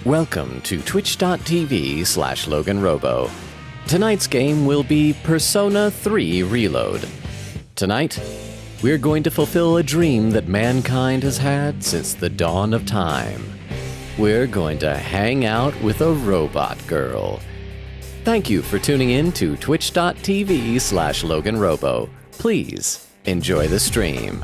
Welcome to twitch.tv/LoganRobo. Tonight's game will be Persona 3 Reload. Tonight, we're going to fulfill a dream that mankind has had since the dawn of time. We're going to hang out with a robot girl. Thank you for tuning in to twitch.tv/LoganRobo. Please enjoy the stream.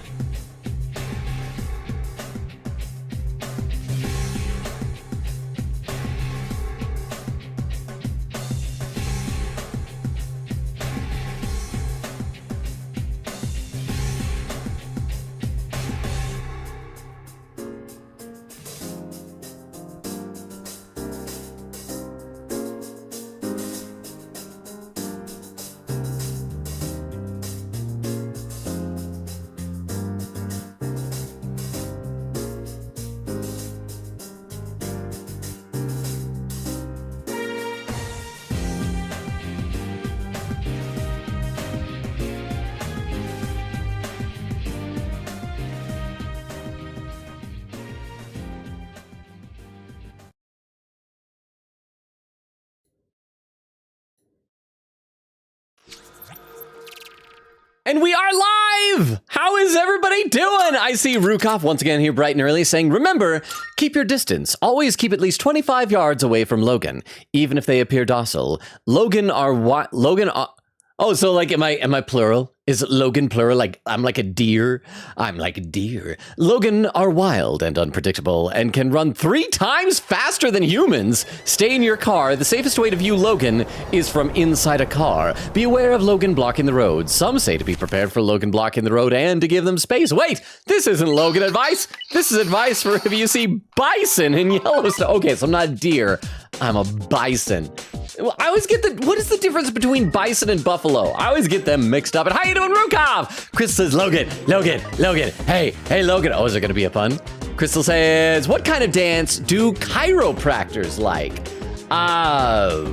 And we are live! How is everybody doing? I see Rukov once again here bright and early saying, remember, keep your distance. Always keep at least 25 yards away from Logan, even if they appear docile. Oh, so like, am I plural? Is Logan plural? Like, I'm like a deer? I'm like a deer. Logan are wild and unpredictable and can run 3 times faster than humans. Stay in your car. The safest way to view Logan is from inside a car. Be aware of Logan blocking the road. Some say to be prepared for Logan blocking the road and to give them space. Wait, this isn't Logan advice. This is advice for if you see bison in Yellowstone. Okay, so I'm not a deer. I'm a bison. I always get what is the difference between bison and buffalo? I always get them mixed up. And how you doing, Rukov? Chris says, Logan. Hey, Logan. Oh, is there gonna be a pun? Crystal says, what kind of dance do chiropractors like? I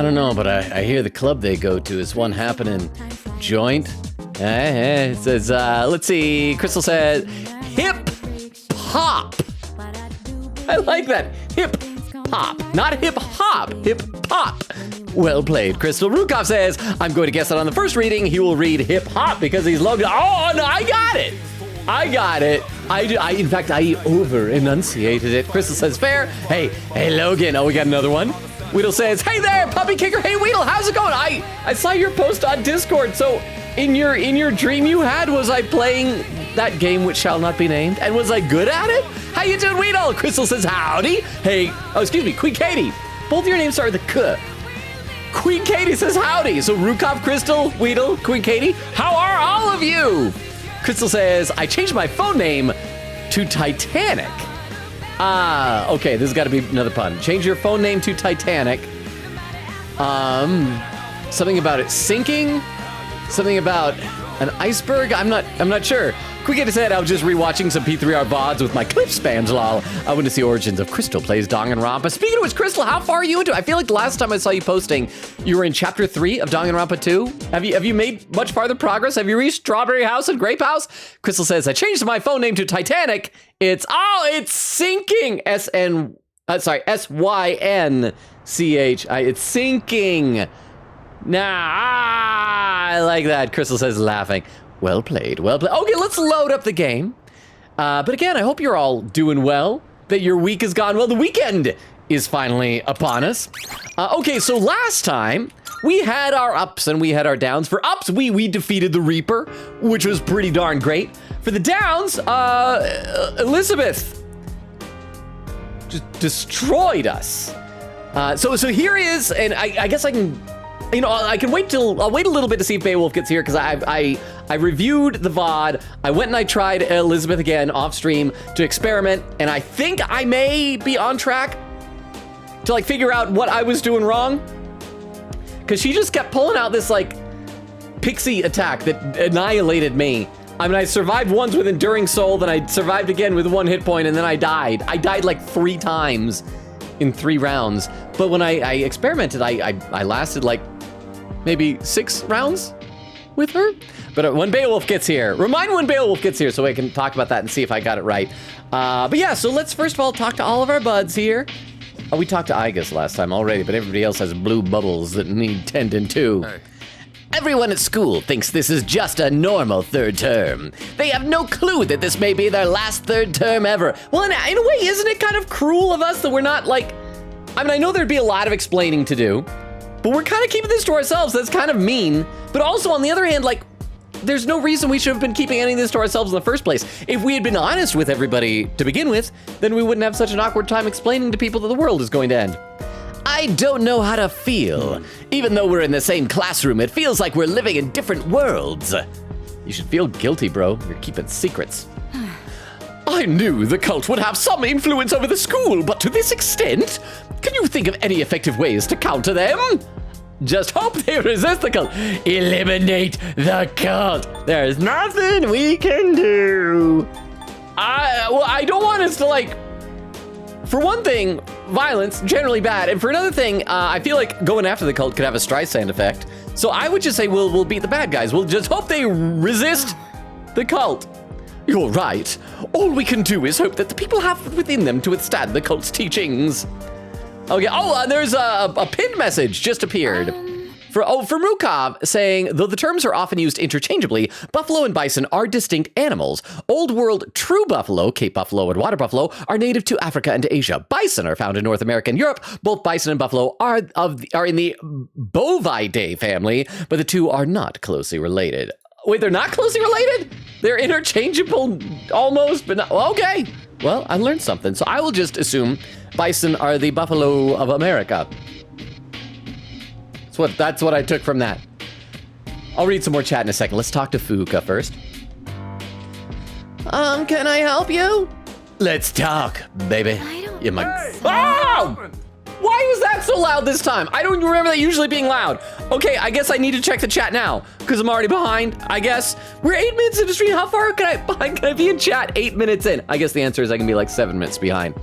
don't know, but I hear the club they go to is one happening joint. It says, let's see. Crystal says, hip hop. I like that. Hip hop. Not hip hop. Hip hop. Well played, Crystal. Rukov says, I'm going to guess that on the first reading, he will read hip hop because he's Logan. Oh, no, I got it. In fact, I over enunciated it. Crystal says, fair. Hey, Logan. Oh, we got another one. Weedle says, hey there, puppy kicker. Hey, Weedle, how's it going? I saw your post on Discord. So in your dream you had, was I playing that game which shall not be named? And was I good at it? How you doing, Weedle? Crystal says, howdy. Hey, Queen Katie. Both your names start with a K. Queen Katie says, howdy. So Rukov, Crystal, Weedle, Queen Katie, how are all of you? Crystal says, I changed my phone name to Titanic. Okay, this has got to be another pun. Change your phone name to Titanic. Something about it sinking? Something about an iceberg? I'm not sure. Quick said, I was just rewatching some P3R VODs with my clip spams, lol. I want to see Origins of Crystal plays Danganronpa. Speaking of which, Crystal, how far are you into it? I feel like the last time I saw you posting, you were in chapter 3 of Danganronpa 2. Have you made much farther progress? Have you reached Strawberry House and Grape House? Crystal says, I changed my phone name to Titanic. It's sinking. S-Y-N-C-H. It's sinking. I like that. Crystal says, laughing. Well played. Okay, let's load up the game. But again, I hope you're all doing well, that your week has gone well. The weekend is finally upon us. Okay, so last time, we had our ups and we had our downs. For ups, we defeated the Reaper, which was pretty darn great. For the downs, Elizabeth just destroyed us. So here is, and I guess I can... I'll wait a little bit to see if Beowulf gets here, because I reviewed the VOD. I went and I tried Elizabeth again off stream to experiment, and I think I may be on track to figure out what I was doing wrong. Because she just kept pulling out this pixie attack that annihilated me. I mean, I survived once with Enduring Soul, then I survived again with 1 hit point, and then I died. I died 3 times in 3 rounds. But when I experimented, I lasted maybe 6 rounds. with her. But when Beowulf gets here, remind me when Beowulf gets here so I can talk about that and see if I got it right. But yeah, so let's first of all talk to all of our buds here. Oh, we talked to Aigis last time already, but everybody else has blue bubbles that need tending to. Hey. Everyone at school thinks this is just a normal third term. They have no clue that this may be their last third term ever. Well, in a way, isn't it kind of cruel of us that we're not like... I mean, I know there'd be a lot of explaining to do, but we're kind of keeping this to ourselves. That's kind of mean. But also, on the other hand, like, there's no reason we should have been keeping any of this to ourselves in the first place. If we had been honest with everybody to begin with, then we wouldn't have such an awkward time explaining to people that the world is going to end. I don't know how to feel. Even though we're in the same classroom, it feels like we're living in different worlds. You should feel guilty, bro. You're keeping secrets. I knew the cult would have some influence over the school, but to this extent? Can you think of any effective ways to counter them? Just hope they resist the cult. Eliminate the cult. There's nothing we can do. I don't want us to, like... For one thing, violence, generally bad. And for another thing, I feel like going after the cult could have a Streisand effect. So I would just say we'll beat the bad guys. We'll just hope they resist the cult. You're right. All we can do is hope that the people have within them to withstand the cult's teachings. Okay, there's a pinned message just appeared. For Mukov, saying, though the terms are often used interchangeably, buffalo and bison are distinct animals. Old world true buffalo, Cape buffalo and water buffalo, are native to Africa and Asia. Bison are found in North America and Europe. Both bison and buffalo are in the Bovidae family, but the two are not closely related. Wait, they're not closely related? They're interchangeable almost, but not, okay. Well, I learned something, so I will just assume bison are the buffalo of America. That's what I took from that. I'll read some more chat in a second. Let's talk to Fuka first. Can I help you? Let's talk, baby. I don't... You might... Oh! Why was that so loud this time? I don't remember that usually being loud. Okay, I guess I need to check the chat now because I'm already behind, I guess. We're 8 minutes into stream. How far can I be in chat 8 minutes in? I guess the answer is I can be like 7 minutes behind.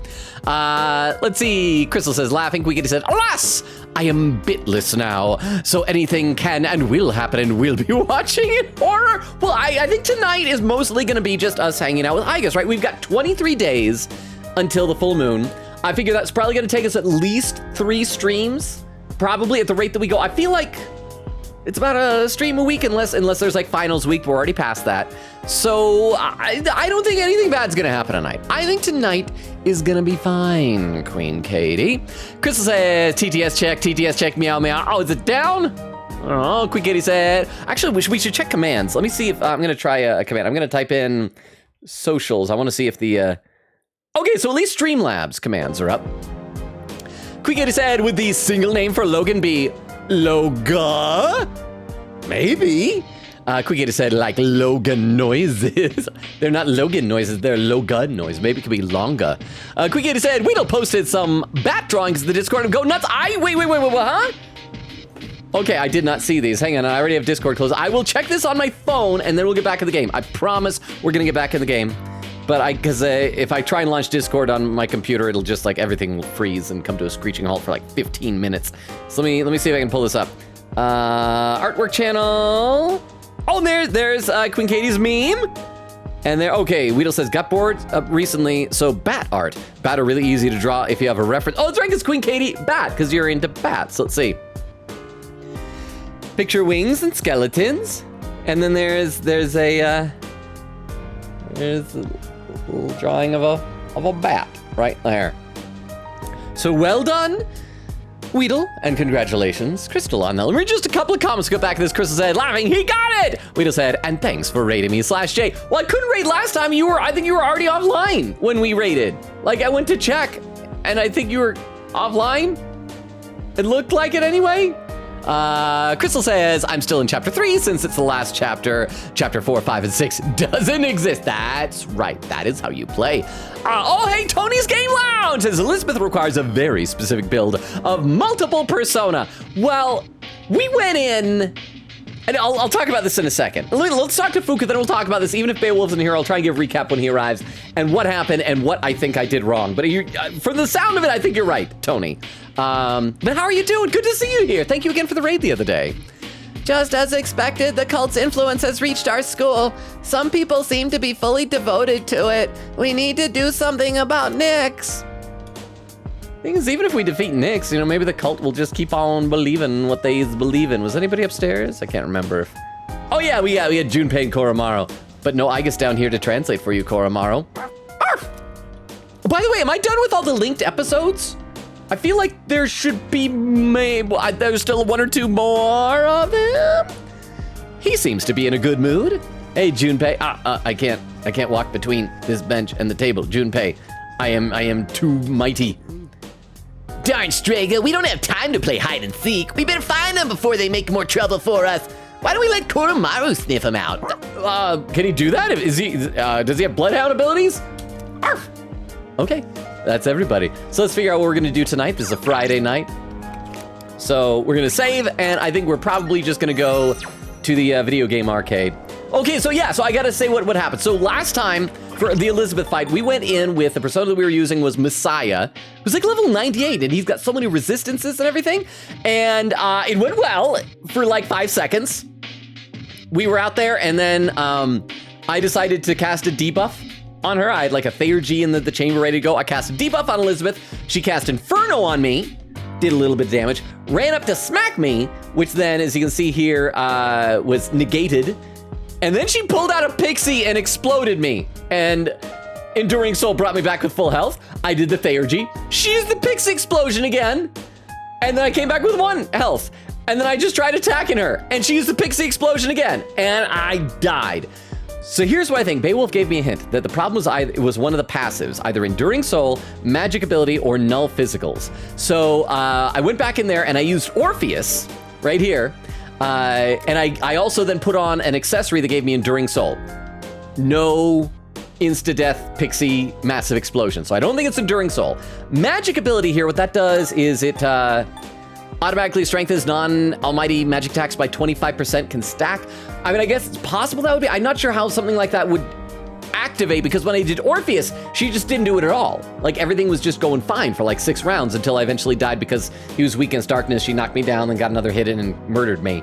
Let's see. Crystal says, laughing. Quickity said, alas, I am bitless now, so anything can and will happen and we'll be watching in horror. Well, I think tonight is mostly going to be just us hanging out with Aigis, right? We've got 23 days until the full moon. I figure that's probably going to take us at least 3 streams, probably at the rate that we go. I feel like it's about a stream a week unless there's like finals week. We're already past that. So I don't think anything bad's going to happen tonight. I think tonight is going to be fine, Queen Katie. Crystal says, TTS check, meow, meow. Oh, is it down? Oh, Queen Katie said, actually, we should check commands. Let me see if I'm going to try a command. I'm going to type in socials. I want to see if the... Okay, so at least Streamlabs commands are up. Queen Katie said, would the single name for Logan be Loga? Maybe. Queen Katie said, like Logan noises. They're not Logan noises, they're Loga noises. Maybe it could be Longa. Queen Katie said, Weedle posted some bat drawings in the Discord and go nuts. Wait, huh? Okay, I did not see these. Hang on, I already have Discord closed. I will check this on my phone and then we'll get back in the game. I promise we're gonna get back in the game. But because if I try and launch Discord on my computer, it'll just like everything will freeze and come to a screeching halt for like 15 minutes. So let me see if I can pull this up. Artwork channel. Oh, there's Queen Katie's meme. And there, okay, Weedle says, got bored recently, so bat art. Bat are really easy to draw if you have a reference. Oh, it's right, it's Queen Katie bat, because you're into bats. Let's see. Picture wings and skeletons. And then there's a little drawing of a bat right there. So well done, Weedle, and congratulations, Crystal, on that. Let me read just a couple of comments. Go back to this. Crystal said, laughing, he got it! Weedle said, and thanks for raiding me /J. Well, I couldn't raid last time. I think you were already offline when we raided. Like, I went to check, and I think you were offline. It looked like it anyway. Crystal says, I'm still in chapter 3 since it's the last chapter. Chapter 4, 5, and 6 doesn't exist. That's right. That is how you play. Oh, hey, Tony's Game Lounge says Elizabeth requires a very specific build of multiple persona. Well, we went in, and I'll talk about this in a second. Let's talk to Fuka, then we'll talk about this. Even if Beowulf's in here, I'll try and give a recap when he arrives and what happened and what I think I did wrong. But from the sound of it, I think you're right, Tony. But how are you doing? Good to see you here. Thank you again for the raid the other day. Just as expected, the cult's influence has reached our school. Some people seem to be fully devoted to it. We need to do something about Nyx. Thing is, even if we defeat Nyx, you know, maybe the cult will just keep on believing what they believe in. Was anybody upstairs? I can't remember if... Oh yeah, we had Junpei and Koromaru. But no Aigis down here to translate for you, Koromaru. Arf! By the way, am I done with all the linked episodes? I feel like there should be there's still 1 or 2 more of them. He seems to be in a good mood. Hey, Junpei. I can't walk between this bench and the table. Junpei, I am too mighty. Darn, Strega, we don't have time to play hide and seek. We better find them before they make more trouble for us. Why don't we let Koromaru sniff him out? Can he do that? Does he have bloodhound abilities? Arf! Okay. That's everybody. So let's figure out what we're gonna do tonight. This is a Friday night. So we're gonna save, and I think we're probably just gonna go to the video game arcade. Okay, so yeah, so I gotta say what happened. So last time, for the Elizabeth fight, we went in with the persona that we were using was Messiah, who's like level 98, and he's got so many resistances and everything. And it went well for like 5 seconds. We were out there, and then I decided to cast a debuff on her. I had like a Theurgy in the chamber ready to go. I cast a debuff on Elizabeth. She cast Inferno on me, did a little bit of damage, ran up to smack me, which then, as you can see here, was negated. And then she pulled out a pixie and exploded me. And Enduring Soul brought me back with full health. I did the Theurgy. She used the pixie explosion again. And then I came back with 1 health. And then I just tried attacking her, and she used the pixie explosion again, and I died. So here's what I think. Beowulf gave me a hint that the problem was it was one of the passives, either Enduring Soul, Magic Ability, or Null Physicals. So I went back in there and I used Orpheus right here. And I also then put on an accessory that gave me Enduring Soul. No insta-death pixie massive explosion. So I don't think it's Enduring Soul. Magic Ability here, what that does is it automatically strengthens non-almighty magic attacks by 25%, can stack. I mean, I guess it's possible that would be. I'm not sure how something like that would activate, because when I did Orpheus, she just didn't do it at all. Like, everything was just going fine for like 6 rounds until I eventually died because he was weak against darkness. She knocked me down and got another hit in and murdered me.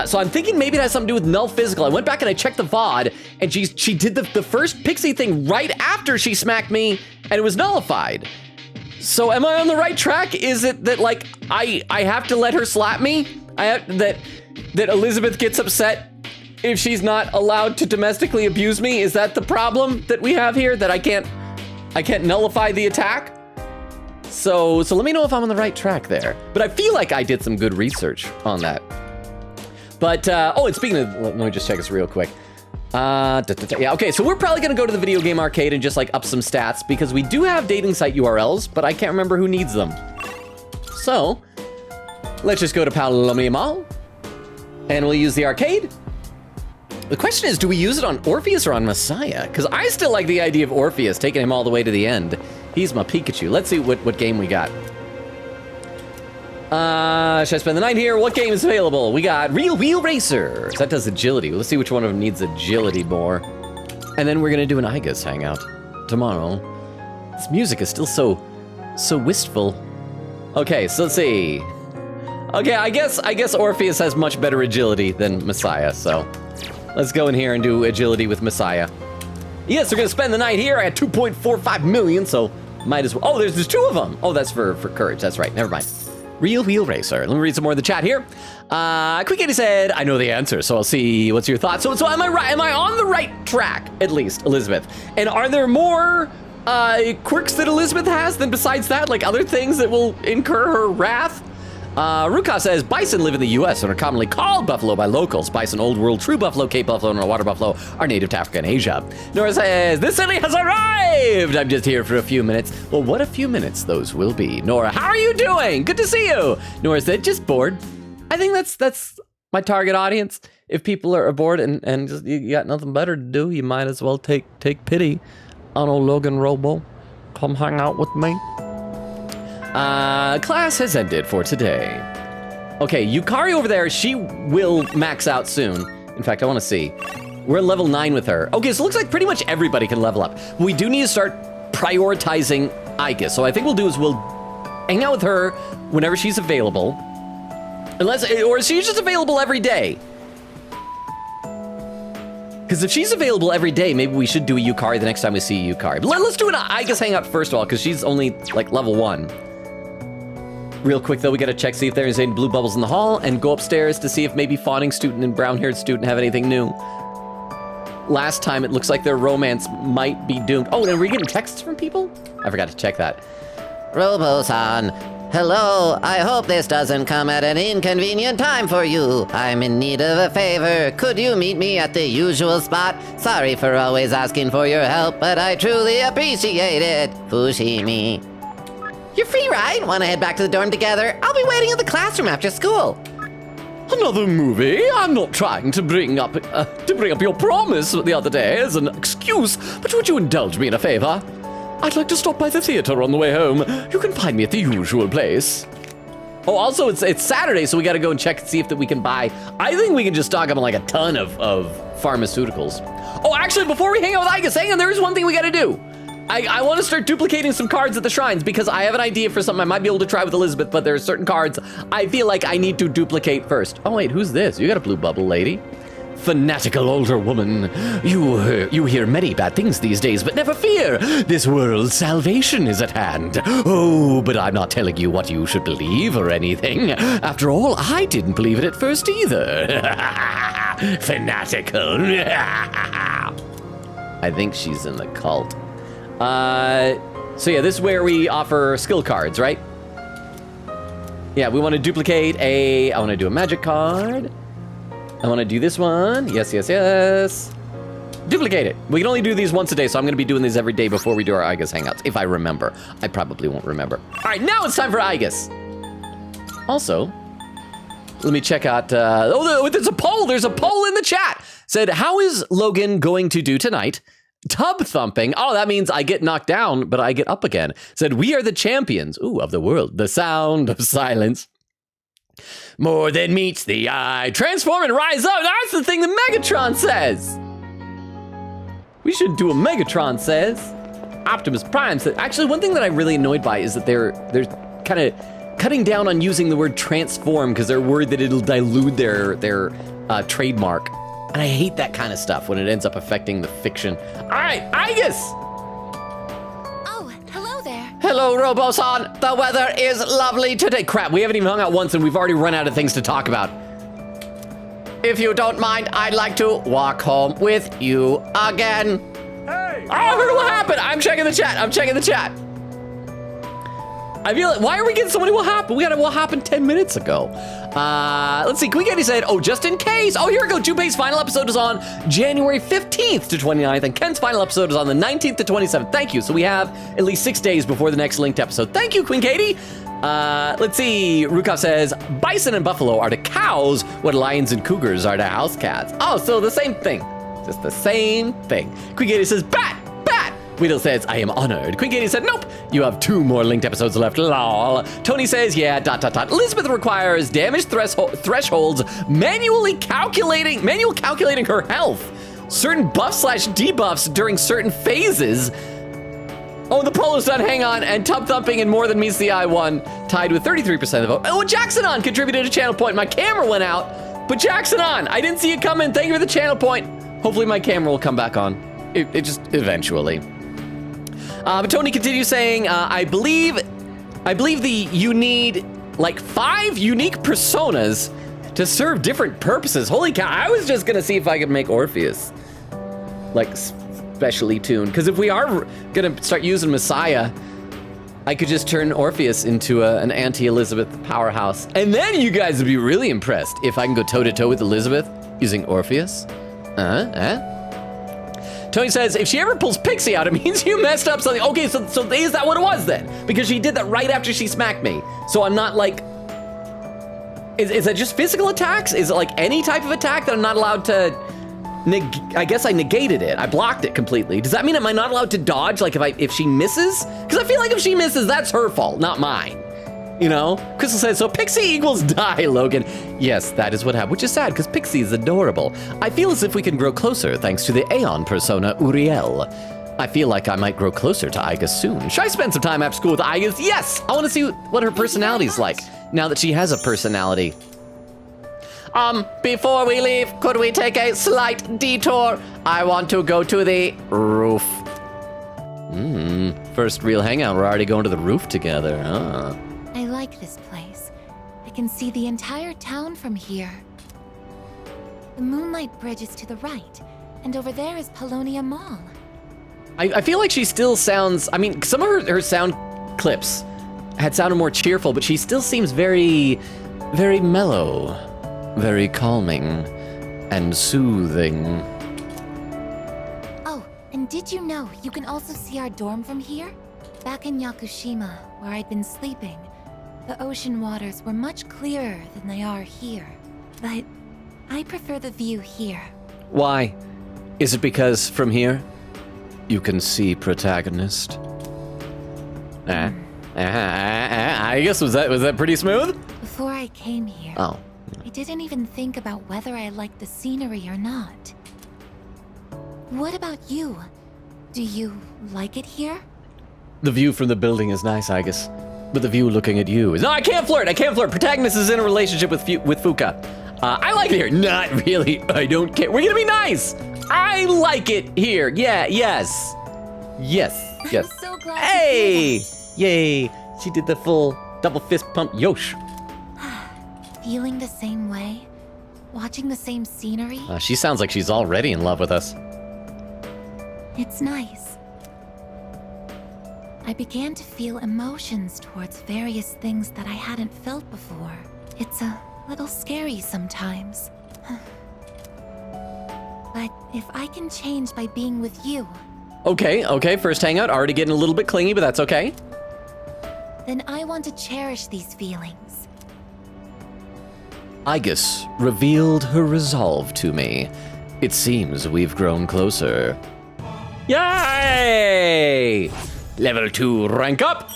So I'm thinking maybe it has something to do with Null Physical. I went back and I checked the VOD, and she did the first pixie thing right after she smacked me, and it was nullified. So am I on the right track? Is it that, like, I have to let her slap me? That Elizabeth gets upset if she's not allowed to domestically abuse me? Is that the problem that we have here? That I can't nullify the attack? So let me know if I'm on the right track there. But I feel like I did some good research on that. But, oh, and speaking of, let me just check this real quick. Yeah, okay, so we're probably gonna go to the video game arcade and just like up some stats, because we do have dating site URLs, but I can't remember who needs them. So let's just go to Palomia Mall and we'll use the arcade. The question is, do we use it on Orpheus or on Messiah? Because I still like the idea of Orpheus, taking him all the way to the end. He's my Pikachu. Let's see what game we got. Should I spend the night here? What game is available? We got Real Wheel Racer. That does agility. Let's see which one of them needs agility more. And then we're gonna do an Aigis hangout tomorrow. This music is still so wistful. Okay, so let's see. Okay, I guess Orpheus has much better agility than Messiah, so let's go in here and do agility with Messiah. Yes, we're gonna spend the night here at 2.45 million, so might as well. Oh, there's 2 of them. Oh, that's for courage. That's right. Never mind. Real Wheel Racer. Let me read some more in the chat here. Quick Eddie said, I know the answer, so I'll see what's your thoughts. So am I right? Am I on the right track, at least, Elizabeth? And are there more quirks that Elizabeth has than besides that? Like other things that will incur her wrath? Ruka says, bison live in the U.S. and are commonly called buffalo by locals. Bison, Old World, True Buffalo, Cape Buffalo, and Water Buffalo are native to Africa and Asia. Nora says, this city has arrived! I'm just here for a few minutes. Well, what a few minutes those will be. Nora, how are you doing? Good to see you. Nora said, just bored. I think that's my target audience. If people are bored and just, you got nothing better to do, you might as well take pity on old Logan Robo. Come hang out with me. Class has ended for today. Okay, Yukari over there, she will max out soon. In fact, I want to see. We're at level 9 with her. Okay, so it looks like pretty much everybody can level up. We do need to start prioritizing Aigis. So I think we'll do is we'll hang out with her whenever she's available. Unless, or is she just available every day? Because if she's available every day, maybe we should do a Yukari the next time we see a Yukari. But let's do an Aigis Hangout first of all, because she's only like level 1. Real quick though, we gotta check, see if there's any blue bubbles in the hall, and go upstairs to see if maybe Fawning Student and Brown-Haired Student have anything new. Last time, it looks like their romance might be doomed. Oh, and are we getting texts from people? I forgot to check that. Robo-san, hello. I hope this doesn't come at an inconvenient time for you. I'm in need of a favor. Could you meet me at the usual spot? Sorry for always asking for your help, but I truly appreciate it. Fushimi. You're free, right? Want to head back to the dorm together? I'll be waiting in the classroom after school. Another movie? I'm not trying to bring up your promise the other day as an excuse, but would you indulge me in a favor? I'd like to stop by the theater on the way home. You can find me at the usual place. Oh, also, it's Saturday, so we gotta go and check and see if we can buy. I think we can just stock up on like a ton of pharmaceuticals. Oh, actually, before we hang out with Aigis, hang on, there is one thing we gotta do. I want to start duplicating some cards at the shrines because I have an idea for something I might be able to try with Elizabeth, but there are certain cards I feel like I need to duplicate first. Oh wait, who's this? You got a blue bubble, lady. Fanatical older woman. You hear many bad things these days, but never fear. This world's salvation is at hand. Oh, but I'm not telling you what you should believe or anything. After all, I didn't believe it at first either. Fanatical. I think she's in the cult. So yeah, this is where we offer skill cards, right? Yeah, we want to duplicate I want to do a magic card. I want to do this one. Yes, yes, yes. Duplicate it. We can only do these once a day, so I'm going to be doing these every day before we do our Aigis Hangouts, if I remember. I probably won't remember. All right, now it's time for Aigis. Also, let me check out, there's a poll. There's a poll in the chat. Said, how is Logan going to do tonight? Tub thumping. Oh, that means I get knocked down, but I get up again. Said, we are the champions, of the world. The sound of silence. More than meets the eye. Transform and rise up. That's the thing that Megatron says. We should do a Megatron says. Optimus Prime said. Actually, one thing that I'm really annoyed by is that they're kind of cutting down on using the word transform because they're worried that it'll dilute their trademark. And I hate that kind of stuff when it ends up affecting the fiction. All right, Aigis! Oh, hello there. Hello, Robo-san. The weather is lovely today. Crap, we haven't even hung out once and we've already run out of things to talk about. If you don't mind, I'd like to walk home with you again. Hey! Oh, I heard what happened. I'm checking the chat. I feel like, why are we getting so many what happened? We got a what happened 10 minutes ago. Let's see, Quickety said, oh, just in case. Oh, here we go. Junpei's final episode is on January 15th to 29th, and Ken's final episode is on the 19th to 27th. Thank you. So we have at least 6 days before the next linked episode. Thank you, Queen Katie. Let's see, Rukov says, bison and buffalo are to cows what lions and cougars are to house cats. Oh, so the same thing. Just the same thing. Queen Katie says, bat. Weedle says, I am honored. Queen Katie said, nope. You have 2 more linked episodes left, lol. Tony says, yeah, ... Elizabeth requires damage thresholds, manual calculating her health. Certain buffs/debuffs during certain phases. Oh, the polo's done, hang on. And tub thumping and more than meets the eye won, tied with 33% of the vote. Oh, Jacksonon contributed a channel point. My camera went out, but Jacksonon, I didn't see it coming. Thank you for the channel point. Hopefully my camera will come back on. It just eventually. But Tony continues saying, I believe you need like 5 unique personas to serve different purposes. Holy cow, I was just gonna see if I could make Orpheus like specially tuned. Because if we are gonna start using Messiah, I could just turn Orpheus into an anti-Elizabeth powerhouse. And then you guys would be really impressed if I can go toe-to-toe with Elizabeth using Orpheus. Tony says, if she ever pulls Pixie out, it means you messed up something. Okay, so is that what it was then? Because she did that right after she smacked me. So I'm not like, is that just physical attacks? Is it like any type of attack that I'm not allowed to, I guess I negated it. I blocked it completely. Does that mean am I not allowed to dodge like if she misses? Because I feel like if she misses, that's her fault, not mine. You know? Crystal says, so Pixie equals die, Logan. Yes, that is what happened, which is sad because Pixie is adorable. I feel as if we can grow closer thanks to the Aeon persona, Uriel. I feel like I might grow closer to Aigis soon. Should I spend some time after school with Aigis? Yes! I want to see what her personality is like now that she has a personality. Before we leave, could we take a slight detour? I want to go to the roof. First real hangout. We're already going to the roof together, huh? I like this place. I can see the entire town from here. The Moonlight Bridge is to the right, and over there is Polonia Mall. I feel like she still sounds, I mean, some of her sound clips had sounded more cheerful, but she still seems very, very mellow, very calming and soothing. Oh, and did you know you can also see our dorm from here? Back in Yakushima, where I'd been sleeping, the ocean waters were much clearer than they are here. But I prefer the view here. Why? Is it because from here, you can see protagonist? I guess was that pretty smooth? Before I came here, Oh. I didn't even think about whether I liked the scenery or not. What about you? Do you like it here? The view from the building is nice, Aigis. But the view looking at you is... No, I can't flirt! Protagonist is in a relationship with Fuka. I like it here. Not really. I don't care. We're gonna be nice! I like it here. Yeah, yes. Yes. I'm so glad Hey! to hear Yay! She did the full double fist pump. Yosh. that. Feeling the same way? Watching the same scenery? She sounds like she's already in love with us. It's nice. I began to feel emotions towards various things that I hadn't felt before. It's a little scary sometimes. But if I can change by being with you, Okay, first hangout, already getting a little bit clingy, but that's okay. then I want to cherish these feelings. Aigis revealed her resolve to me. It seems we've grown closer. Yay! Level 2 rank up!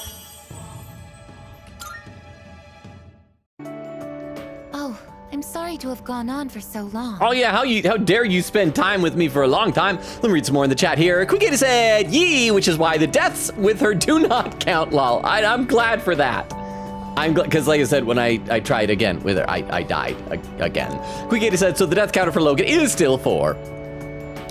Oh, I'm sorry to have gone on for so long. Oh yeah, how dare you spend time with me for a long time? Let me read some more in the chat here. Quickita said, yee, which is why the deaths with her do not count, lol. I'm glad for that. I'm glad, because like I said, when I tried again with her, I died again. Quickita said, so the death counter for Logan is still 4.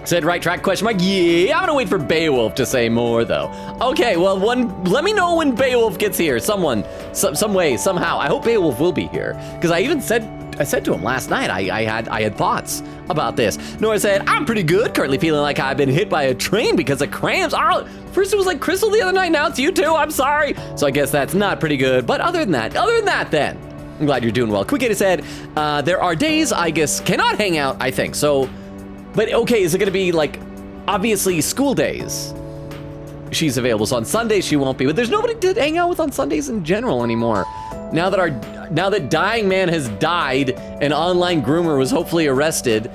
Said right track, question mark, yeah, I'm gonna wait for Beowulf to say more though. Okay, well, let me know when Beowulf gets here, someone, some way, somehow. I hope Beowulf will be here, because I said to him last night, I had thoughts about this. Nora said, I'm pretty good, currently feeling like I've been hit by a train because of cramps. Oh, first it was like Crystal the other night, now it's you too, I'm sorry. So I guess that's not pretty good, but other than that then, I'm glad you're doing well. Quickita said, there are days I guess cannot hang out, I think, so, but okay, is it gonna be like, obviously school days? She's available, so on Sundays she won't be, but there's nobody to hang out with on Sundays in general anymore. Now that Dying Man has died and Online Groomer was hopefully arrested,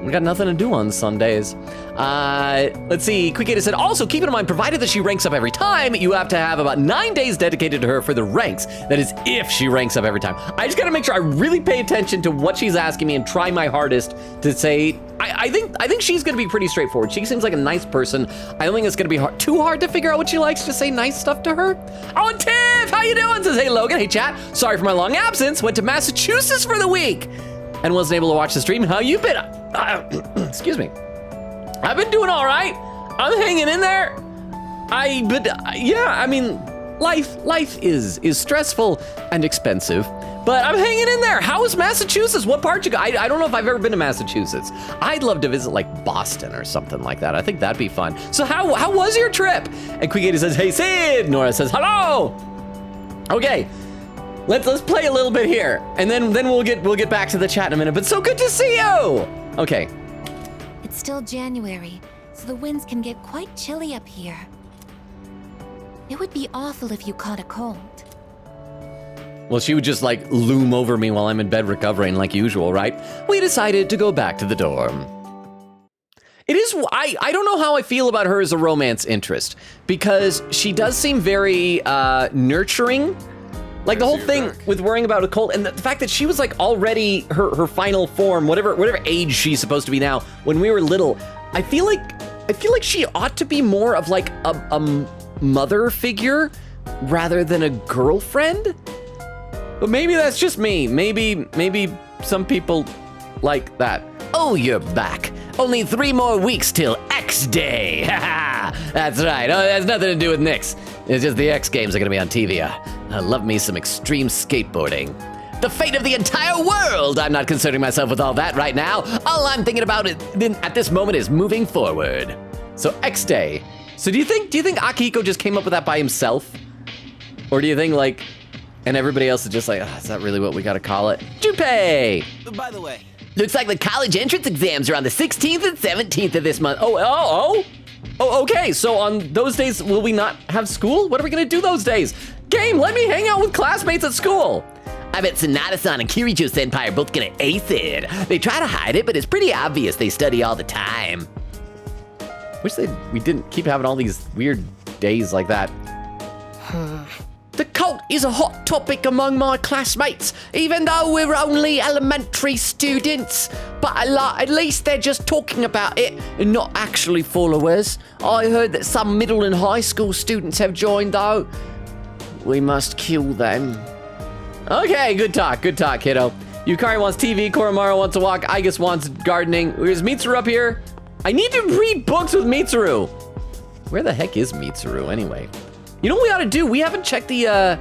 we got nothing to do on Sundays. Let's see, Quickita said, also keep in mind, provided that she ranks up every time, you have to have about 9 days dedicated to her for the ranks. That is if she ranks up every time. I just gotta make sure I really pay attention to what she's asking me and try my hardest to say, I think she's gonna be pretty straightforward. She seems like a nice person. I don't think it's gonna be too hard to figure out what she likes, just say nice stuff to her. Oh, and Tiff, how you doing? Says, hey Logan, hey chat. Sorry for my long absence, went to Massachusetts for the week and wasn't able to watch the stream. How you been? Excuse me. I've been doing all right. I'm hanging in there. Yeah, I mean, life is stressful and expensive, but I'm hanging in there. How is Massachusetts? What part you go? I don't know if I've ever been to Massachusetts. I'd love to visit like Boston or something like that. I think that'd be fun. So how was your trip? And Quickita says, hey Sid. Nora says, hello. Okay. Let's play a little bit here, and then we'll get back to the chat in a minute. But so good to see you. Okay. It's still January, so the winds can get quite chilly up here. It would be awful if you caught a cold. Well, she would just like loom over me while I'm in bed recovering like usual, right? We decided to go back to the dorm. It is, I don't know how I feel about her as a romance interest, because she does seem very nurturing. Like the whole thing with worrying about a cold, and the fact that she was like already her final form, whatever age she's supposed to be now, when we were little, I feel like she ought to be more of like a mother figure rather than a girlfriend. But maybe that's just me. Maybe some people like that. Oh, you're back. Only 3 more weeks till X Day. That's right. Oh, it has nothing to do with Knicks. It's just the X Games are going to be on TV. I love me some extreme skateboarding. The fate of the entire world! I'm not concerning myself with all that right now. All I'm thinking about at this moment is moving forward. So X Day. So do you think Akihiko just came up with that by himself? Or do you think like, and everybody else is just like, is that really what we gotta call it? Junpei! By the way, Looks like the college entrance exams are on the 16th and 17th of this month. Oh, okay, so on those days, will we not have school? What are we gonna do those days? Game, let me hang out with classmates at school. I bet Sonata-san and Kirijo-senpai are both gonna ace it. They try to hide it, but it's pretty obvious they study all the time. Wish we didn't keep having all these weird days like that. The cult is a hot topic among my classmates, even though we're only elementary students. But at least they're just talking about it and not actually followers. I heard that some middle and high school students have joined though. We must kill them. Okay, good talk, kiddo. Yukari wants TV, Koromaru wants to walk, Aigis wants gardening. Is Mitsuru up here? I need to read books with Mitsuru. Where the heck is Mitsuru anyway? You know what we ought to do? We haven't checked the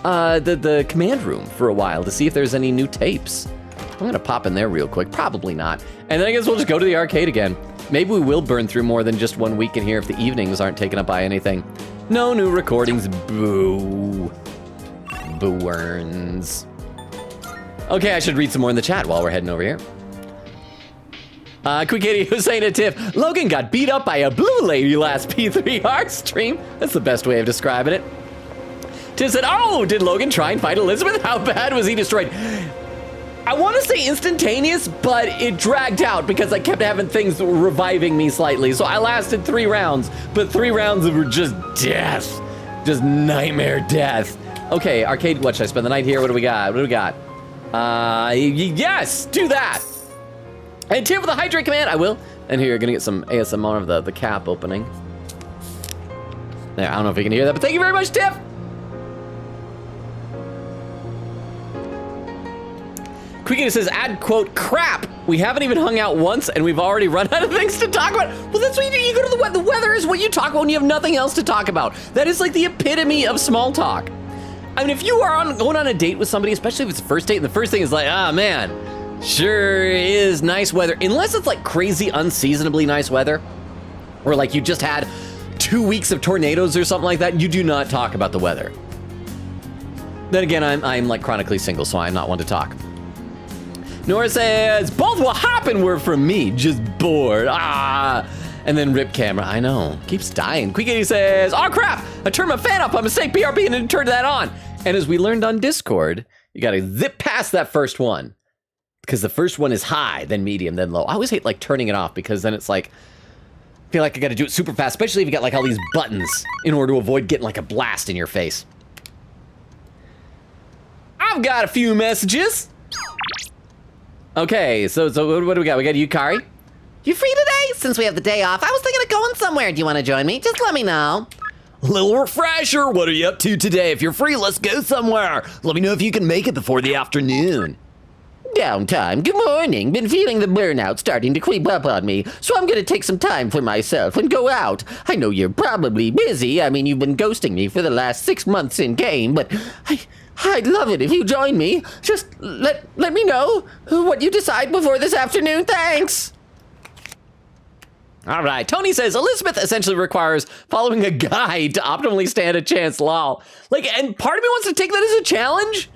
command room for a while to see if there's any new tapes. I'm gonna pop in there real quick, probably not. And then I guess we'll just go to the arcade again. Maybe we will burn through more than just 1 week in here if the evenings aren't taken up by anything. No new recordings, boo. Boo-earns. Okay, I should read some more in the chat while we're heading over here. Quick Kitty was saying to Tiff, Logan got beat up by a blue lady last P3R stream. That's the best way of describing it. Tiff said, oh, did Logan try and fight Elizabeth? How bad was he destroyed? I want to say instantaneous, but it dragged out because I kept having things reviving me slightly. So I lasted 3 rounds, but 3 rounds were just death. Just nightmare death. Okay, arcade, what, should I spend the night here? What do we got? Yes, do that. And Tim with the hydrate command, I will. And here, you're gonna get some ASMR of the cap opening. There, I don't know if you can hear that, but thank you very much, Tiff. Quickity says, add quote, crap. We haven't even hung out once and we've already run out of things to talk about. Well, that's what you do. You go to the weather. The weather is what you talk about when you have nothing else to talk about. That is like the epitome of small talk. I mean, if you are going on a date with somebody, especially if it's the first date, and the first thing is like, ah, man, sure is nice weather. Unless it's like crazy, unseasonably nice weather, or like you just had 2 weeks of tornadoes or something like that, you do not talk about the weather. Then again, I'm like chronically single, so I'm not one to talk. Nora says, both what happened were from me, just bored. Ah. And then rip camera, I know, keeps dying. Quickity says, oh crap, I turned my fan up by mistake, BRB, and then turned that on. And as we learned on Discord, you gotta zip past that first one. Because the first one is high, then medium, then low. I always hate like turning it off because then it's like, I feel like I gotta do it super fast, especially if you got like all these buttons in order to avoid getting like a blast in your face. I've got a few messages. Okay, so what do we got? We got Yukari. You free today? Since we have the day off, I was thinking of going somewhere. Do you want to join me? Just let me know. Little refresher, what are you up to today? If you're free, let's go somewhere. Let me know if you can make it before the afternoon. Downtime. Good morning. Been feeling the burnout starting to creep up on me, so I'm gonna take some time for myself and go out. I know you're probably busy. I mean, you've been ghosting me for the last 6 months in game, but I'd love it if you join me. Just let me know what you decide before this afternoon. Thanks. All right, Tony says, Elizabeth essentially requires following a guide to optimally stand a chance, lol. Like, and part of me wants to take that as a challenge,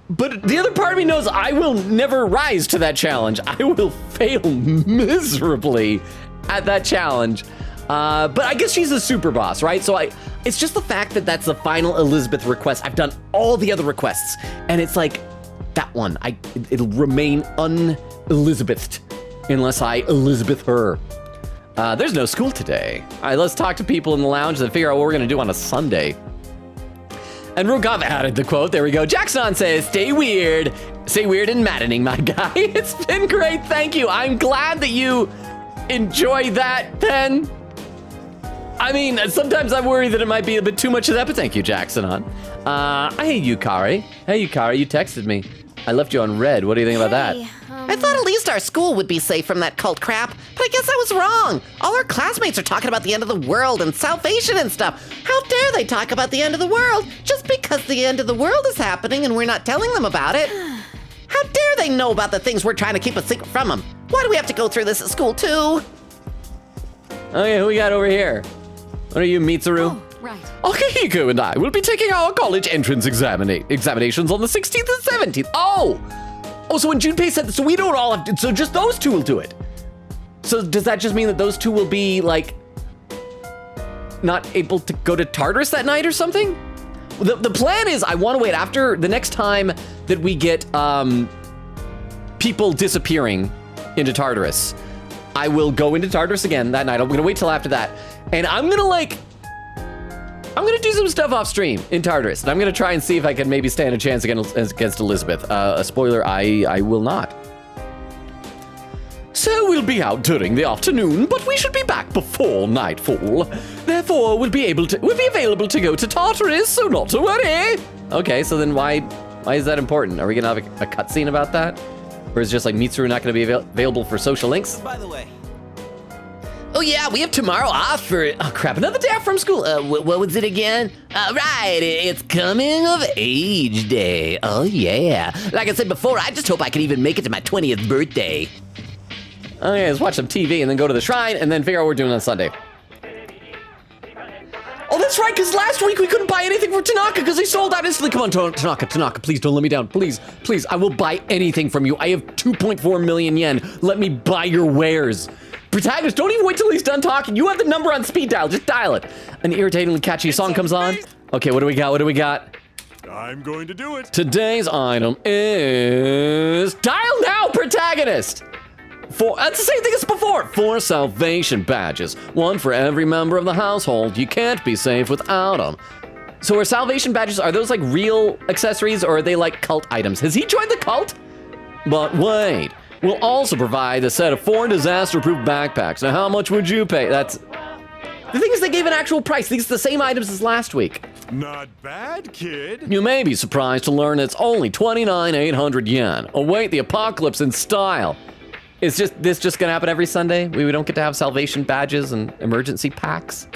but the other part of me knows I will never rise to that challenge. I will fail miserably at that challenge. But I guess she's a super boss, right? So it's just the fact that that's the final Elizabeth request. I've done all the other requests, and it's like, that one, it'll remain un-Elizabethed unless I Elizabeth her. There's no school today. All right, let's talk to people in the lounge and figure out what we're gonna do on a Sunday. And Rogava added the quote, there we go. Jackson says, stay weird and maddening, my guy. It's been great, thank you. I'm glad that you enjoy that, then. I mean, sometimes I worry that it might be a bit too much of that, but thank you, Jackson. Hey, Yukari. Hey, Yukari, you texted me. I left you on red. What do you think about that? I thought at least our school would be safe from that cult crap, but I guess I was wrong. All our classmates are talking about the end of the world and salvation and stuff. How dare they talk about the end of the world just because the end of the world is happening and we're not telling them about it? How dare they know about the things we're trying to keep a secret from them? Why do we have to go through this at school too? Okay, who we got over here? What are you, Mitsuru? Oh, right. Akihiko and I will be taking our college entrance examinations on the 16th and 17th. Oh, so when Junpei said, so we don't all have to, so just those two will do it. So does that just mean that those two will be, like, not able to go to Tartarus that night or something? The plan is I want to wait after the next time that we get people disappearing into Tartarus. I will go into Tartarus again that night. I'm going to wait till after that. And I'm going to do some stuff off stream in Tartarus. And I'm going to try and see if I can maybe stand a chance against Elizabeth. A spoiler, I will not. So we'll be out during the afternoon, but we should be back before nightfall. Therefore, we'll be available to go to Tartarus, so not to worry. Okay, so then why is that important? Are we going to have a cutscene about that? Or is it just like Mitsuru not going to be available for social links? By the way. Oh yeah, we have tomorrow off for, oh crap, another day off from school. What was it again? Right, it's coming of age day. Oh yeah. Like I said before, I just hope I can even make it to my 20th birthday. Okay, let's watch some TV and then go to the shrine and then figure out what we're doing on Sunday. Oh, that's right, because last week we couldn't buy anything for Tanaka because they sold out instantly. Come on, Tanaka, please don't let me down. Please, I will buy anything from you. I have 2.4 million yen. Let me buy your wares. Protagonist, don't even wait till he's done talking. You have the number on speed dial. Just dial it. An irritatingly catchy song comes on. Okay, what do we got? I'm going to do it. Today's item is Dial Now, Protagonist. That's the same thing as before. 4 salvation badges. 1 for every member of the household. You can't be safe without them. So are salvation badges, are those like real accessories or are they like cult items? Has he joined the cult? But wait. We'll also provide a set of 4 disaster-proof backpacks. Now, how much would you pay? The thing is, they gave an actual price. These are the same items as last week. Not bad, kid. You may be surprised to learn it's only 29,800 yen. Await the apocalypse in style. Is this just gonna happen every Sunday? We don't get to have salvation badges and emergency packs?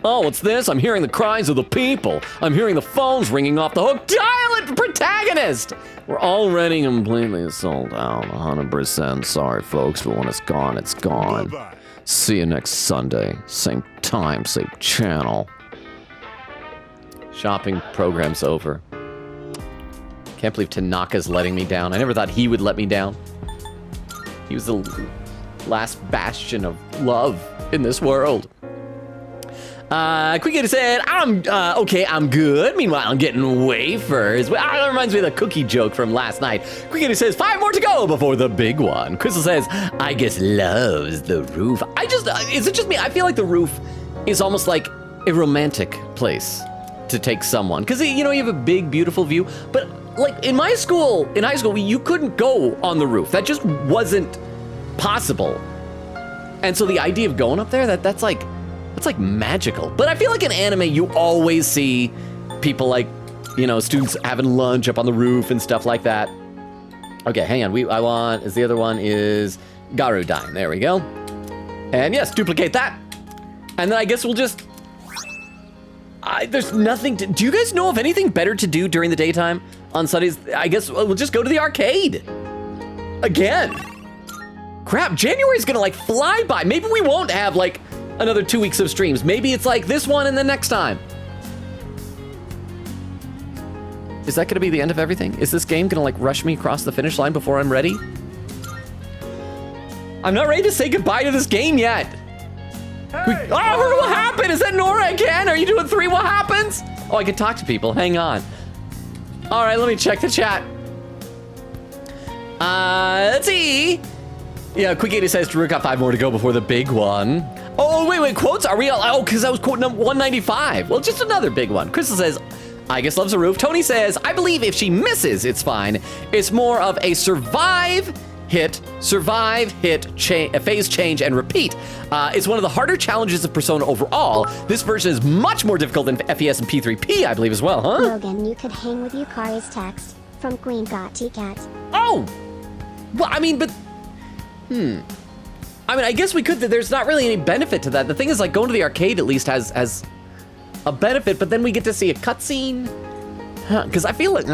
Oh, what's this? I'm hearing the cries of the people. I'm hearing the phones ringing off the hook. Dial it, Protagonist! We're already completely sold out, 100%. Sorry, folks, but when it's gone, it's gone. Bye-bye. See you next Sunday. Same time, same channel. Shopping program's over. Can't believe Tanaka's letting me down. I never thought he would let me down. He was the last bastion of love in this world. Quickity said, I'm good. Meanwhile, I'm getting wafers. Well, that reminds me of the cookie joke from last night. Quickity says, 5 more to go before the big one. Crystal says, Aigis loves the roof. Is it just me? I feel like the roof is almost like a romantic place to take someone. Because, you have a big, beautiful view. But, like, in high school, you couldn't go on the roof. That just wasn't possible. And so the idea of going up there, that's like magical. But I feel like in anime, you always see people like, students having lunch up on the roof and stuff like that. Okay, hang on. The other one is Garudine. There we go. And yes, duplicate that. And then I guess we'll just, there's nothing to, do you guys know of anything better to do during the daytime on Sundays? I guess we'll just go to the arcade. Again. Crap, January's gonna like fly by. Maybe we won't have like another 2 weeks of streams. Maybe it's like this one and then next time. Is that gonna be the end of everything? Is this game gonna like rush me across the finish line before I'm ready? I'm not ready to say goodbye to this game yet. Hey, what happened? Is that Nora again? Are you doing 3 what happens? Oh, I can talk to people, hang on. All right, let me check the chat. Let's see. Yeah, Quick 80 says Drew got 5 more to go before the big one. Oh, wait, quotes? Are we all, because that was quote number 195. Well, just another big one. Crystal says, I guess loves a roof. Tony says, I believe if she misses, it's fine. It's more of a survive, hit, phase change, and repeat. It's one of the harder challenges of Persona overall. This version is much more difficult than FES and P3P, I believe, as well, huh? Logan, you could hang with Yukari's text. from Queen Got Cat. Oh! Well, I mean, but... I mean, I guess we could... There's not really any benefit to that. The thing is, like, going to the arcade at least has a benefit, but then we get to see a cutscene. Because I feel like...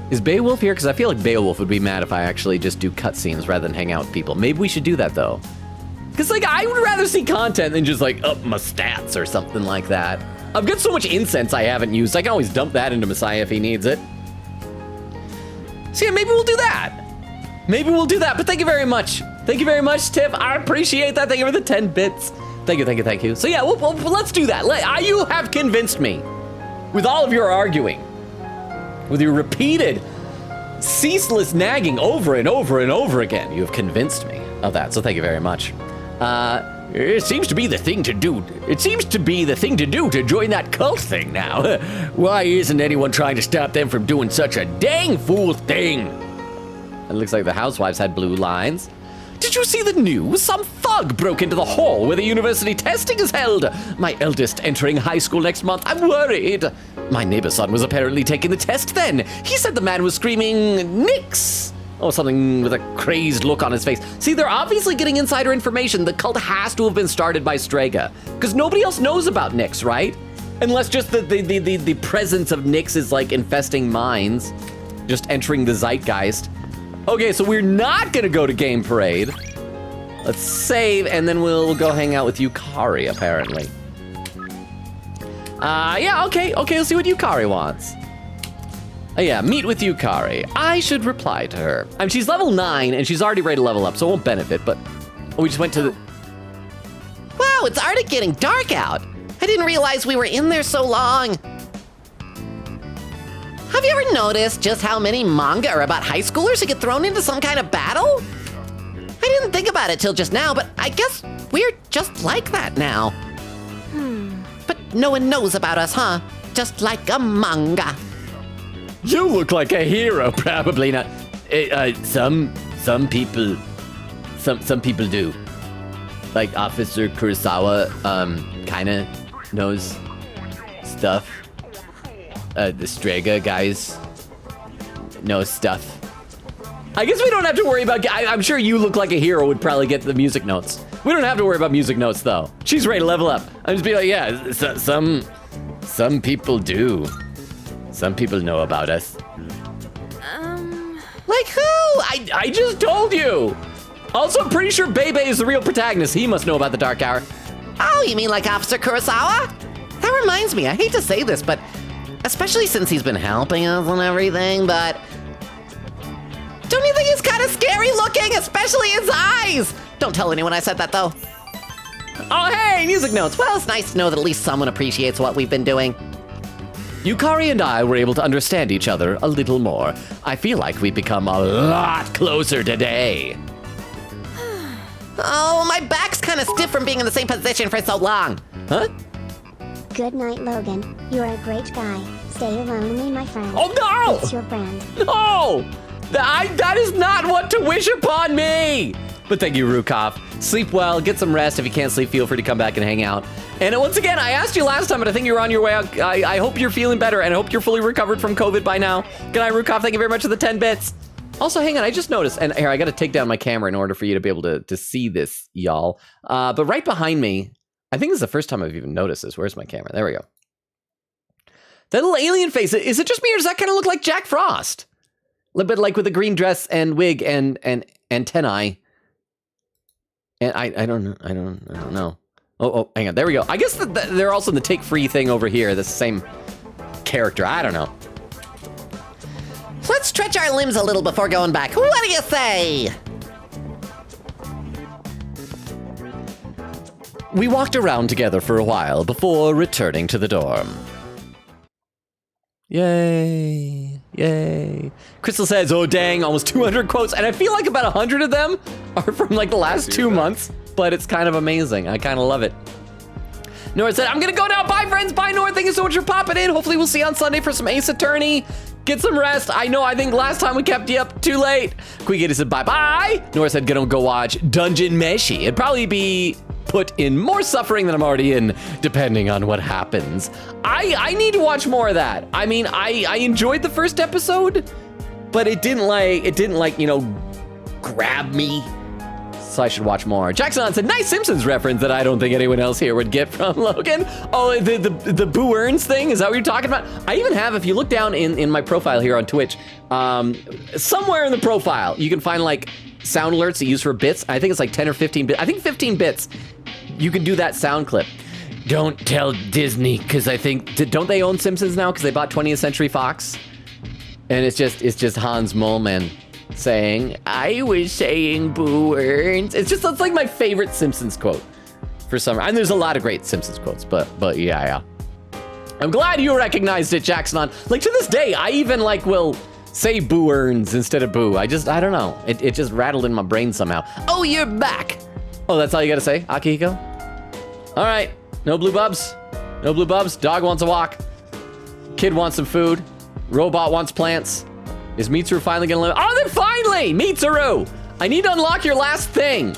Is Beowulf here? Because I feel like Beowulf would be mad if I actually just do cutscenes rather than hang out with people. Maybe we should do that, though. Because, like, I would rather see content than just, like, up my stats or something like that. I've got so much incense I haven't used. I can always dump that into Messiah if he needs it. So, yeah, maybe we'll do that. Maybe we'll do that, but thank you very much. Thank you very much, Tiff. I appreciate that. Thank you for the 10 bits. Thank you, thank you, thank you. So, yeah, let's do that. You have convinced me with all of your arguing. With your repeated, ceaseless nagging over and over and over again, you have convinced me of that, so thank you very much. It seems to be the thing to do. It seems to be the thing to do to join that cult thing now. Why isn't anyone trying to stop them from doing such a dang fool thing? It looks like the housewives had blue lines. Did you see the news? Some thug broke into the hall where the university testing is held. My eldest entering high school next month. I'm worried. My neighbor's son was apparently taking the test then. He said the man was screaming, "Nix!" or something with a crazed look on his face. See, they're obviously getting insider information. The cult has to have been started by Strega, because nobody else knows about Nix, right? Unless just the presence of Nix is like infesting minds, just entering the zeitgeist. Okay, so we're not gonna go to Game Parade. Let's save, and then we'll go hang out with Yukari, apparently. Yeah, okay, let's see what Yukari wants. Yeah, meet with Yukari. I should reply to her. I mean, she's level 9, and she's already ready to level up, so it won't benefit, but we just went to the... Wow, it's already getting dark out. I didn't realize we were in there so long. Have you ever noticed just how many manga are about high schoolers who get thrown into some kind of battle? I didn't think about it till just now, but I guess we're just like that now. But no one knows about us, huh? Just like a manga. You look like a hero, probably not. Some people do. Like Officer Kurosawa, kinda knows stuff. The Strega guys know stuff. I guess we don't have to worry about, I'm sure you look like a hero would probably get the music notes. We don't have to worry about music notes though. She's ready to level up. I'm just being like, yeah, some people do. Some people know about us. Like who? I just told you. Also, I'm pretty sure Bebe is the real protagonist. He must know about the Dark Hour. Oh, you mean like Officer Kurosawa? That reminds me, I hate to say this, but especially since he's been helping us and everything, but don't you think he's kind of scary looking, especially his eyes? Don't tell anyone I said that, though. Oh, hey, music notes. Well, it's nice to know that at least someone appreciates what we've been doing. Yukari and I were able to understand each other a little more. I feel like we've become a lot closer today. Oh, my back's kind of stiff from being in the same position for so long. Huh? Good night, Logan. You're a great guy. Stay lonely, my friend. Oh, no! It's your brand. No! That is not what to wish upon me! But thank you, Rukov. Sleep well, get some rest. If you can't sleep, feel free to come back and hang out. And once again, I asked you last time, but I think you're on your way out. I hope you're feeling better, and I hope you're fully recovered from COVID by now. Good night, Rukov. Thank you very much for the 10 bits. Also, hang on, I just noticed, and here, I gotta take down my camera in order for you to be able to see this, y'all. But right behind me, I think this is the first time I've even noticed this. Where's my camera? There we go. That little alien face, is it just me, or does that kind of look like Jack Frost? A little bit like with a green dress and wig and antennae. And I don't know. Oh, hang on, there we go. I guess they're also in the Take Free thing over here, the same character, I don't know. Let's stretch our limbs a little before going back. What do you say? We walked around together for a while before returning to the dorm. Yay. Crystal says, oh dang, almost 200 quotes, and I feel like about 100 of them are from like the last 2 months, but it's kind of amazing. I kind of love it. Nora said, I'm gonna go now. Bye friends, bye Nora, thank you so much for popping in. Hopefully we'll see you on Sunday for some Ace Attorney. Get some rest. I think last time we kept you up too late. Quiggy said bye-bye. Nora said, gonna go watch Dungeon Meshi. It'd probably be put in more suffering than I'm already in, depending on what happens. I need to watch more of that. I mean, I enjoyed the first episode, but it didn't like, you know, grab me. So I should watch more. Jackson said, nice Simpsons reference that I don't think anyone else here would get from Logan. Oh, the Boo Earns thing, is that what you're talking about? I even have, if you look down in my profile here on Twitch, somewhere in the profile, you can find like sound alerts that you use for bits. I think it's like 10 or 15 bits. I think 15 bits. You can do that sound clip. Don't tell Disney, because I think, don't they own Simpsons now? Because they bought 20th Century Fox? And it's just Hans Moleman saying, I was saying Boo Earns. It's like my favorite Simpsons quote for some, and there's a lot of great Simpsons quotes, but yeah. I'm glad you recognized it, Jackson. Like, to this day, I even like will say Boo Earns instead of Boo. I don't know. It just rattled in my brain somehow. Oh, you're back. Oh, that's all you gotta say, Akihiko? All right, no blue bubs. No blue bubs. Dog wants a walk. Kid wants some food. Robot wants plants. Is Mitsuru finally gonna live? Oh, then finally! Mitsuru! I need to unlock your last thing.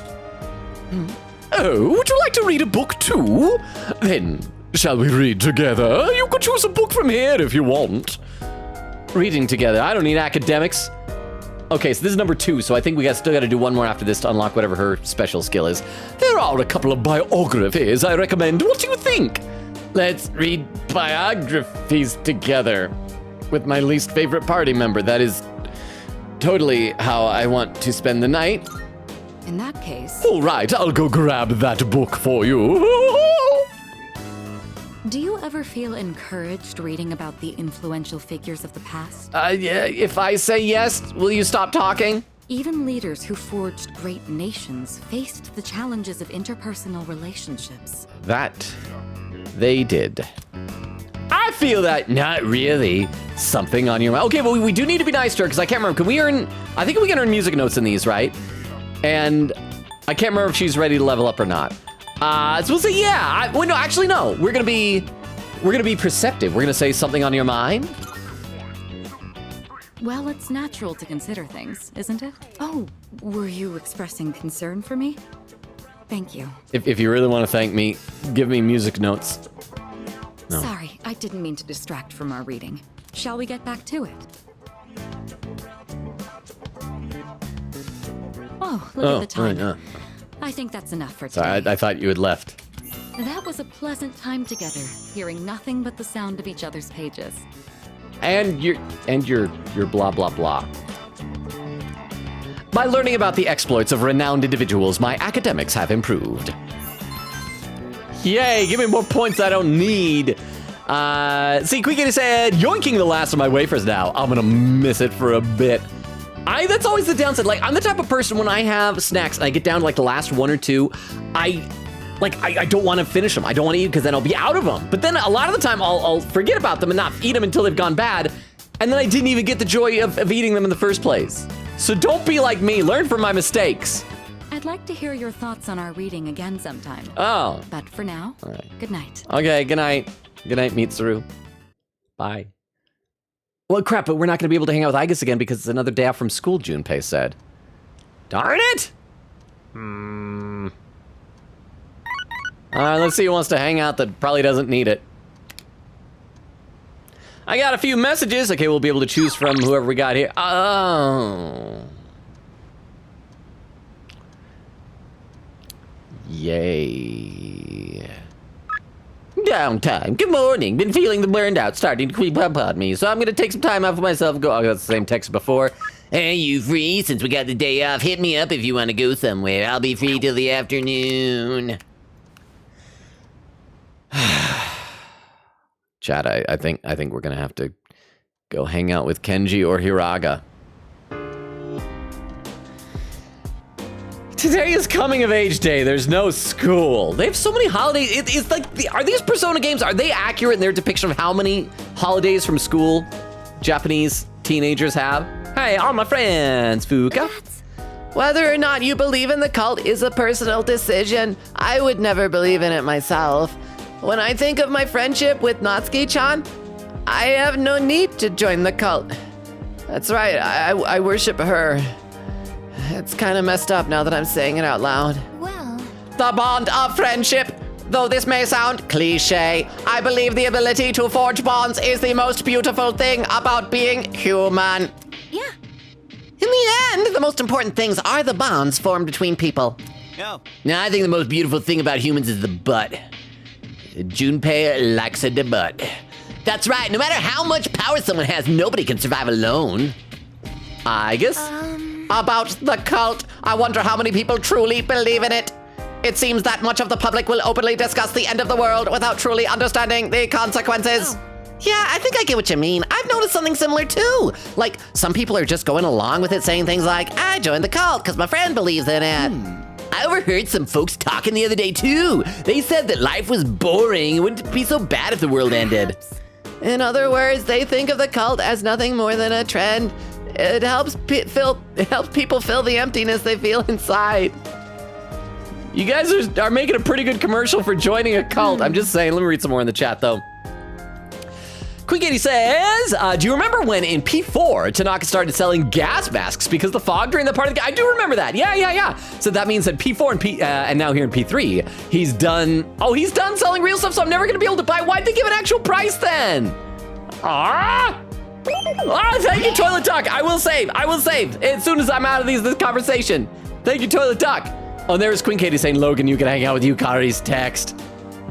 Oh, would you like to read a book too? Then, shall we read together? You could choose a book from here if you want. Reading together. I don't need academics. Okay, so this is number 2, so I think we still gotta do one more after this to unlock whatever her special skill is. There are a couple of biographies I recommend. What do you think? Let's read biographies together. With my least favorite party member. That is totally how I want to spend the night. In that case... All right, I'll go grab that book for you. Do you ever feel encouraged reading about the influential figures of the past? Yeah, if I say yes, will you stop talking? Even leaders who forged great nations faced the challenges of interpersonal relationships. That they did. I feel that, not really, something on your mind. Okay, but we do need to be nice to her, because I can't remember. Can we earn, I think we can earn music notes in these, right? And I can't remember if she's ready to level up or not. So we'll say, yeah. Well, no, actually, no. We're gonna be perceptive. We're gonna say something on your mind. Well, it's natural to consider things, isn't it? Oh, were you expressing concern for me? Thank you. If you really want to thank me, give me music notes. No. Sorry, I didn't mean to distract from our reading. Shall we get back to it? Oh, look at the time. Right, I think that's enough for today. Sorry, I thought you had left. That was a pleasant time together, hearing nothing but the sound of each other's pages. And your blah blah blah. By learning about the exploits of renowned individuals, my academics have improved. Yay, give me more points I don't need. See, Quickity said, yoinking the last of my wafers now. I'm gonna miss it for a bit. That's always the downside. Like, I'm the type of person when I have snacks and I get down to like the last 1 or 2, I don't want to finish them. I don't want to eat because then I'll be out of them. But then a lot of the time I'll forget about them and not eat them until they've gone bad. And then I didn't even get the joy of eating them in the first place. So don't be like me, learn from my mistakes. I'd like to hear your thoughts on our reading again sometime. Oh. But for now, All right. Good night. Okay, good night. Good night, Mitsuru. Bye. Well, crap, but we're not going to be able to hang out with Aigis again because it's another day off from school, Junpei said. Darn it! Let's see who wants to hang out that probably doesn't need it. I got a few messages. Okay, we'll be able to choose from whoever we got here. Oh. Yay. Downtime. Good morning. Been feeling the burned out starting to creep up on me, so I'm gonna take some time out for myself and go. Oh, that's the same text before. Hey, you free? Since we got the day off, hit me up if you want to go somewhere. I'll be free till the afternoon. Chad, I think we're gonna have to go hang out with Kenji or Hiraga. Today is coming of age day. There's no school. They have so many holidays. It's like, are these Persona games, are they accurate in their depiction of how many holidays from school Japanese teenagers have? Hey, all my friends, Fuka. Whether or not you believe in the cult is a personal decision. I would never believe in it myself. When I think of my friendship with Natsuki-chan, I have no need to join the cult. That's right, I worship her. It's kind of messed up now that I'm saying it out loud. Well, The bond of friendship. Though this may sound cliche, I believe the ability to forge bonds is the most beautiful thing about being human. Yeah. In the end, the most important things are the bonds formed between people. No. Now, I think the most beautiful thing about humans is the butt. Junpei likes a butt. That's right. No matter how much power someone has, nobody can survive alone. Aigis? About the cult, I wonder how many people truly believe in it. It seems that much of the public will openly discuss the end of the world without truly understanding the consequences. Yeah, I think I get what you mean. I've noticed something similar too. Like, some people are just going along with it, saying things like, I joined the cult because my friend believes in it. I overheard some folks talking the other day too. They said that life was boring. It wouldn't be so bad if the world ended. In other words, they think of the cult as nothing more than a trend. It helps people fill the emptiness they feel inside. You guys are making a pretty good commercial for joining a cult. I'm just saying. Let me read some more in the chat, though. Queen Katie says, do you remember when in P4, Tanaka started selling gas masks because the fog during the part of the game? I do remember that. Yeah. So that means that P4 and now here in P3, he's done selling real stuff, so I'm never going to be able to buy. Why'd they give an actual price then? Thank you, Toilet Talk. I will save as soon as I'm out of this conversation. Thank you, Toilet Talk. Oh, and there's Queen Katie saying, Logan, you can hang out with Yukari's text.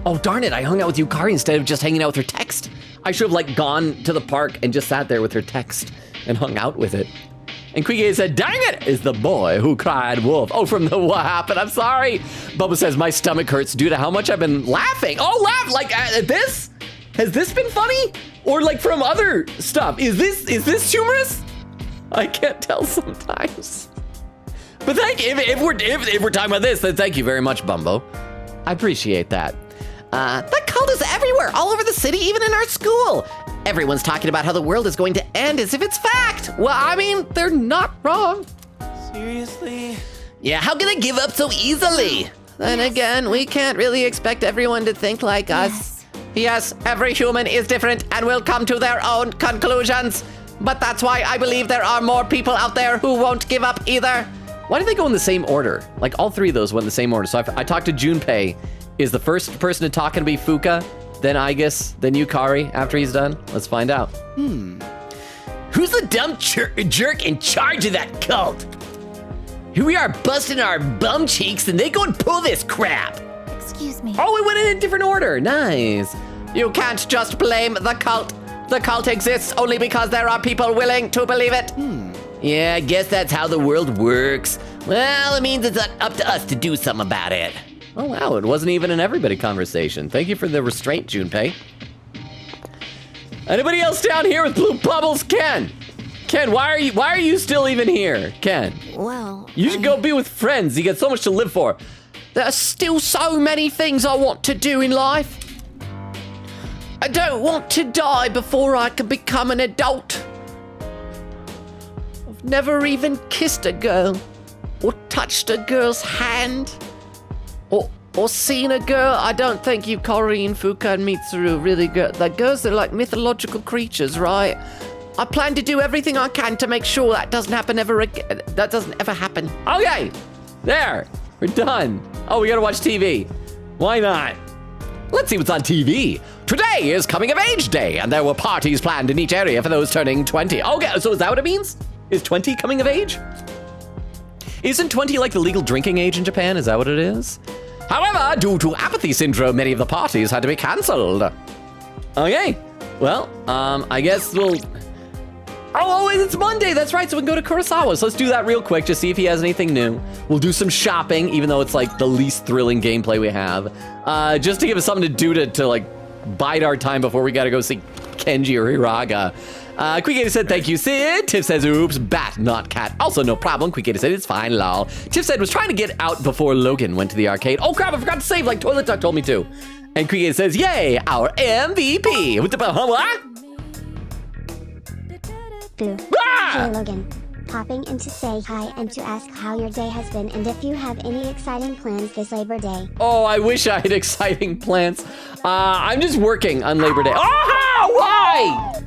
Oh, darn it. I hung out with Yukari instead of just hanging out with her text. I should have gone to the park and just sat there with her text and hung out with it. And Queen Katie said, dang it, is the boy who cried wolf. Oh, from the what happened? I'm sorry. Bubba says, my stomach hurts due to how much I've been laughing. Oh, at this? Has this been funny? Or from other stuff? Is this humorous? I can't tell sometimes. But if we're talking about this, then thank you very much, Bumbo. I appreciate that. The cult is everywhere, all over the city, even in our school. Everyone's talking about how the world is going to end as if it's fact. Well, I mean, they're not wrong. Seriously? Yeah, how can they give up so easily? Then again, we can't really expect everyone to think like us. Yes, every human is different and will come to their own conclusions. But that's why I believe there are more people out there who won't give up either. Why do they go in the same order? All three of those went in the same order. So I talked to Junpei. Is the first person to talk going to be Fuka, then Aigis, then Yukari after he's done? Let's find out. Who's the dumb jerk in charge of that cult? Here we are busting our bum cheeks and they go and pull this crap. Excuse me. Oh, it went in a different order. Nice. You can't just blame the cult. The cult exists only because there are people willing to believe it. Yeah, I guess that's how the world works. Well, it means it's up to us to do something about it. Oh, wow, it wasn't even an everybody conversation. Thank you for the restraint, Junpei. Anybody else down here with blue bubbles? Ken, why are you still even here? Ken, Well, you should go be with friends. You got so much to live for. There's still so many things I want to do in life. I don't want to die before I can become an adult. I've never even kissed a girl or touched a girl's hand. Or seen a girl. I don't think Yukari and Fuka and Mitsuru really good. Like girls are like mythological creatures, right? I plan to do everything I can to make sure that doesn't happen ever again. That doesn't ever happen. Okay, there, we're done. Oh, we gotta watch TV. Why not? Let's see what's on TV. Today is coming of age day, and there were parties planned in each area for those turning 20. Okay, so is that what it means? Is 20 coming of age? Isn't 20 like the legal drinking age in Japan? Is that what it is? However, due to apathy syndrome, many of the parties had to be cancelled. Okay, well, I guess we'll... Oh, it's Monday, that's right, so we can go to Kurosawa. So let's do that real quick, just see if he has anything new. We'll do some shopping, even though it's the least thrilling gameplay we have. Just to give us something to do to bide our time before we gotta go see Kenji or Hiraga. Quick said, thank you, Sid. Tiff says, oops, bat, not cat. Also, no problem. Quick said, it's fine, lol. Tiff said, was trying to get out before Logan went to the arcade. Oh, crap, I forgot to save like Toilet Duck told me to. And Quick says, yay, our MVP. What? Boo. Ah! Hey Logan. Popping in to say hi and to ask how your day has been and if you have any exciting plans this Labor Day. Oh, I wish I had exciting plans. I'm just working on Labor Day. Oh, why?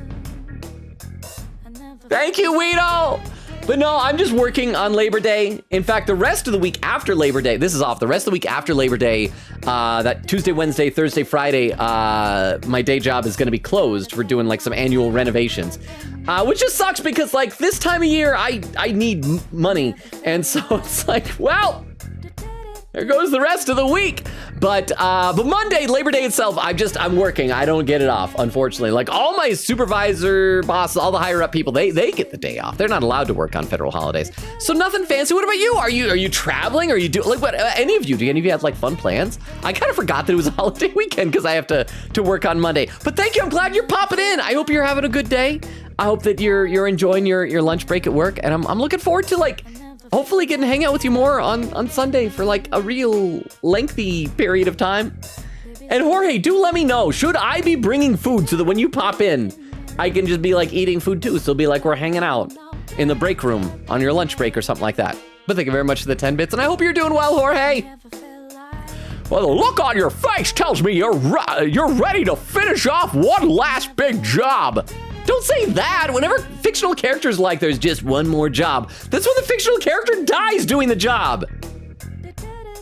Thank you, Weedle. But no, I'm just working on Labor Day. In fact, the rest of the week after Labor Day, this is off. The rest of the week after Labor Day, that Tuesday, Wednesday, Thursday, Friday, my day job is going to be closed for doing like some annual renovations, which just sucks because like this time of year, I need money. And so it's like, well, there goes the rest of the week. But Monday, Labor Day itself, I'm working. I don't get it off, unfortunately. Like all my supervisor bosses, all the higher up people, they get the day off. They're not allowed to work on federal holidays. So nothing fancy. What about you? Are you traveling? Are you do like what? Do any of you have like fun plans? I kind of forgot that it was a holiday weekend because I have to work on Monday. But thank you. I'm glad you're popping in. I hope you're having a good day. I hope that you're enjoying your lunch break at work, and I'm looking forward to like hopefully getting to hang out with you more on Sunday for like a real lengthy period of time. And Jorge, do let me know, should I be bringing food so that when you pop in, I can just be like eating food too. So it'll be like we're hanging out in the break room on your lunch break or something like that. But thank you very much for the 10 bits, and I hope you're doing well, Jorge. Well, the look on your face tells me you're ready to finish off one last big job. Don't say that. Whenever fictional characters like there's just one more job, that's when the fictional character dies doing the job.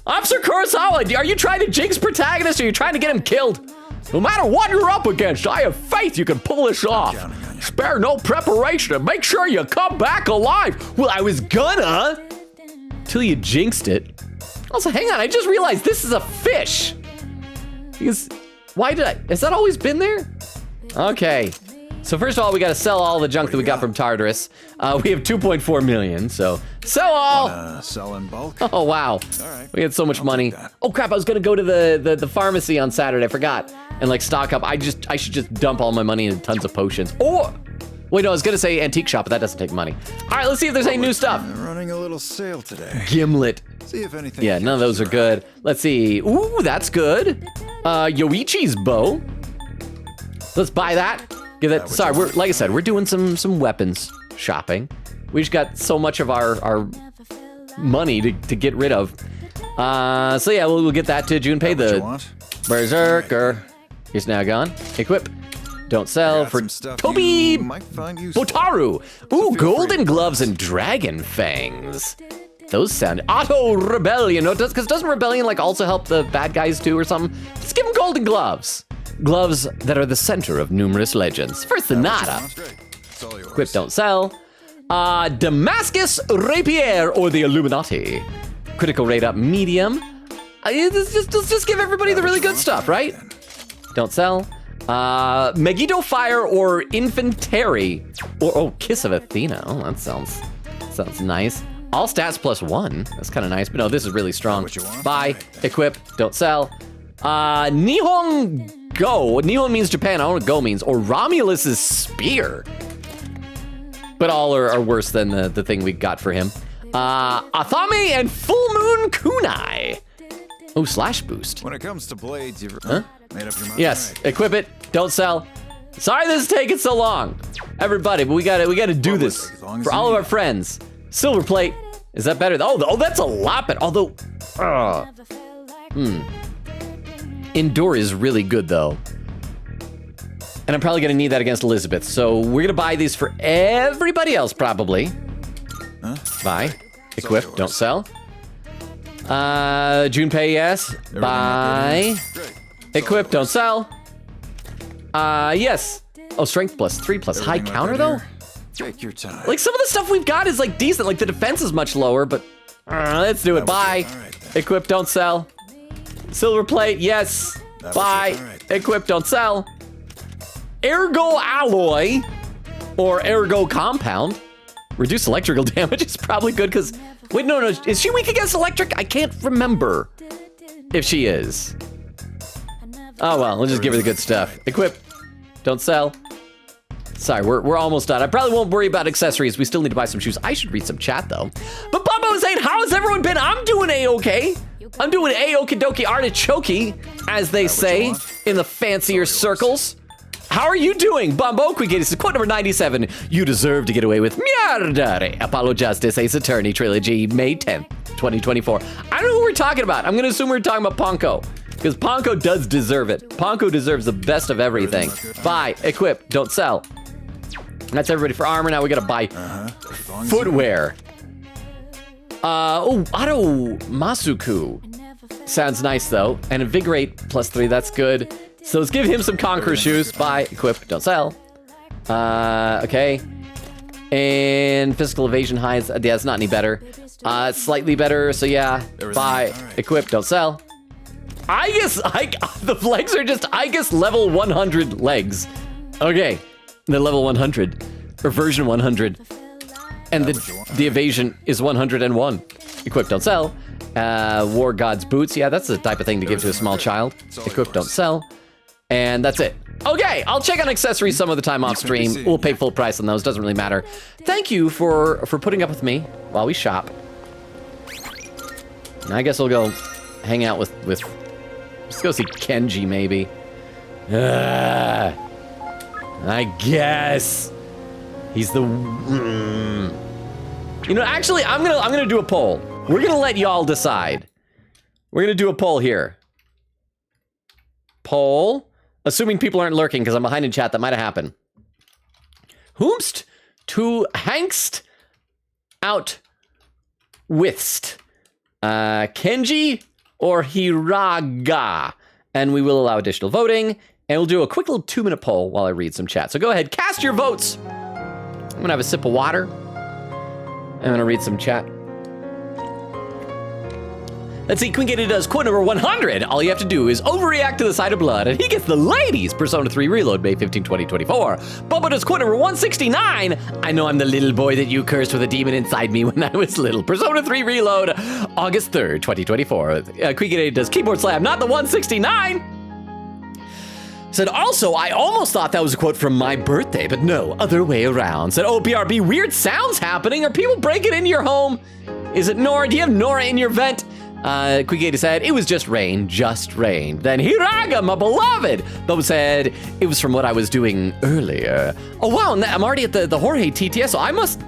Officer Kurosawa, are you trying to jinx protagonist or are you trying to get him killed? No matter what you're up against, I have faith you can pull this off. Spare no preparation and make sure you come back alive. Well, I was gonna, till you jinxed it. Also, hang on, I just realized this is a fish. Because, has that always been there? Okay. So first of all, we got to sell all the junk that we got from Tartarus. We have 2.4 million, so sell all. Sell in bulk? Oh, wow. All right. We had so much money. Oh, crap, I was going to go to the pharmacy on Saturday. I forgot. And, like, stock up. I should just dump all my money into tons of potions. Or, wait, no, I was going to say antique shop, but that doesn't take money. All right, let's see if there's any new stuff. I'm running a little sale today. Gimlet. See if anything. Yeah, none of those are good. Let's see. Ooh, that's good. Yoichi's bow. Let's buy that. Give that. Sorry, like I said, we're doing some weapons shopping. We just got so much of our money to get rid of. So yeah, we'll get that to Junpei, the Berserker. He's now gone. Equip. Don't sell for Toby Botaru. Ooh, golden gloves and dragon fangs. Those sound auto rebellion. No, because doesn't rebellion like also help the bad guys too or something? Let's give them golden gloves. Gloves that are the center of numerous legends. For Sonata. Equip, don't sell. Damascus Rapier or the Illuminati. Critical rate up medium. Let's just give everybody the really good stuff, right? Don't sell. Megiddo Fire or Infantry. Or Kiss of Athena. Oh, that sounds nice. All stats +1. That's kind of nice, but no, this is really strong. Buy, equip, don't sell. Nihon Go. Nihon means Japan. I don't know what Go means. Or Romulus's spear. But all are worse than the thing we got for him. Athame and Full Moon Kunai. Oh, slash boost. When it comes to blades, you've made up your mind. Yes, Right. equip it. Don't sell. Sorry this is taking so long, everybody. But we gotta do this for all of our friends. Silver plate. Is that better? Oh, that's a lot better. Although, Endure is really good though. And I'm probably gonna need that against Elizabeth. So we're gonna buy these for everybody else probably. Buy, equip, don't sell. Junpei, yes. Buy, equip, don't sell. Yes. Oh, strength +3 plus high counter though? Take your time. Like some of the stuff we've got is like decent. Like the defense is much lower, but let's do it. Buy, equip, don't sell. Silver plate, yes. Buy, equip, don't sell. Ergo alloy or ergo compound. Reduce electrical damage is probably good because, wait, no, is she weak against electric? I can't remember if she is. Oh well, we'll just give her the good stuff. Equip, don't sell. Sorry, we're almost done. I probably won't worry about accessories. We still need to buy some shoes. I should read some chat though. But Bubba is saying, how has everyone been? I'm doing A-okay. I'm doing A-okie-dokie artichoke, as they say in the fancier circles. How are you doing? Bumbo Quick quote number 97. You deserve to get away with Mierdare. Apollo Justice Ace Attorney Trilogy, May 10th, 2024. I don't know who we're talking about. I'm gonna assume we're talking about Ponko. Because Ponko does deserve it. Ponko deserves the best of everything. Buy, equip, don't sell. That's everybody for armor. Now we gotta buy footwear. Auto Masuku. Sounds nice though. And invigorate +3, that's good. So let's give him some Conqueror shoes. Buy, equip, don't sell. Okay. And physical evasion hides. Yeah, it's not any better. Slightly better, so yeah. Buy, equip, don't sell. Aigis, the legs are just Aigis level 100 legs. Okay, they're level 100, or version 100. And the evasion is 101. Equip, don't sell. War God's boots, yeah, that's the type of thing to give to a small child. Equip, don't sell. And that's it. Okay, I'll check on accessories some of the time off stream. We'll pay full price on those, doesn't really matter. Thank you for putting up with me while we shop. And I guess we'll go hang out with let's go see Kenji maybe. I guess. He's the You know, actually I'm gonna do a poll. We're gonna let y'all decide. We're gonna do a poll here. Poll. Assuming people aren't lurking, because I'm behind in chat, that might have happened. Whomst to hangst out withst? Kenji or Hiraga? And we will allow additional voting, and we'll do a quick little 2-minute poll while I read some chat. So go ahead, cast your votes. I'm gonna have a sip of water. I'm gonna read some chat. Let's see, Queen Katie does quote number 100. All you have to do is overreact to the sight of blood, and he gets the ladies. Persona 3 Reload, May 15, 2024. Bubba does quote number 169. I know I'm the little boy that you cursed with a demon inside me when I was little. Persona 3 Reload, August 3rd, 2024. Queen Katie does keyboard slam, not the 169. Said, also, I almost thought that was a quote from my birthday, but no, other way around. Said, oh, BRB, weird sounds happening. Are people breaking into your home? Is it Nora? Do you have Nora in your vent? Quigata said, it was just rain, just rain. Then Hiraga, my beloved. Bob said, it was from what I was doing earlier. Oh, wow, and I'm already at the Jorge TTS, so I must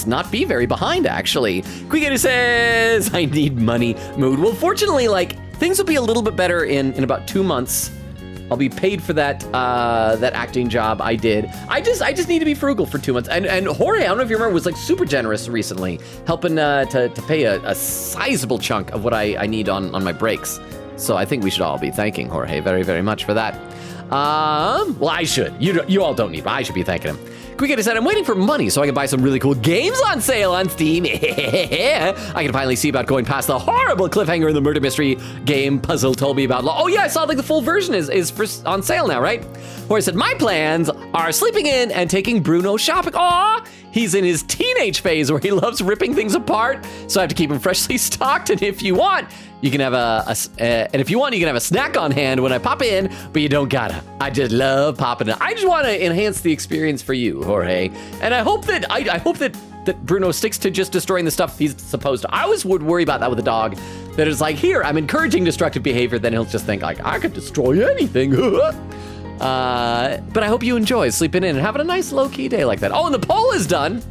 not be very behind, actually. Quigata says, I need money mood. Well, fortunately, like, things will be a little bit better in about 2 months. I'll be paid for that that acting job I did. I just need to be frugal for 2 months. And Jorge, I don't know if you remember, was like super generous recently, helping to pay a sizable chunk of what I need on my breaks. So I think we should all be thanking Jorge very, very much for that. Well, I should. You all don't need, but I should be thanking him. Quigata said, I'm waiting for money so I can buy some really cool games on sale on Steam. I can finally see about going past the horrible cliffhanger in the murder mystery game Puzzle told me about. Oh yeah, I saw like the full version is on sale now, right? Jorge said, my plans are sleeping in and taking Bruno shopping. Aw, he's in his teenage phase where he loves ripping things apart, so I have to keep him freshly stocked. And if you want, you can have you can have a snack on hand when I pop in, but you don't gotta. I just love popping in. I just want to enhance the experience for you, Jorge. And I hope that Bruno sticks to just destroying the stuff he's supposed to. I always would worry about that with a dog, that it's like, here, I'm encouraging destructive behavior, then he'll just think like, I could destroy anything. But I hope you enjoy sleeping in and having a nice low-key day like that. Oh, and the poll is done.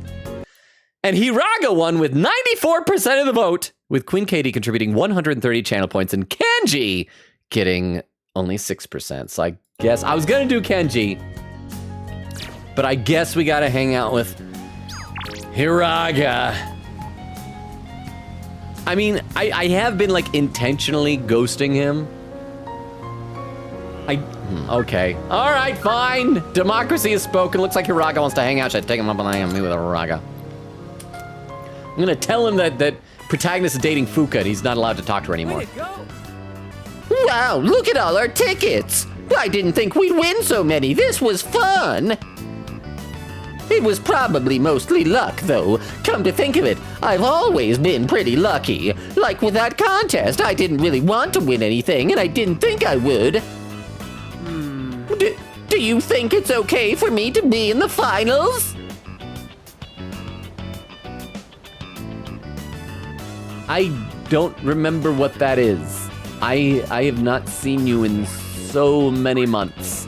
And Hiraga won with 94% of the vote, with Queen Katie contributing 130 channel points and Kenji getting only 6%. So I guess I was gonna do Kenji, but I guess we gotta hang out with Hiraga. I mean, I have been like intentionally ghosting him. Okay. All right, fine. Democracy is spoken. Looks like Hiraga wants to hang out. Should I take him up on me with Hiraga? I'm gonna tell him that protagonist is dating Fuka and he's not allowed to talk to her anymore. Wow, look at all our tickets. I didn't think we'd win so many. This was fun. It was probably mostly luck, though. Come to think of it, I've always been pretty lucky. Like with that contest, I didn't really want to win anything, and I didn't think I would. Do you think it's okay for me to be in the finals? I don't remember what that is. I have not seen you in so many months.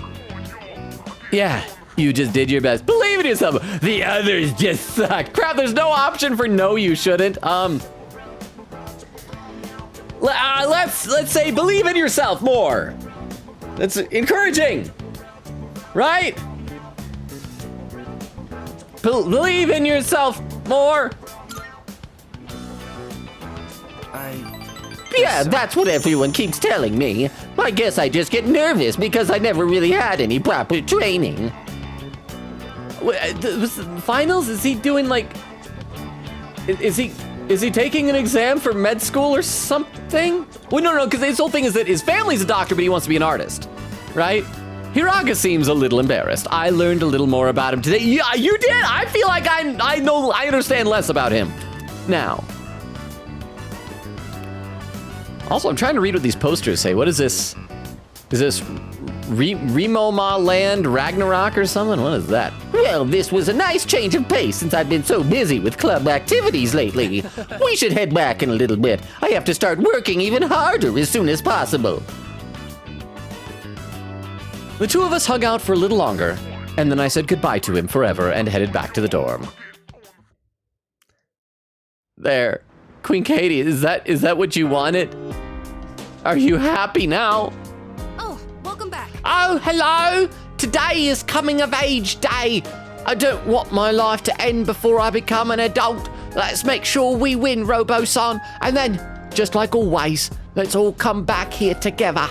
Yeah, you just did your best. Believe in yourself. The others just suck. Crap, there's no option for no, you shouldn't. Let's say believe in yourself more. That's encouraging, right? believe in yourself more. Yeah, that's what everyone keeps telling me. I guess I just get nervous because I never really had any proper training. Finals? Is he doing like? Is he taking an exam for med school or something? Well, no, because his whole thing is that his family's a doctor, but he wants to be an artist, right? Hiraga seems a little embarrassed. I learned a little more about him today. Yeah, you did. I feel like I understand less about him now. Also, I'm trying to read what these posters say. What is this? Is this Remoma Land Ragnarok or something? What is that? Well, this was a nice change of pace since I've been so busy with club activities lately. We should head back in a little bit. I have to start working even harder as soon as possible. The two of us hung out for a little longer, and then I said goodbye to him forever and headed back to the dorm. There. Queen Katie, is that what you wanted? Are you happy now? Oh, welcome back. Oh, hello! Today is coming of age day. I don't want my life to end before I become an adult. Let's make sure we win, Robo-san. And then, just like always, let's all come back here together.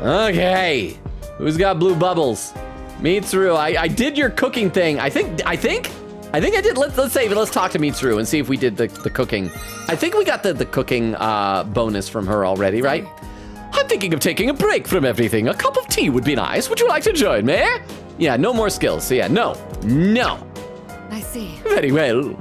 Okay. Who's got blue bubbles? Mitsuru, I did your cooking thing. I think I did. Let's save it. Let's talk to Mitsuru and see if we did the cooking. I think we got the cooking bonus from her already, right? I'm thinking of taking a break from everything. A cup of tea would be nice. Would you like to join me? Yeah, no more skills. So yeah, no. I see. Very well.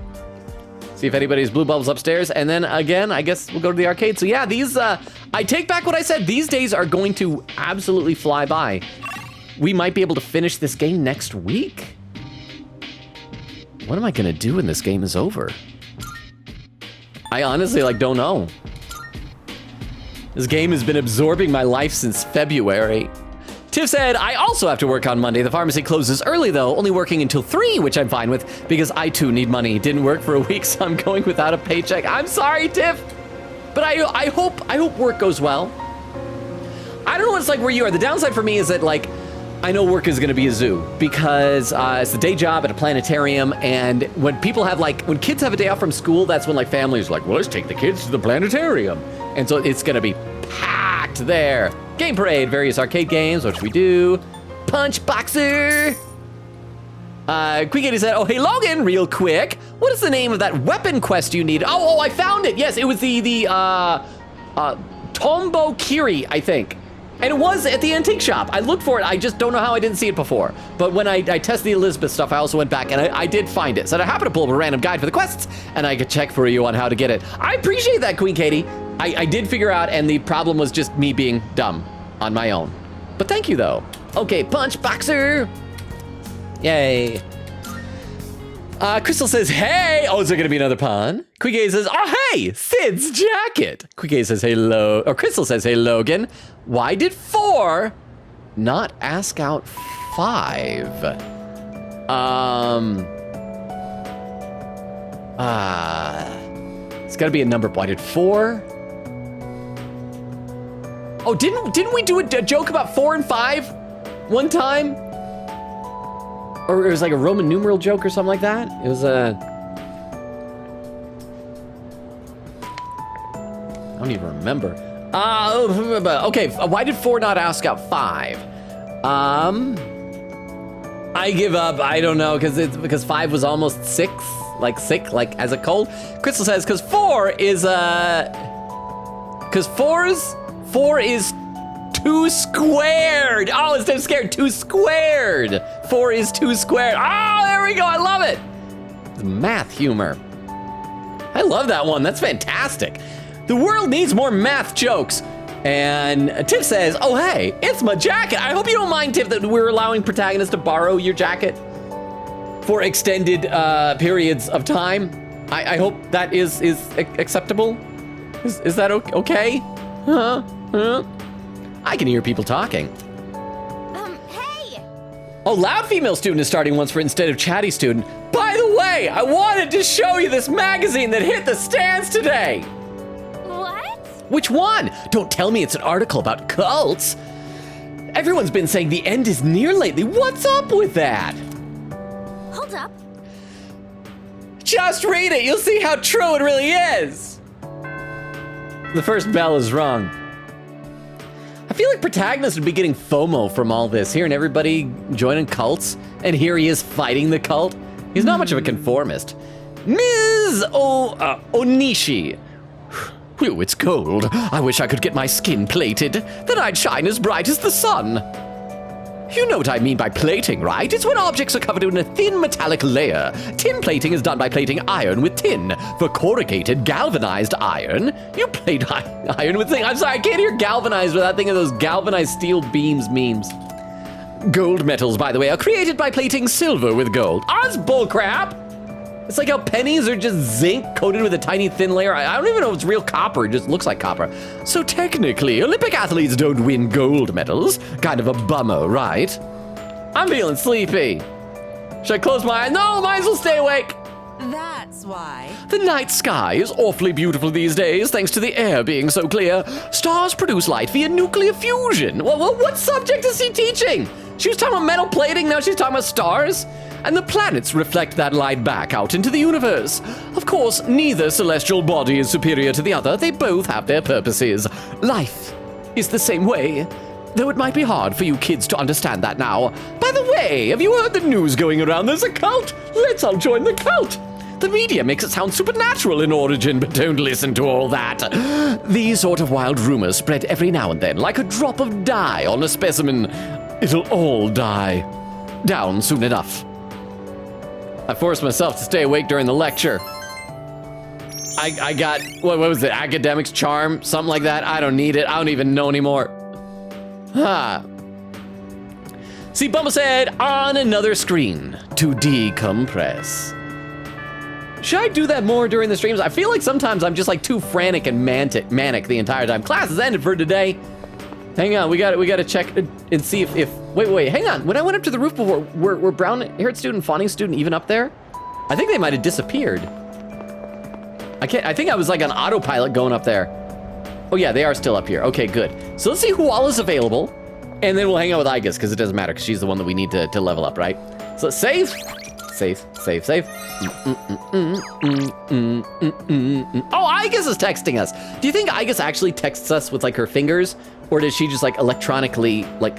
See if anybody's blue bubbles upstairs. And then again, I guess we'll go to the arcade. So yeah, these, I take back what I said. These days are going to absolutely fly by. We might be able to finish this game next week. What am I gonna do when this game is over? I honestly don't know. This game has been absorbing my life since February. Tiff said, I also have to work on Monday. The pharmacy closes early though, only working until 3, which I'm fine with because I too need money. Didn't work for a week, so I'm going without a paycheck. I'm sorry, Tiff, but I hope work goes well. I don't know what it's like where you are. The downside for me is that I know work is gonna be a zoo because it's the day job at a planetarium, and when people have when kids have a day off from school, that's when families are well, let's take the kids to the planetarium. And so it's gonna be packed there. Game parade, various arcade games, which we do. Punch Boxer. Quick said, oh, hey Logan, real quick. What is the name of that weapon quest you need? Oh, I found it. Yes, it was the Tombo Kiri, I think. And it was at the antique shop. I looked for it. I just don't know how I didn't see it before. But when I tested the Elizabeth stuff, I also went back and I did find it. So I happened to pull up a random guide for the quests, and I could check for you on how to get it. I appreciate that, Queen Katie. I did figure out, and the problem was just me being dumb on my own. But thank you, though. Okay, Punch Boxer. Yay. Crystal says, hey. Oh, is there going to be another pun? Quigay says, oh, hey, Sid's jacket. Quigay says, hello. Or Crystal says, hey, Logan. Why did 4 not ask out 5? It's got to be a number. Why did 4? Oh, didn't we do a joke about 4 and 5 one time? Or it was like a Roman numeral joke or something like that? It was I don't even remember. Okay, why did 4 not ask out 5? I give up. I don't know, because 5 was almost 6, sick, as a cold. Crystal says, because 4 is 4 is 2 squared. Oh, instead of scared, 2 squared. 4 is 2 squared. Oh, there we go. I love it. It's math humor. I love that one. That's fantastic. The world needs more math jokes. And Tiff says, oh, hey, it's my jacket. I hope you don't mind, Tiff, that we're allowing protagonists to borrow your jacket for extended periods of time. I hope that is acceptable. Is that okay? Huh? I can hear people talking. Hey! Oh, loud female student is starting once for instead of chatty student. By the way, I wanted to show you this magazine that hit the stands today. What? Which one? Don't tell me it's an article about cults. Everyone's been saying the end is near lately. What's up with that? Hold up. Just read it. You'll see how true it really is. The first bell is rung. I feel like protagonist would be getting FOMO from all this, hearing everybody joining cults, and here he is fighting the cult. He's not much of a conformist. Ms. Onishi. Whew, it's cold. I wish I could get my skin plated. Then I'd shine as bright as the sun. You know what I mean by plating, right? It's when objects are covered in a thin metallic layer. Tin plating is done by plating iron with tin. For corrugated, galvanized iron, you plate iron with thing. I'm sorry, I can't hear galvanized without thinking of those galvanized steel beams memes. Gold metals, by the way, are created by plating silver with gold. That's bullcrap. It's like how pennies are just zinc coated with a tiny thin layer. I don't even know if it's real copper, it just looks like copper. So technically, Olympic athletes don't win gold medals. Kind of a bummer, right? I'm feeling sleepy. Should I close my eyes? No, might as well stay awake. That's why. The night sky is awfully beautiful these days, thanks to the air being so clear. Stars produce light via nuclear fusion. Well, what subject is she teaching? She was talking about metal plating, now she's talking about stars? And the planets reflect that light back out into the universe. Of course, neither celestial body is superior to the other. They both have their purposes. Life is the same way, though it might be hard for you kids to understand that now. By the way, have you heard the news going around there's a cult? Let's all join the cult. The media makes it sound supernatural in origin, but don't listen to all that. These sort of wild rumors spread every now and then, like a drop of dye on a specimen. It'll all die down soon enough. I forced myself to stay awake during the lecture. I got, what was it, academics charm? Something like that. I don't need it. I don't even know anymore. See, Bumba said, on another screen to decompress. Should I do that more during the streams? I feel like sometimes I'm just like too frantic and manic the entire time. Class is ended for today. Hang on, we gotta check and see if wait, hang on. When I went up to the roof before, were brown-haired student, fawning student even up there? I think they might have disappeared. I think I was like on autopilot going up there. Oh yeah, they are still up here. Okay, good. So let's see who all is available, and then we'll hang out with Aigis, because it doesn't matter, because she's the one that we need to level up, right? So let's save. Save. Oh, Aigis is texting us. Do you think Aigis actually texts us with like her fingers? Or does she just like electronically like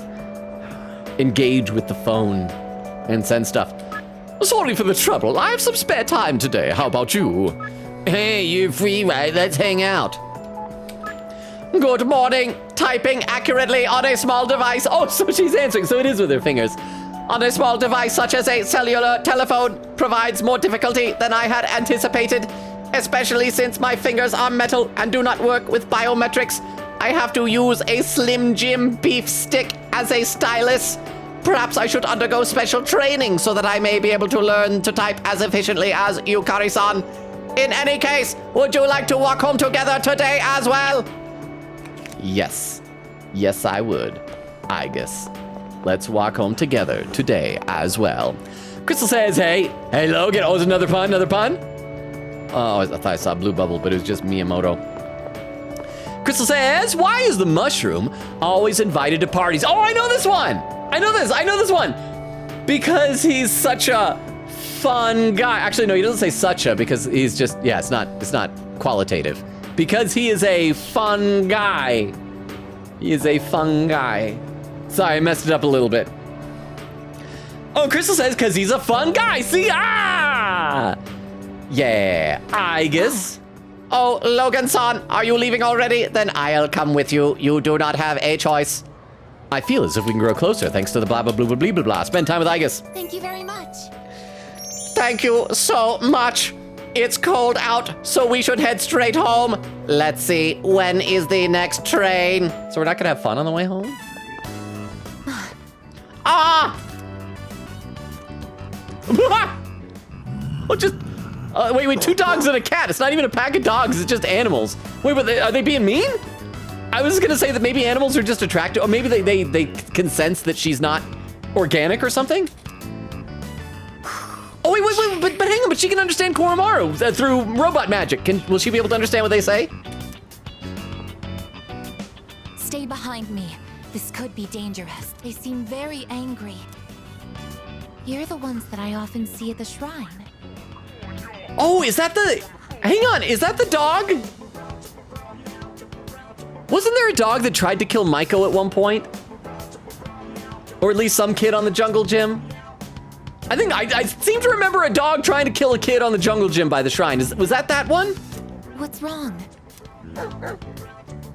engage with the phone and send stuff? Sorry for the trouble. I have some spare time today. How about you? Hey, you free, right? Let's hang out. Good morning. Typing accurately on a small device. Oh, so she's answering. So it is with her fingers. On a small device such as a cellular telephone provides more difficulty than I had anticipated, especially since my fingers are metal and do not work with biometrics. I have to use a Slim Jim beef stick as a stylus. Perhaps I should undergo special training so that I may be able to learn to type as efficiently as Yukari-san. In any case, would you like to walk home together today as well? Yes. Yes, I would. Aigis. Let's walk home together today as well. Crystal says, hey Logan. Oh, it's another pun. Oh, I thought I saw Blue Bubble, but it was just Miyamoto. Crystal says, why is the mushroom always invited to parties? Oh, I know this one. I know this one. Because he's such a fun guy. Actually, no, he doesn't say such a, because he's just, yeah, it's not qualitative. Because he is a fun guy. Sorry, I messed it up a little bit. Oh, Crystal says, because he's a fun guy. See, yeah, Aigis. Oh, Logan-san, are you leaving already? Then I'll come with you. You do not have a choice. I feel as if we can grow closer thanks to the blah, blah, blah, blah, blah, blah, blah. Spend time with Aigis. Thank you very much. Thank you so much. It's cold out, so we should head straight home. Let's see, when is the next train? So we're not gonna have fun on the way home? Oh, just... wait, 2 dogs and a cat. It's not even a pack of dogs, it's just animals. Wait, but are they being mean? I was gonna say that maybe animals are just attracted, or maybe they can sense that she's not organic or something? Oh, wait, but hang on, but she can understand Koromaru through robot magic. Will she be able to understand what they say? Stay behind me. This could be dangerous. They seem very angry. You're the ones that I often see at the shrine. Oh, is that the... Hang on, is that the dog? Wasn't there a dog that tried to kill Maiko at one point? Or at least some kid on the jungle gym? I think I seem to remember a dog trying to kill a kid on the jungle gym by the shrine. Was that one? What's wrong?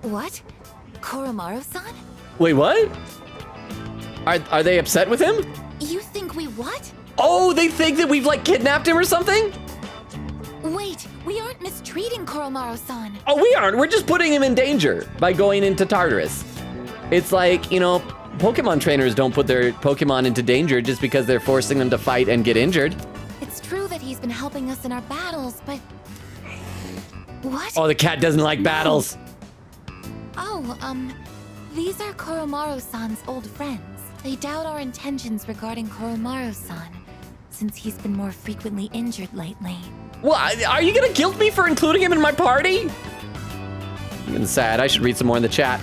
What? Koromaru-san? Wait, what? Are they upset with him? You think we what? Oh, they think that we've like kidnapped him or something? Wait, we aren't mistreating Koromaru-san. Oh, we aren't. We're just putting him in danger by going into Tartarus. It's like, you know, Pokemon trainers don't put their Pokemon into danger just because they're forcing them to fight and get injured. It's true that he's been helping us in our battles, but... What? Oh, the cat doesn't like battles. Oh, these are Koromaru-san's old friends. They doubt our intentions regarding Koromaru-san, since he's been more frequently injured lately. Well, are you gonna guilt me for including him in my party? I'm getting sad. I should read some more in the chat.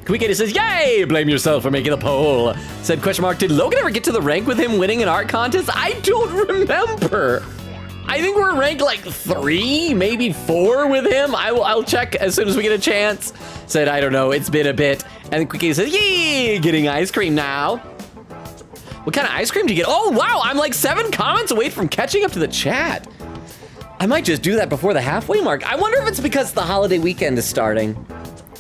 Kwikete says, yay! Blame yourself for making the poll. Said question mark, did Logan ever get to the rank with him winning an art contest? I don't remember. I think we're ranked like 3, maybe 4 with him. I'll check as soon as we get a chance. Said, I don't know, it's been a bit. And Kwikete says, yay! Getting ice cream now. What kind of ice cream do you get? Oh, wow, I'm like 7 comments away from catching up to the chat. I might just do that before the halfway mark. I wonder if it's because the holiday weekend is starting.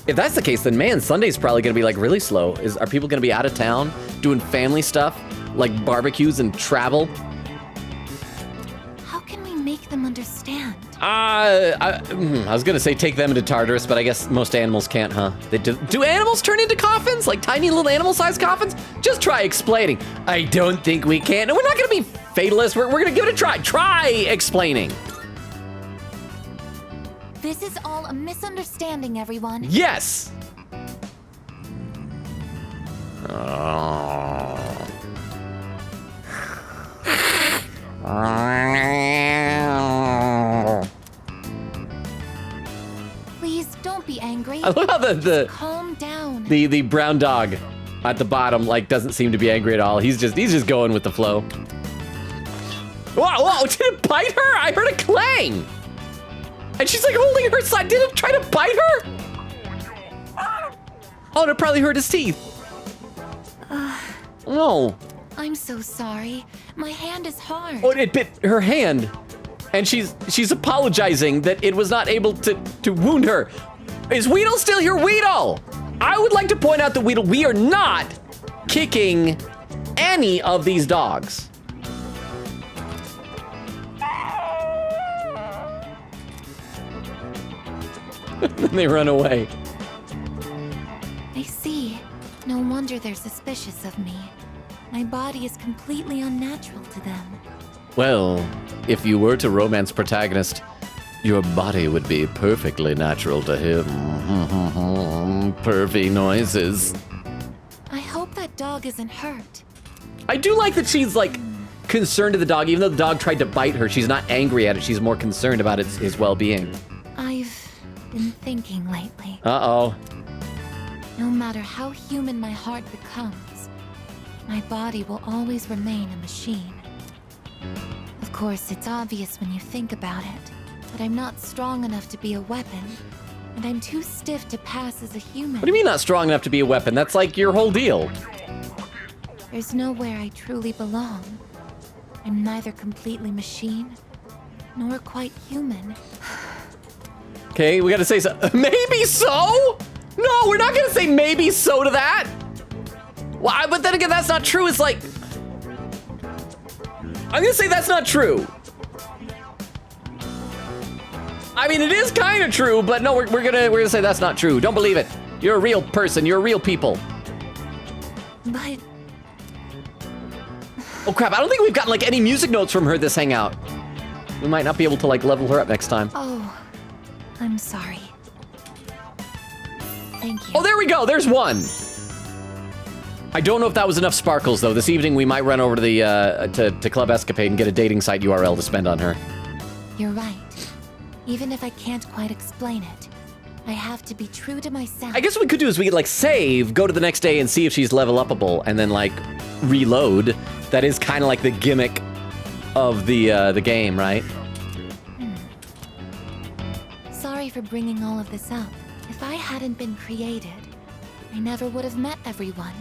If that's the case, then man, Sunday's probably gonna be like really slow. Are people gonna be out of town doing family stuff, like barbecues and travel? How can we make them understand? I was gonna say take them into Tartarus, but I guess most animals can't, huh? They do animals turn into coffins? Like tiny little animal-sized coffins? Just try explaining. I don't think we can. And we're not gonna be fatalists. We're gonna give it a try. Try explaining. This is all a misunderstanding, everyone. Yes. Oh. Please don't be angry. I love how Calm down. the brown dog at the bottom like doesn't seem to be angry at all. He's just going with the flow. Whoa, did it bite her? I heard a clang. And she's like holding her side. Did it try to bite her? Oh, it probably hurt his teeth. No. I'm so sorry. My hand is hard. Oh, it bit her hand. And she's apologizing that it was not able to wound her. Is Weedle still here? Weedle! I would like to point out that Weedle, we are not kicking any of these dogs. They run away. I see. No wonder they're suspicious of me. My body is completely unnatural to them. Well, if you were to romance protagonist, your body would be perfectly natural to him. Pervy noises. I hope that dog isn't hurt. I do like that she's like concerned to the dog, even though the dog tried to bite her. She's not angry at it. She's more concerned about his well-being. I've been thinking lately. Uh-oh. No matter how human my heart becomes, my body will always remain a machine. Of course, it's obvious when you think about it, but I'm not strong enough to be a weapon, and I'm too stiff to pass as a human. What do you mean not strong enough to be a weapon? That's like your whole deal. There's nowhere I truly belong. I'm neither completely machine, nor quite human. Okay, we gotta say so. Maybe so? No, we're not gonna say maybe so to that. Why? But then again, that's not true. It's like, I'm gonna say that's not true. I mean, it is kind of true, but no, we're gonna say that's not true. Don't believe it. You're a real person. You're real people. But Oh crap! I don't think we've gotten like any music notes from her this hangout. We might not be able to like level her up next time. oh, I'm sorry. Thank you. Oh, there we go. There's one. I don't know if that was enough sparkles though. This evening we might run over to the to Club Escapade and get a dating site URL to spend on her. You're right. Even if I can't quite explain it, I have to be true to myself. I guess what we could do is we could like save, go to the next day and see if she's level upable, and then like reload. That is kind of like the gimmick of the game, right? Sorry for bringing all of this up. If I hadn't been created, I never would have met everyone.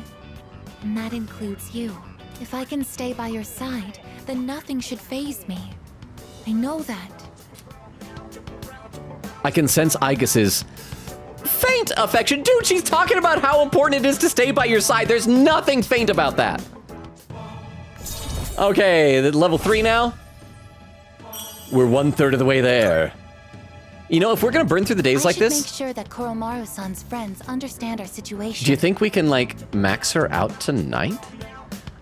And that includes you. If I can stay by your side, then nothing should faze me. I know that. I can sense Aigis's faint affection. Dude, she's talking about how important it is to stay by your side. There's nothing faint about that. Okay, level 3 now. We're 1/3 of the way there. You know, if we're gonna burn through the days like I should this, make sure that Koromaru-san's friends understand our situation. do you think we can like max her out tonight?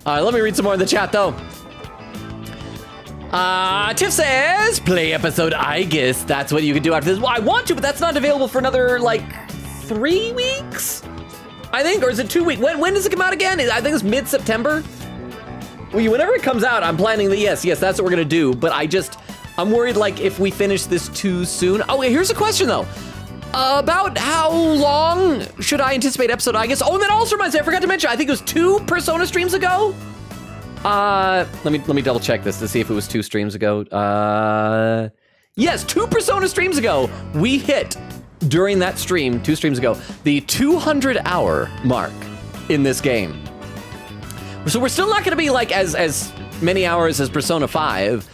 Let me read some more in the chat though. Tiff says, play episode Aigis. That's what you can do after this. Well, I want to, but that's not available for another like 3 weeks, I think, or is it 2 weeks? When does it come out again? I think it's mid-September. Well, whenever it comes out, I'm planning that, yes, that's what we're gonna do, but I'm worried like if we finish this too soon. Oh, here's a question though. About how long should I anticipate episode Aigis? Oh, and that also reminds me, I forgot to mention, I think it was 2 Persona streams ago. Let me double check this to see if it was 2 streams ago. Yes, 2 Persona streams ago, we hit during that stream, 2 streams ago, the 200-hour mark in this game. So we're still not gonna be like as many hours as Persona 5,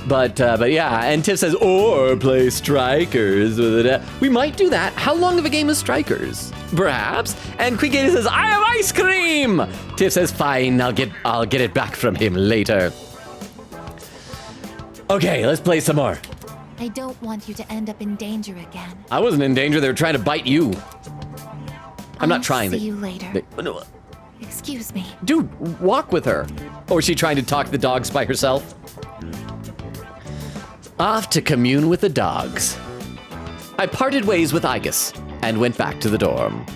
but yeah, and Tiff says, or play Strikers with it. We might do that. How long of a game is Strikers? Perhaps. And Queen Katie says, I have ice cream! Tiff says, fine, I'll get it back from him later. Okay, let's play some more. I don't want you to end up in danger again. I wasn't in danger, they were trying to bite you. I'm not trying. See you later. No. Excuse me. Dude, walk with her. Or is she trying to talk the dogs by herself? Off to commune with the dogs. I parted ways with Aigis and went back to the dorm.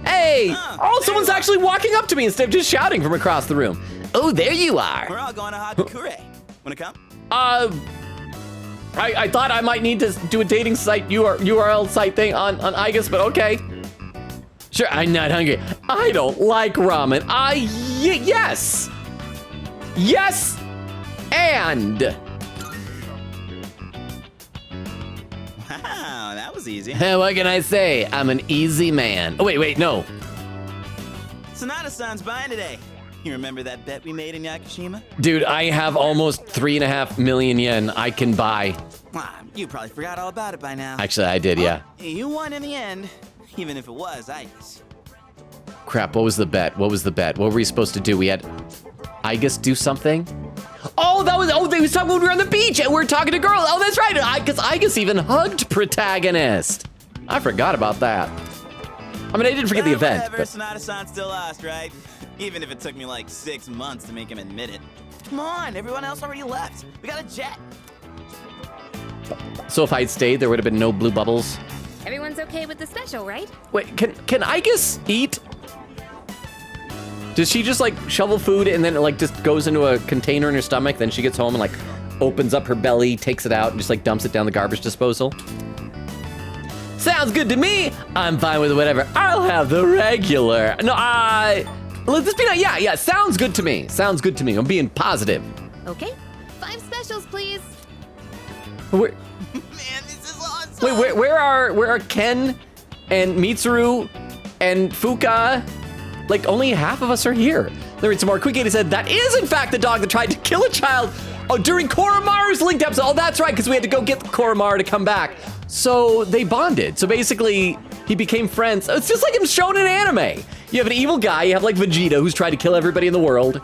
Hey! Oh, someone's actually walking up to me instead of just shouting from across the room. Oh, there you are. We're all going to Hagakure. Wanna come? I thought I might need to do a dating site URL site thing on Aigis, but okay. Sure, I'm not hungry. I don't like ramen. Yes! Yes! And... Wow, that was easy. What can I say? I'm an easy man. Oh, wait, no. Sonata-san's buying today. You remember that bet we made in Yakushima? Dude, I have almost 3.5 million yen I can buy. You probably forgot all about it by now. Actually, I did, yeah. You won in the end, even if it was Aigis. Crap, what was the bet? What were we supposed to do? We had Aigis do something? Oh, they was talking when we were on the beach and we were talking to girls. Oh, that's right, because Aigis even hugged protagonist. I forgot about that. I mean, I didn't forget the event. Whatever, But... Sonata-san still lost, right? Even if it took me like 6 months to make him admit it. Come on, everyone else already left. We got a jet. So if I'd stayed, there would have been no blue bubbles. Everyone's okay with the special, right? Wait, can Aigis eat? Does she just like shovel food and then it like just goes into a container in her stomach? Then she gets home and like opens up her belly, takes it out, and just like dumps it down the garbage disposal? Sounds good to me. I'm fine with whatever. I'll have the regular. No, let this be not. Yeah. Sounds good to me. Sounds good to me. I'm being positive. Okay. 5 specials, please. Where, Man, this is awesome. wait, where are Ken and Mitsuru and Fuka? Like, only half of us are here. Let me read some more. Quick Katie said, that is, in fact, the dog that tried to kill a child during Koromaru's linked episode. Oh, that's right, because we had to go get Koromaru to come back. So they bonded. So basically, he became friends. It's just like him shown in anime. You have an evil guy. You have, like, Vegeta, who's tried to kill everybody in the world.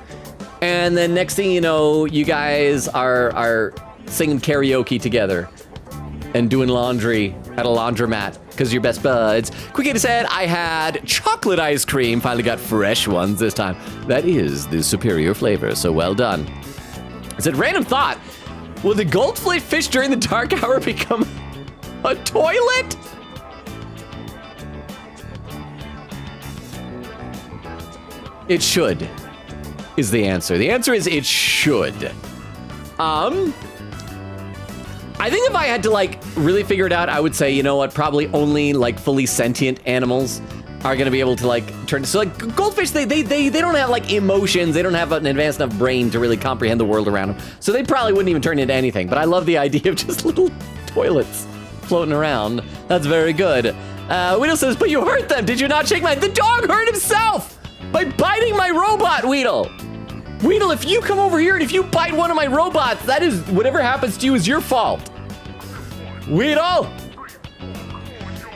And then next thing you know, you guys are singing karaoke together and doing laundry at a laundromat because you're best buds. Quickita said, I had chocolate ice cream. Finally got fresh ones this time. That is the superior flavor, so well done. I said, random thought. Will the goldfish during the dark hour become a toilet? It should. is the answer. The answer is it should. I think if I had to like really figure it out, I would say, you know what, probably only like fully sentient animals are gonna be able to like turn. So like goldfish, they don't have like emotions. They don't have an advanced enough brain to really comprehend the world around them. So they probably wouldn't even turn into anything. But I love the idea of just little toilets floating around. That's very good. Weedle says, but you hurt them. Did you not shake the dog hurt himself by biting my robot, Weedle. Weedle, if you come over here and if you bite one of my robots, that is, whatever happens to you is your fault. Weedle!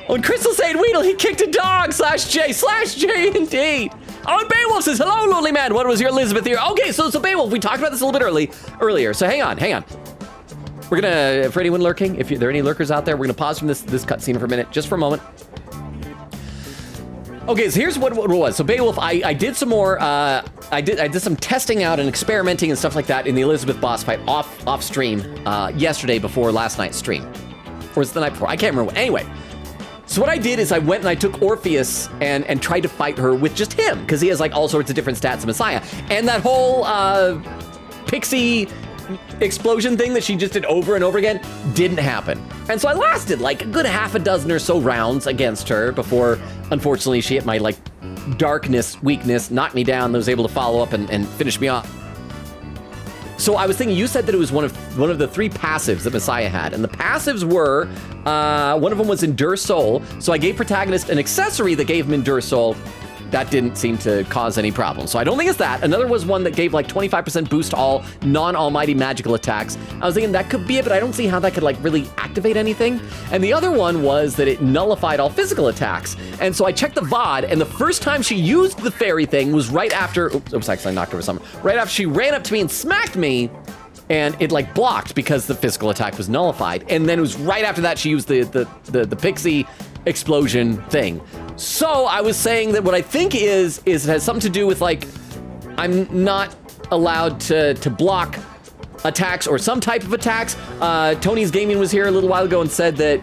Oh, and Crystal saying, Weedle, he kicked a dog, /J indeed. Oh, and Beowulf says, hello, lonely man. What was your Elizabeth here? Okay, so Beowulf, we talked about this a little bit earlier. So hang on. We're gonna, for anyone lurking, if there are any lurkers out there, we're gonna pause from this cutscene for a minute, just for a moment. Okay, so here's what it was. So Beowulf, I did some more, I did some testing out and experimenting and stuff like that in the Elizabeth boss fight off stream yesterday before last night's stream. Or was it the night before? I can't remember. Anyway, so what I did is I went and I took Orpheus and tried to fight her with just him, because he has like all sorts of different stats of Messiah. And that whole pixie explosion thing that she just did over and over again didn't happen. And so I lasted like a good half a dozen or so rounds against her before, unfortunately, she hit my like darkness weakness, knocked me down, and was able to follow up and finish me off. So I was thinking, you said that it was one of the 3 passives that Messiah had, and the passives were, one of them was Endure Soul, so I gave Protagonist an accessory that gave him Endure Soul. That didn't seem to cause any problems. So I don't think it's that. Another was one that gave like 25% boost to all non-almighty magical attacks. I was thinking that could be it, but I don't see how that could like really activate anything. And the other one was that it nullified all physical attacks. And so I checked the VOD, and the first time she used the fairy thing was right after, oops, actually I knocked over something. Right after she ran up to me and smacked me, and it like blocked because the physical attack was nullified. And then it was right after that she used the pixie explosion thing. So I was saying that what I think is it has something to do with like, I'm not allowed to block attacks or some type of attacks. Tony's Gaming was here a little while ago and said that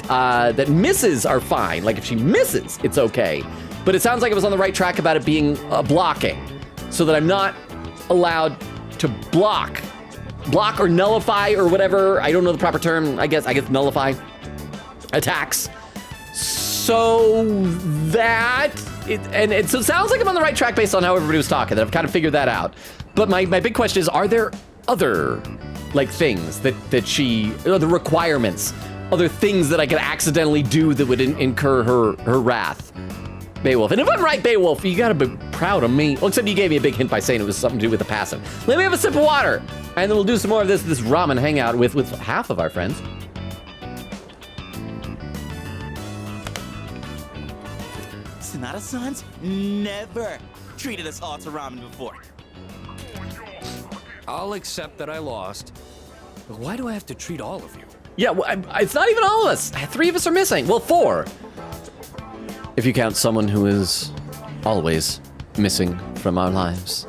that misses are fine. Like if she misses, it's okay. But it sounds like it was on the right track about it being blocking, so that I'm not allowed to block or nullify or whatever. I don't know the proper term. I guess nullify attacks. So that, so it sounds like I'm on the right track based on how everybody was talking, that I've kind of figured that out. But my big question is, are there other like things that she, the requirements, other things that I could accidentally do that would incur her wrath? Beowulf. And if I'm right, Beowulf, you gotta be proud of me. Well, except you gave me a big hint by saying it was something to do with the passive. Let me have a sip of water, and then we'll do some more of this ramen hangout with half of our friends. Sonata-san's never treated us all to ramen before. I'll accept that I lost, but why do I have to treat all of you? Yeah, well, it's not even all of us. 3 of us are missing. Well, 4. If you count someone who is always missing from our lives.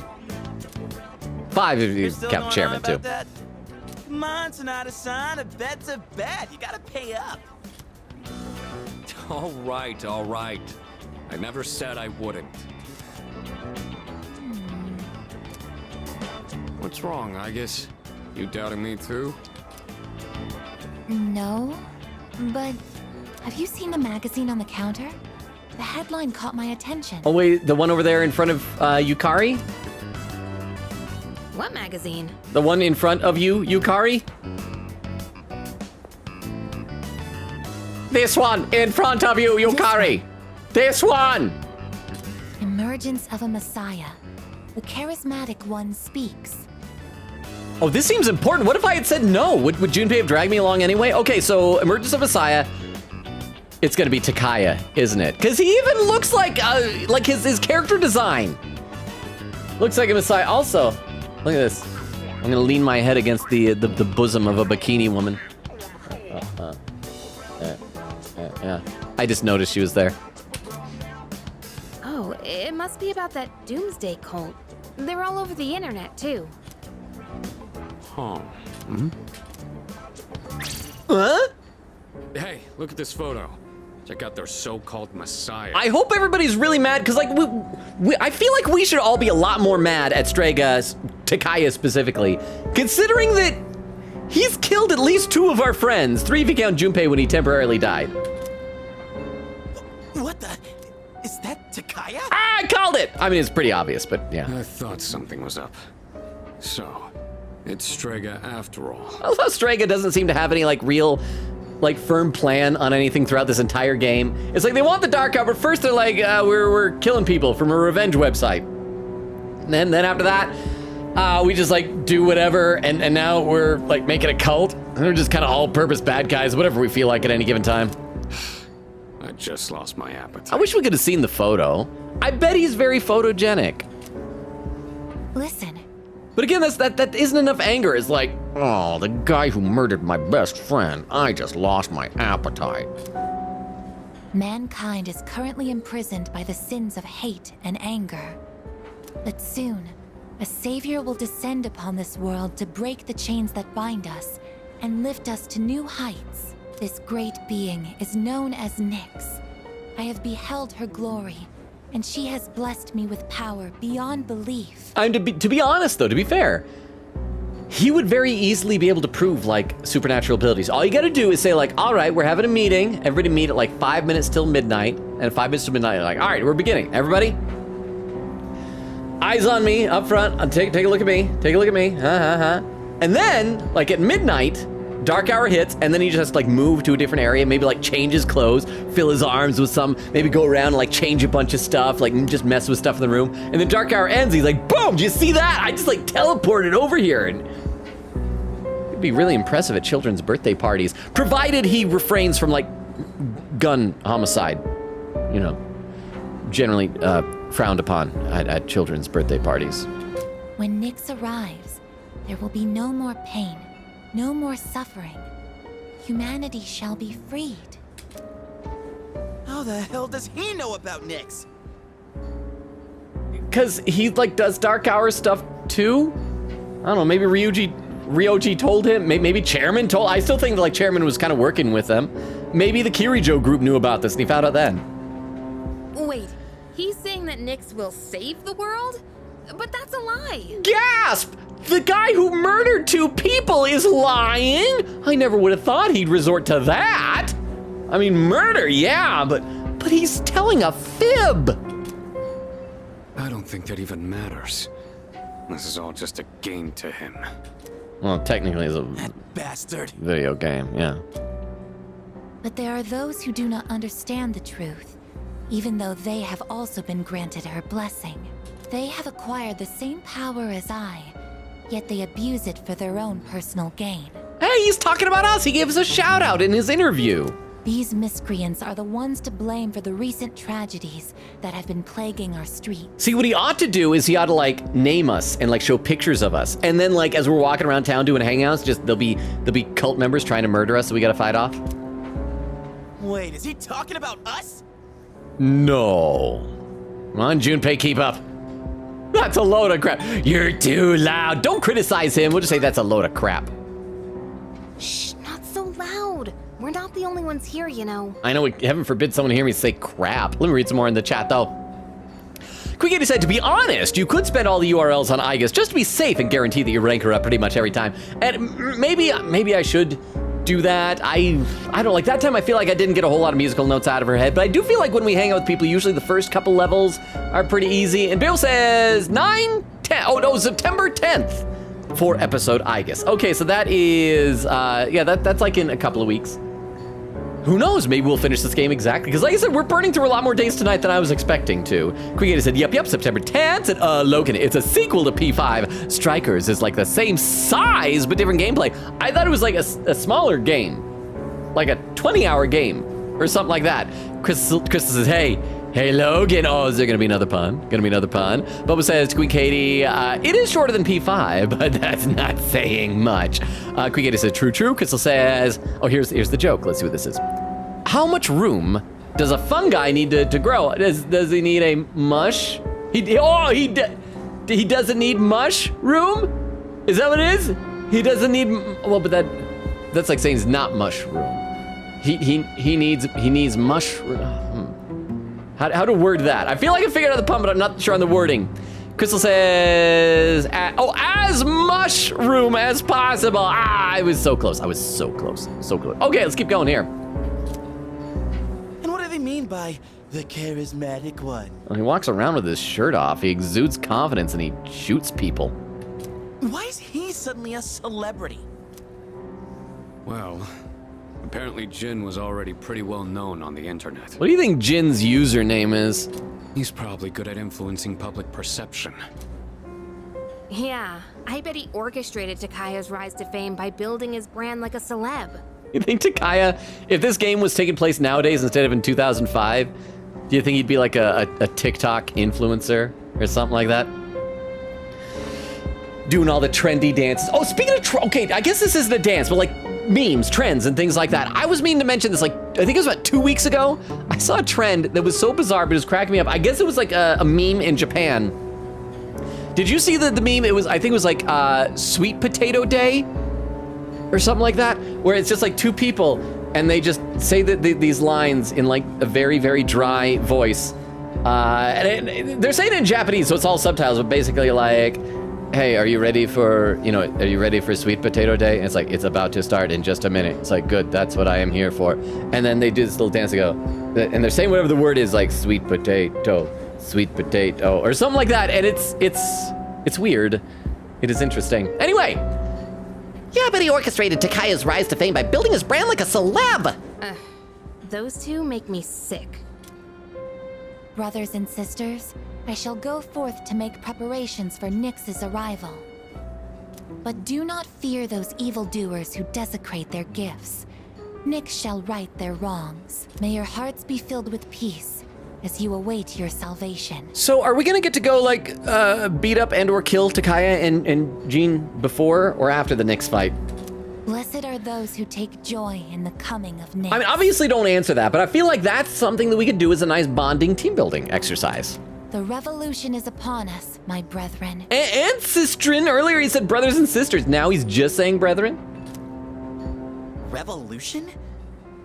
5 if you count Chairman, too. That? Come on, Sonata-san, a bet's a bet. You gotta pay up. All right. I never said I wouldn't. What's wrong, Aigis? You doubting me too? No, but have you seen the magazine on the counter? The headline caught my attention. Oh wait, the one over there in front of Yukari? What magazine? The one in front of you, Yukari? This one in front of you, Yukari! This one! Emergence of a Messiah. The charismatic one speaks. Oh, this seems important. What if I had said no? Would Junpei have dragged me along anyway? Okay, so Emergence of Messiah. It's gonna be Takaya, isn't it? Because he even looks like his character design. Looks like a Messiah. Also, look at this. I'm gonna lean my head against the bosom of a bikini woman. Yeah. I just noticed she was there. Oh, it must be about that doomsday cult. They're all over the internet, too. Huh. Huh? Hey, look at this photo. Check out their so-called messiah. I hope everybody's really mad, because like I feel like we should all be a lot more mad at Strega, Takaya specifically, considering that he's killed at least 2 of our friends, 3 if you count Junpei when he temporarily died. What the? Is that Takaya? I called it! I mean, it's pretty obvious, but yeah. I thought something was up. So, it's Strega after all. I love how Strega doesn't seem to have any like real, like firm plan on anything throughout this entire game. It's like they want the Dark Hour, but first they're like, we're killing people from a revenge website. And then after that, we just like do whatever, and now we're like making a cult. And we're just kind of all-purpose bad guys, whatever we feel like at any given time. I just lost my appetite. I wish we could have seen the photo. I bet he's very photogenic. Listen. But again, that isn't enough anger. It's like, oh, the guy who murdered my best friend, I just lost my appetite. Mankind is currently imprisoned by the sins of hate and anger. But soon, a savior will descend upon this world to break the chains that bind us and lift us to new heights. This great being is known as Nyx. I have beheld her glory, and she has blessed me with power beyond belief. To be honest, though, to be fair, he would very easily be able to prove, like, supernatural abilities. All you gotta do is say, like, all right, we're having a meeting. Everybody meet at, like, 5 minutes till midnight. And 5 minutes till midnight, like, all right, we're beginning. Everybody, eyes on me, up front. Take a look at me. Take a look at me. And then, like, at midnight, Dark Hour hits, and then he just has to like move to a different area, maybe like change his clothes, fill his arms with some, maybe go around and like change a bunch of stuff, like just mess with stuff in the room. And then Dark Hour ends, he's like, boom, do you see that? I just like teleported over here. And it'd be really impressive at children's birthday parties, provided he refrains from like gun homicide, you know, generally frowned upon at children's birthday parties. When Nyx arrives, there will be no more pain. No more suffering. Humanity shall be freed. How the hell does he know about Nyx? Because he like does Dark Hour stuff too? I don't know, maybe Ryoji told him, maybe Chairman told, I still think that like Chairman was kind of working with them. Maybe the Kirijo group knew about this and he found out then. Wait, he's saying that Nyx will save the world? But that's a lie. Gasp! The guy who murdered 2 people is lying? I never would have thought he'd resort to that. I mean, murder, yeah, but he's telling a fib. I don't think that even matters. This is all just a game to him. Well, technically it's a That bastard. video game, yeah. But there are those who do not understand the truth, even though they have also been granted her blessing. They have acquired the same power as I, yet they abuse it for their own personal gain. Hey, he's talking about us. He gave us a shout out in his interview. These miscreants are the ones to blame for the recent tragedies that have been plaguing our streets. See, what he ought to do is he ought to like name us and like show pictures of us. And then like as we're walking around town doing hangouts, just there'll be cult members trying to murder us, so we gotta fight off. Wait, is he talking about us? No. Come on, Junpei, keep up. That's a load of crap. You're too loud. Don't criticize him. We'll just say that's a load of crap. Shh, not so loud. We're not the only ones here, you know. I know, heaven forbid someone hear me say crap. Let me read some more in the chat, though. Quickity said, to be honest, you could spend all the URLs on Aigis just to be safe and guarantee that you rank her up pretty much every time. And maybe I should do that. I don't like that time. I feel like I didn't get a whole lot of musical notes out of her head, but I do feel like when we hang out with people, usually the first couple levels are pretty easy. And Bill says 9, 10, oh no, September 10th for episode Aigis. Okay, so that is, yeah, that's like in a couple of weeks. Who knows, maybe we'll finish this game exactly, because like I said, we're burning through a lot more days tonight than I was expecting to. Quickity said, yep, September 10th, and Logan, it's a sequel to P5. Strikers is like the same size, but different gameplay. I thought it was like a smaller game, like a 20-hour game, or something like that. Crystal says, hey Logan, oh, is there gonna be another pun? Bubba says, Queen Katie, it is shorter than P5, but that's not saying much. Queen Katie says, true. Crystal says, oh, here's the joke. Let's see what this is. How much room does a fungi need to grow? Does he need a mush? He doesn't need mush room? Is that what it is? He doesn't need, well, but that's like saying he's not mushroom. He needs How to word that? I feel like I figured out the pun, but I'm not sure on the wording. Crystal says, as mushroom as possible. I was so close. I was so close. So close. Okay, let's keep going here. And what do they mean by the charismatic one? Well, he walks around with his shirt off. He exudes confidence and he shoots people. Why is he suddenly a celebrity? Well, apparently Jin was already pretty well known on the internet. What do you think Jin's username is? He's probably good at influencing public perception. Yeah, I bet he orchestrated Takaya's rise to fame by building his brand like a celeb. You think Takaya, if this game was taking place nowadays instead of in 2005, do you think he'd be like a TikTok influencer or something like that? Doing all the trendy dances. Oh, speaking of, okay, I guess this isn't a dance, but like memes, trends, and things like that. I was meaning to mention this, like, I think it was about 2 weeks ago. I saw a trend that was so bizarre, but it was cracking me up. I guess it was like a meme in Japan. Did you see the meme? It was, I think it was like Sweet Potato Day or something like that, where it's just like two people and they just say these lines in like a very, very dry voice. And they're saying it in Japanese, so it's all subtitles, but basically like, hey, are you ready for, are you ready for Sweet Potato Day? And it's like, it's about to start in just a minute. It's like, good, that's what I am here for. And then they do this little dance and go, and they're saying whatever the word is, like sweet potato, or something like that. And it's weird. It is interesting. Anyway. Yeah, but he orchestrated Takaya's rise to fame by building his brand like a celeb. Those two make me sick. Brothers and sisters, I shall go forth to make preparations for Nyx's arrival. But do not fear those evildoers who desecrate their gifts. Nyx shall right their wrongs. May your hearts be filled with peace as you await your salvation. So are we gonna get to go like beat up and or kill Takaya and Jean before or after the Nyx fight? Blessed are those who take joy in the coming of Nyx. I mean, obviously don't answer that, but I feel like that's something that we could do as a nice bonding team building exercise. The revolution is upon us, my brethren. And sistren. Earlier he said brothers and sisters. Now he's just saying brethren. Revolution?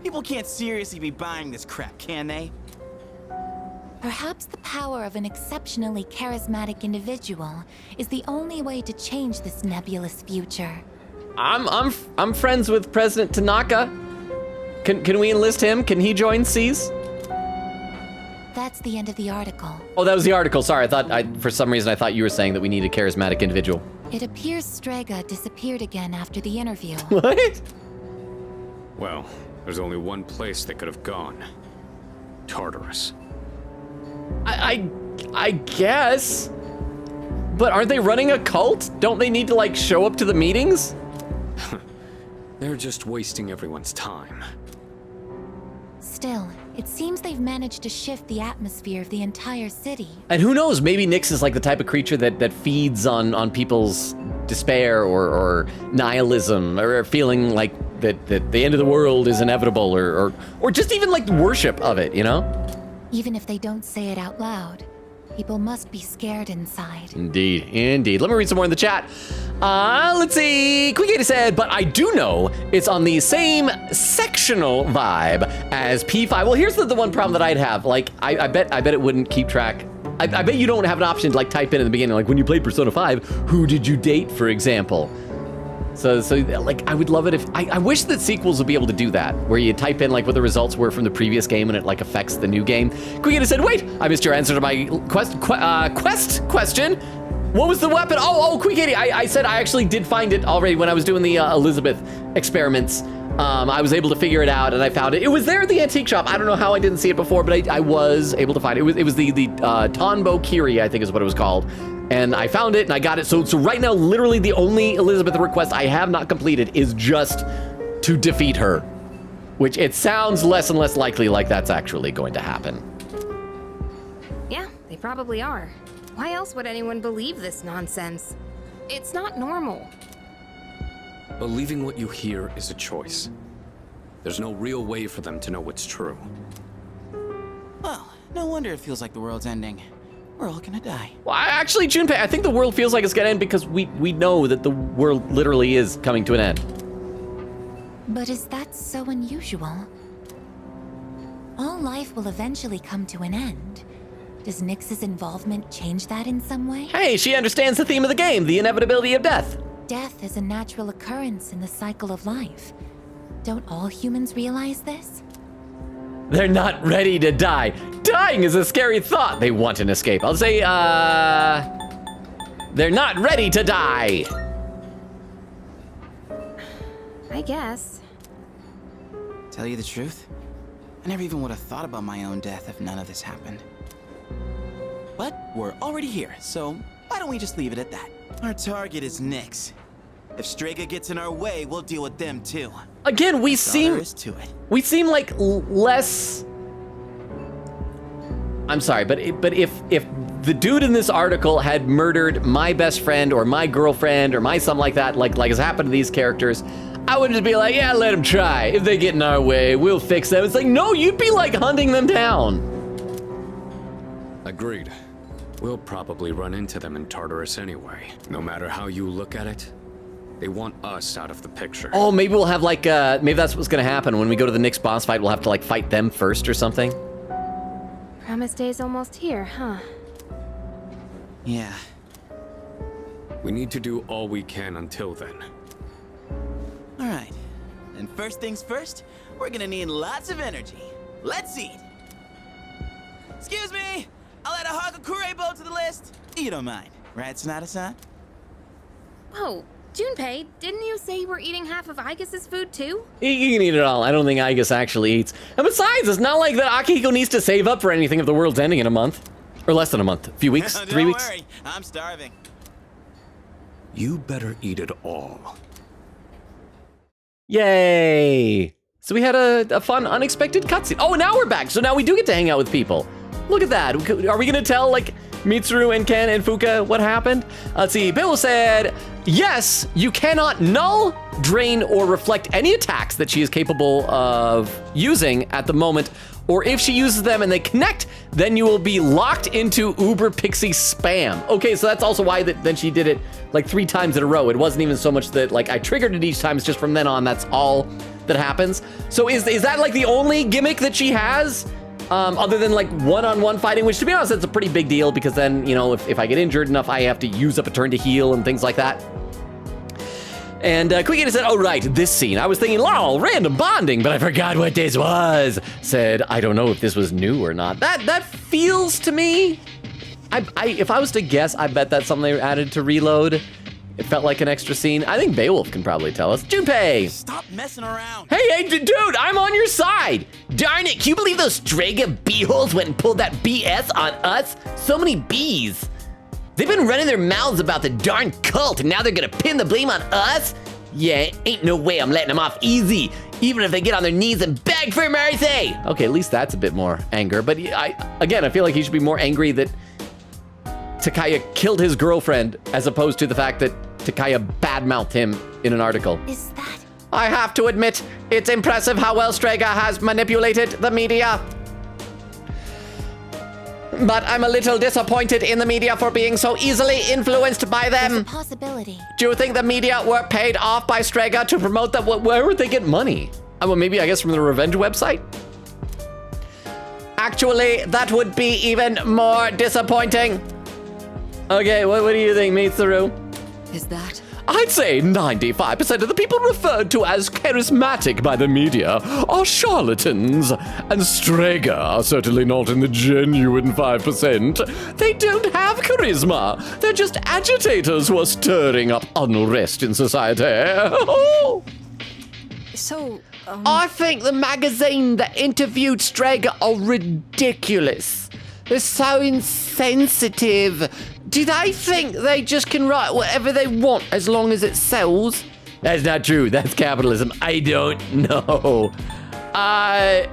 People can't seriously be buying this crap, can they? Perhaps the power of an exceptionally charismatic individual is the only way to change this nebulous future. I'm friends with President Tanaka. Can we enlist him? Can he join C's? That's the end of the article. Oh, that was the article. Sorry, for some reason I thought you were saying that we need a charismatic individual. It appears Strega disappeared again after the interview. What? Well, there's only one place they could have gone. Tartarus. I guess. But aren't they running a cult? Don't they need to like show up to the meetings? They're just wasting everyone's time. Still, it seems they've managed to shift the atmosphere of the entire city. And who knows, maybe Nyx is like the type of creature that feeds on people's despair or nihilism or feeling like that the end of the world is inevitable or just even like worship of it, you know? Even if they don't say it out loud, people must be scared inside. Indeed. Let me read some more in the chat. Let's see. Quickity said, but I do know it's on the same sectional vibe as P5. Well, here's the one problem that I'd have. Like, I bet it wouldn't keep track. I bet you don't have an option to like type in the beginning, like when you played Persona 5, who did you date, for example? So like, I would love it if, I wish that sequels would be able to do that, where you type in like what the results were from the previous game and it like affects the new game. Quickity said, wait, I missed your answer to my quest question. What was the weapon? Oh, Quickity, I said I actually did find it already when I was doing the Elizabeth experiments. I was able to figure it out and I found it. It was there at the antique shop. I don't know how I didn't see it before, but I was able to find it. It was the Tonbo Kiri, I think is what it was called. And I found it and I got it. So right now, literally the only Elizabeth request I have not completed is just to defeat her, which it sounds less and less likely like that's actually going to happen. Yeah, they probably are. Why else would anyone believe this nonsense? It's not normal. Believing what you hear is a choice. There's no real way for them to know what's true. Well, no wonder it feels like the world's ending. We're all gonna die. Well, actually, Junpei, I think the world feels like it's gonna end because we know that the world literally is coming to an end. But is that so unusual? All life will eventually come to an end. Does Nyx's involvement change that in some way? Hey, she understands the theme of the game, the inevitability of death. Death is a natural occurrence in the cycle of life. Don't all humans realize this? They're not ready to die. Dying is a scary thought. They want an escape. I'll say, they're not ready to die. I guess. Tell you the truth, I never even would have thought about my own death if none of this happened. But we're already here, so why don't we just leave it at that? Our target is Nyx. If Strega gets in our way, we'll deal with them too. Again, we That's all there seem is to it. we seem like less. I'm sorry, but if the dude in this article had murdered my best friend or my girlfriend or my something like that, like has happened to these characters, I would just be like, yeah, let them try. If they get in our way, we'll fix them. It's like, no, you'd be like hunting them down. Agreed. We'll probably run into them in Tartarus anyway. No matter how you look at it, they want us out of the picture. Oh, maybe we'll have like, maybe that's what's gonna happen. When we go to the Nyx boss fight, we'll have to like fight them first or something. Promise Day's almost here, huh? Yeah. We need to do all we can until then. All right. And first things first, we're gonna need lots of energy. Let's eat. Excuse me! I'll add a Hagakure bow to the list. You don't mind, right, Sonata-san? Whoa, Junpei, didn't you say you were eating half of Aigis' food too? You can eat it all. I don't think Aigis actually eats. And besides, it's not like that Akihiko needs to save up for anything if the world's ending in a month. Or less than a month. A few weeks? 3 weeks? Don't worry, I'm starving. You better eat it all. Yay! So we had a fun, unexpected cutscene. Oh, now we're back. So now we do get to hang out with people. Look at that. Are we gonna tell, like, Mitsuru and Ken and Fuka what happened? Let's see. Bill said, yes, you cannot null, drain, or reflect any attacks that she is capable of using at the moment. Or if she uses them and they connect, then you will be locked into Uber Pixie spam. Okay, so that's also why then she did it like 3 times in a row. It wasn't even so much that like I triggered it each time. It's just from then on, that's all that happens. So is that like the only gimmick that she has? Other than like one-on-one fighting, which to be honest, that's a pretty big deal because then, you know, if I get injured enough, I have to use up a turn to heal and things like that. And Quickity said, oh right, this scene. I was thinking, lol, random bonding, but I forgot what this was. Said, I don't know if this was new or not. That feels to me, if I was to guess, I bet that's something they added to Reload. It felt like an extra scene. I think Beowulf can probably tell us. Junpei! Stop messing around. Hey, dude, I'm on your side. Darn it, can you believe those Strega beeholes went and pulled that BS on us? So many bees. They've been running their mouths about the darn cult, and now they're gonna pin the blame on us? Yeah, ain't no way I'm letting them off easy, even if they get on their knees and beg for mercy. Okay, at least that's a bit more anger, but I feel like he should be more angry that Takaya killed his girlfriend as opposed to the fact that Takaya badmouthed him in an article. Is that? I have to admit, it's impressive how well Strega has manipulated the media. But I'm a little disappointed in the media for being so easily influenced by them. There's a possibility. Do you think the media were paid off by Strega to promote them? Where would they get money? Well, maybe, I guess, from the Revenge website? Actually, that would be even more disappointing. Okay, what do you think, Mitsuru? Is that? I'd say 95% of the people referred to as charismatic by the media are charlatans, and Strega are certainly not in the genuine 5%. They don't have charisma. They're just agitators who are stirring up unrest in society. So, I think the magazine that interviewed Strega are ridiculous. They're so insensitive. Do they think they just can write whatever they want as long as it sells? That's not true. That's capitalism. I don't know. I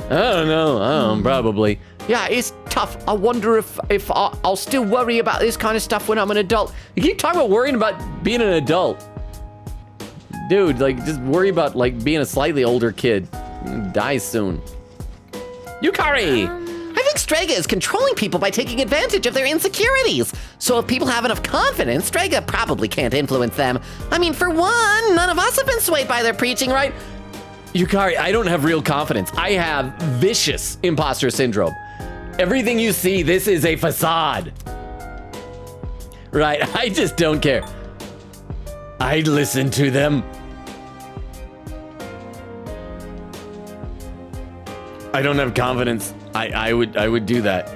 don't know. Probably. Yeah, it's tough. I wonder if I'll still worry about this kind of stuff when I'm an adult. You keep talking about worrying about being an adult. Dude, like, just worry about, like, being a slightly older kid. Die soon. Yukari! I think Strega is controlling people by taking advantage of their insecurities. So if people have enough confidence, Strega probably can't influence them. I mean, for one, none of us have been swayed by their preaching, right? Yukari, I don't have real confidence. I have vicious imposter syndrome. Everything you see, this is a facade. Right, I just don't care. I'd listen to them. I don't have confidence. I would do that.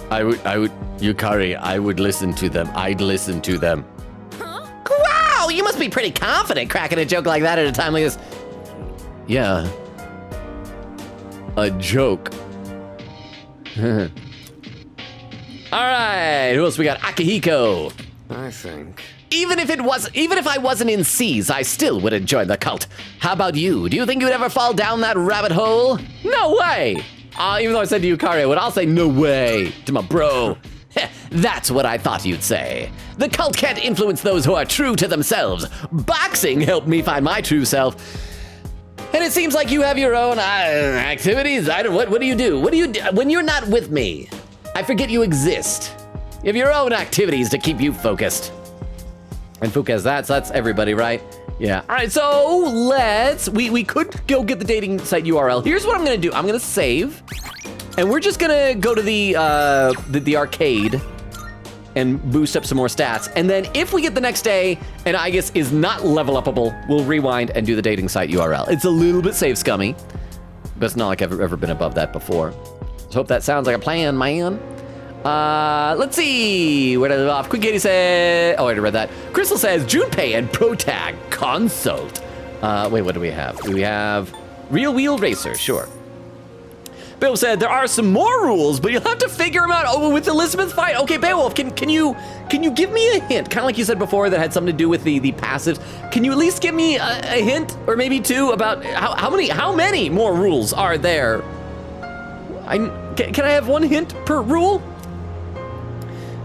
I would, Yukari, I would listen to them. I'd listen to them. Huh? Wow, you must be pretty confident cracking a joke like that at a time like this. Yeah. A joke. All right, who else we got? Akihiko. I think. Even if I wasn't in C's, I still would have joined the cult. How about you? Do you think you'd ever fall down that rabbit hole? No way. Even though I said to Yukari, I'll say no way to my bro. That's what I thought you'd say. The cult can't influence those who are true to themselves. Boxing helped me find my true self. And it seems like you have your own activities. What do you do? What do you do when you're not with me? I forget you exist. You have your own activities to keep you focused. And focus, that's everybody, right? Yeah. All right, so we could go get the dating site URL. Here's what I'm gonna do. I'm gonna save, and we're just gonna go to the arcade and boost up some more stats. And then if we get the next day and Aigis is not level upable, we'll rewind and do the dating site URL. It's a little bit save scummy, but it's not like I've ever been above that before. So hope that sounds like a plan, man. Let's see. Where did I leave off? Quick Katie said, oh, I already read that. Crystal says, Junpei and Protag consult. Wait, what do we have? Do we have Real Wheel Racer? Sure. Bill said, there are some more rules, but you'll have to figure them out. Oh, with Elizabeth fight. Okay, Beowulf, can you give me a hint? Kind of like you said before that had something to do with the passives. Can you at least give me a hint, or maybe two, about how many more rules are there? Can I have one hint per rule?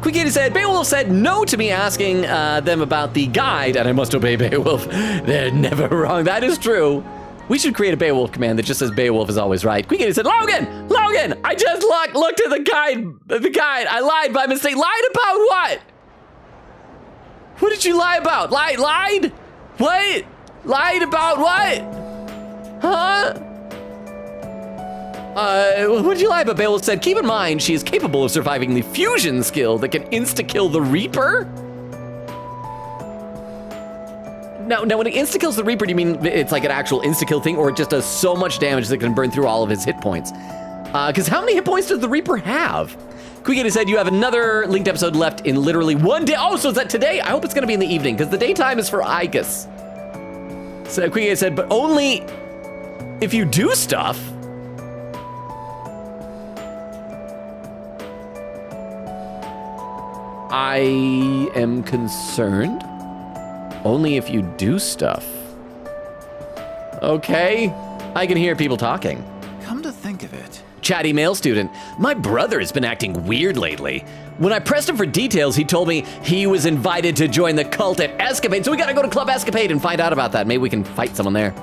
Quickity said, Beowulf said no to me asking them about the guide, and I must obey Beowulf. They're never wrong. That is true. We should create a Beowulf command that just says Beowulf is always right. Quickity said, Logan, I just looked at the guide. I lied by mistake. Lied about what? What did you lie about? Lied? What? Lied about what? Huh? What did you lie about? Beowulf said, keep in mind, she is capable of surviving the fusion skill that can insta-kill the Reaper. Now, when it insta-kills the Reaper, do you mean it's like an actual insta-kill thing, or it just does so much damage that it can burn through all of his hit points? Because how many hit points does the Reaper have? Quickity said, you have another linked episode left in literally one day. Oh, so is that today? I hope it's going to be in the evening, because the daytime is for Aigis. So Quickity said, but only if you do stuff. I am concerned. Only if you do stuff. Okay, I can hear people talking. Come to think of it. Chatty male student, my brother has been acting weird lately. When I pressed him for details, he told me he was invited to join the cult at Escapade, so we gotta go to Club Escapade and find out about that. Maybe we can fight someone there.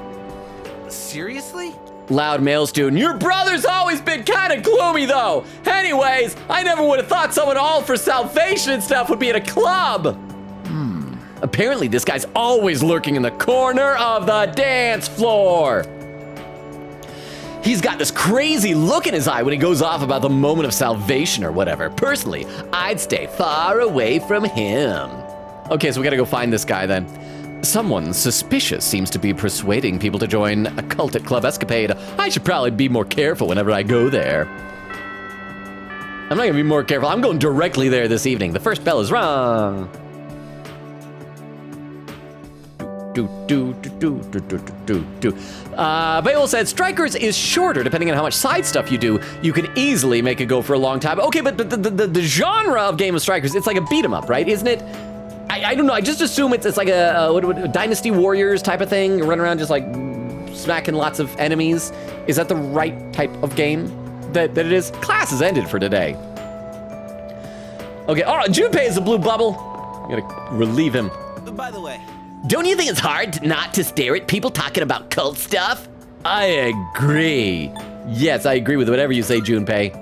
Seriously? Loud male student, your brother's always been kind of gloomy though. Anyways, I never would have thought someone all for salvation and stuff would be at a club. Apparently this guy's always lurking in the corner of the dance floor. He's got this crazy look in his eye when he goes off about the moment of salvation or whatever. Personally, I'd stay far away from him. Okay, so we gotta go find this guy then. Someone suspicious seems to be persuading people to join a cult at Club Escapade. I should probably be more careful whenever I go there. I'm not gonna be more careful. I'm going directly there this evening. The first bell is rung. Beowulf said, Strikers is shorter depending on how much side stuff you do. You can easily make it go for a long time. Okay, but the genre of Game of Strikers, it's like a beat 'em up, right? Isn't it? I don't know. I just assume it's like a Dynasty Warriors type of thing. You run around just like smacking lots of enemies. Is that the right type of game that it is? Class has ended for today. Okay, all right, Junpei is a blue bubble. I gotta relieve him. By the way, don't you think it's hard not to stare at people talking about cult stuff? I agree. Yes, I agree with whatever you say, Junpei.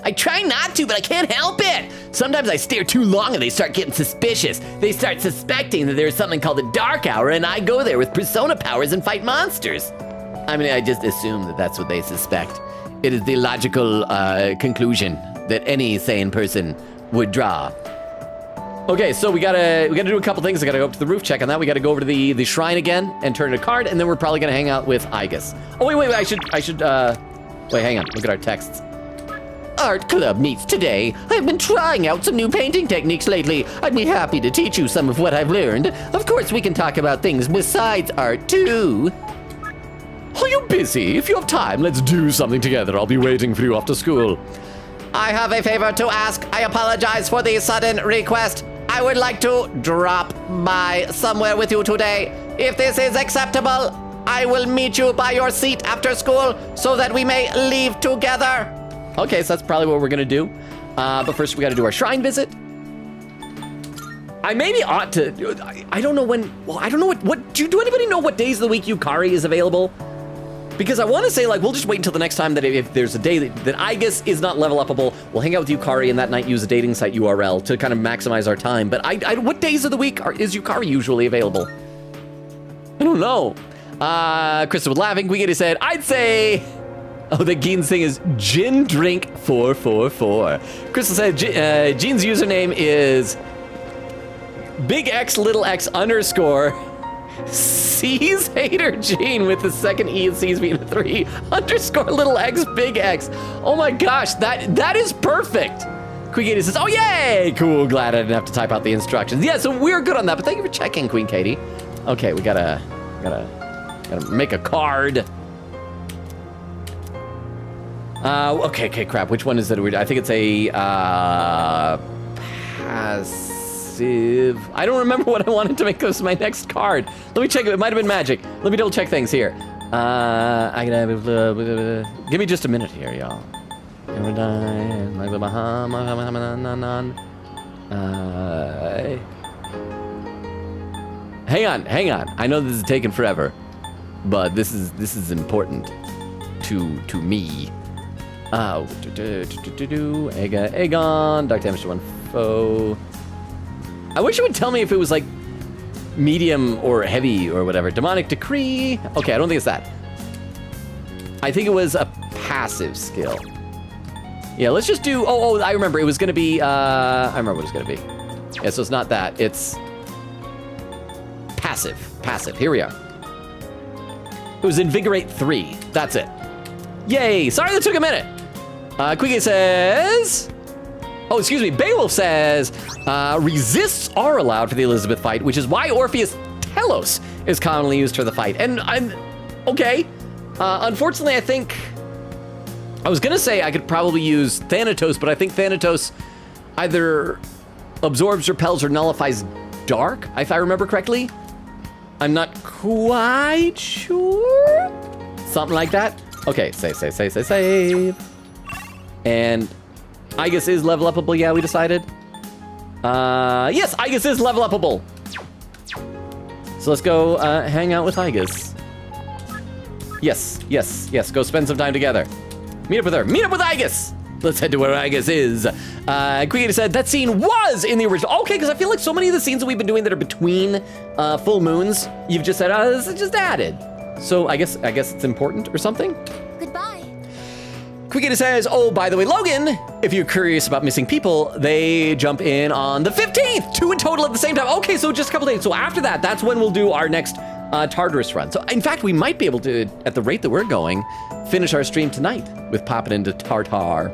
I try not to, but I can't help it. Sometimes I stare too long and they start getting suspicious. They start suspecting that there's something called the Dark Hour, and I go there with persona powers and fight monsters. I mean, I just assume that that's what they suspect. It is the logical conclusion that any sane person would draw. Okay, so we gotta do a couple things. I gotta go up to the roof, check on that. We gotta go over to the shrine again and turn in a card, and then we're probably gonna hang out with Aigis. Oh wait, I should wait, hang on. Look at our texts. Art club meets today. I've been trying out some new painting techniques lately. I'd be happy to teach you some of what I've learned. Of course, we can talk about things besides art too. Are you busy? If you have time, let's do something together. I'll be waiting for you after school. I have a favor to ask. I apologize for the sudden request. I would like to drop by somewhere with you today. If this is acceptable, I will meet you by your seat after school so that we may leave together. Okay, so that's probably what we're gonna do. But first we gotta do our shrine visit. I maybe ought to, I don't know when, well, I don't know what do anybody know what days of the week Yukari is available? Because I want to say, like, we'll just wait until the next time that if there's a day that Aigis is not level upable, we'll hang out with Yukari and that night use a dating site URL to kind of maximize our time. But what days of the week is Yukari usually available? I don't know. Krista was laughing. Quiggy said, I'd say... Oh, the Gein's thing is Gin Drink 444. Crystal said, Gene's username is Big X Little X underscore C's Hater Gene with the second E and C's being a 3 underscore little X Big X. Oh my gosh, that is perfect. Queen Katie says, oh yay, cool, glad I didn't have to type out the instructions. Yeah, so we're good on that, but thank you for checking, Queen Katie. Okay, we gotta make a card. Okay, crap, which one is it? I think it's a passive. I don't remember what I wanted to make this my next card. Let me check. It might have been magic. Let me double check things here. Give me just a minute here, y'all. Hang on. I know this is taking forever, but this is important to me. Aegon, dark damage to one foe. I wish it would tell me if it was like medium or heavy or whatever. Demonic Decree. Okay, I don't think it's that. I think it was a passive skill. Yeah, let's just do, oh, I remember. It was gonna be, I remember what it was gonna be. Yeah, so it's not that. It's passive. Here we are. It was Invigorate 3. That's it. Yay, sorry that took a minute. Quiggy says... Oh, excuse me, Beowulf says, resists are allowed for the Elizabeth fight, which is why Orpheus Telos is commonly used for the fight. And I'm, okay. Unfortunately, I think, I was gonna say I could probably use Thanatos, but I think Thanatos either absorbs, repels, or nullifies dark, if I remember correctly. I'm not quite sure. Something like that. Okay, save. And Aigis is level upable, yeah, we decided. Yes, Aigis is level upable. So let's go hang out with Aigis. Yes, go spend some time together. Meet up with her, meet up with Aigis. Let's head to where Aigis is. Creator said that scene was in the original. Okay, because I feel like so many of the scenes that we've been doing that are between full moons, you've just said, oh, this is just added. So I guess it's important or something? Goodbye. Quickita says, oh, by the way, Logan, if you're curious about missing people, they jump in on the 15th, 2 in total at the same time. Okay, so just a couple days. So after that, that's when we'll do our next Tartarus run. So in fact, we might be able to, at the rate that we're going, finish our stream tonight with popping into Tartar.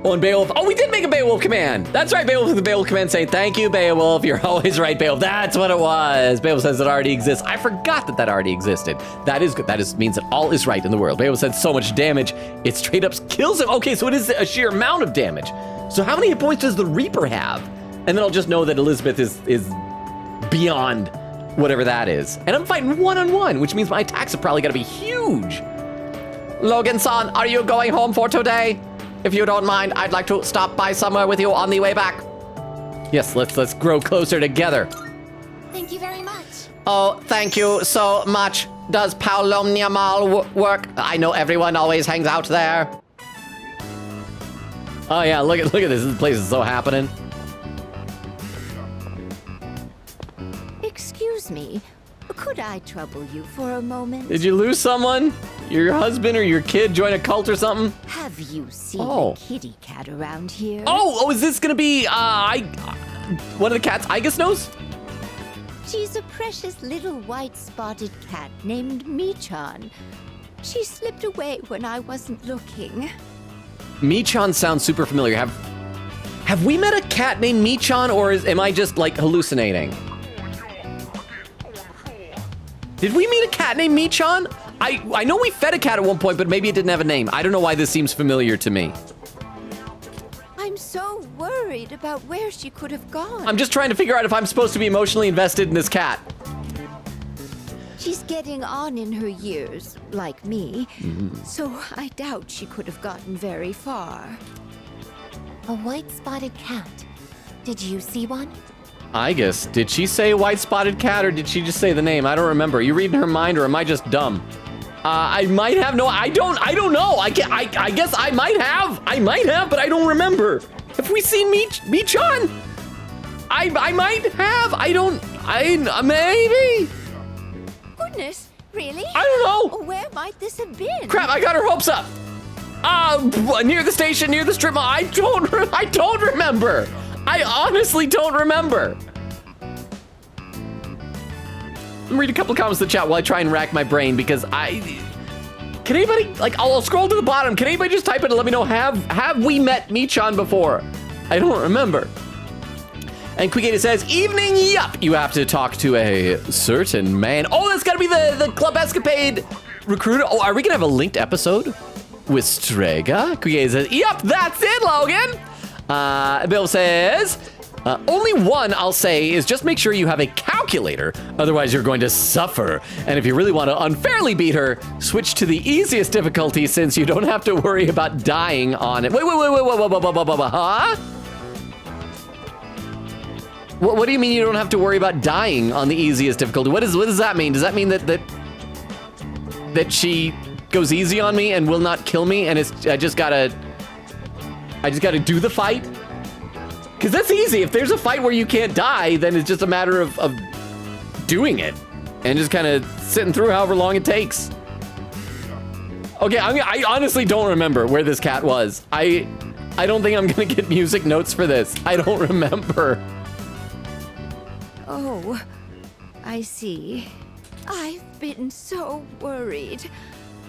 Oh, and Beowulf. Oh, we did make a Beowulf command. That's right, Beowulf with the Beowulf command saying, thank you, Beowulf. You're always right, Beowulf. That's what it was. Beowulf says it already exists. I forgot that already existed. That is good. That means that all is right in the world. Beowulf said so much damage, it straight up kills him. Okay, so it is a sheer amount of damage. So how many hit points does the Reaper have? And then I'll just know that Elizabeth is beyond whatever that is. And I'm fighting one-on-one, which means my attacks have probably got to be huge. Logan-san, are you going home for today? If you don't mind, I'd like to stop by somewhere with you on the way back. Yes, let's grow closer together. Thank you very much. Oh, thank you so much. does Paulomnia Mall work? I know everyone always hangs out there. Oh yeah, look at this. This place is so happening. Excuse me, could I trouble you for a moment? Did you lose someone? Your husband or your kid join a cult or something? Have you seen Oh. a kitty cat around here? Oh, is this gonna be one of the cats Aigis knows? She's a precious little white spotted cat named Michan. She slipped away when I wasn't looking. Michan sounds super familiar. Have we met a cat named Michan, or am I just like hallucinating? Did we meet a cat named Michan? I know we fed a cat at one point, but maybe it didn't have a name. I don't know why this seems familiar to me. I'm so worried about where she could have gone. I'm just trying to figure out if I'm supposed to be emotionally invested in this cat. She's getting on in her years, like me, so I doubt she could have gotten very far. A white-spotted cat. Did you see one? Aigis, did she say white spotted cat or did she just say the name? I don't remember. Are you reading her mind or am I just dumb? I might have no, I don't know. I guess I might have, but I don't remember. Have we seen Michan? I might have, maybe. Goodness, really? I don't know. Where might this have been? Crap, I got her hopes up. Near the station, near the strip mall. I don't remember. I honestly don't remember. Let me read a couple comments in the chat while I try and rack my brain because can anybody, like, I'll scroll to the bottom. Can anybody just type it and let me know, have we met Michan before? I don't remember. And Quigator says, evening, yup. You have to talk to a certain man. Oh, that's gotta be the Club Escapade recruiter. Oh, are we gonna have a linked episode with Strega? Quigator says, yup, that's it, Logan. Bill says, only one I'll say is just make sure you have a calculator, otherwise you're going to suffer. And if you really want to unfairly beat her, switch to the easiest difficulty since you don't have to worry about dying on it. Wait, huh? What do you mean you don't have to worry about dying on the easiest difficulty? What does that mean? Does that mean that she goes easy on me and will not kill me and I just gotta do the fight? Because that's easy. If there's a fight where you can't die, then it's just a matter of doing it and just kind of sitting through however long it takes. Okay, I honestly don't remember where this cat was. I don't think I'm gonna get music notes for this. I don't remember. Oh, I see. I've been so worried.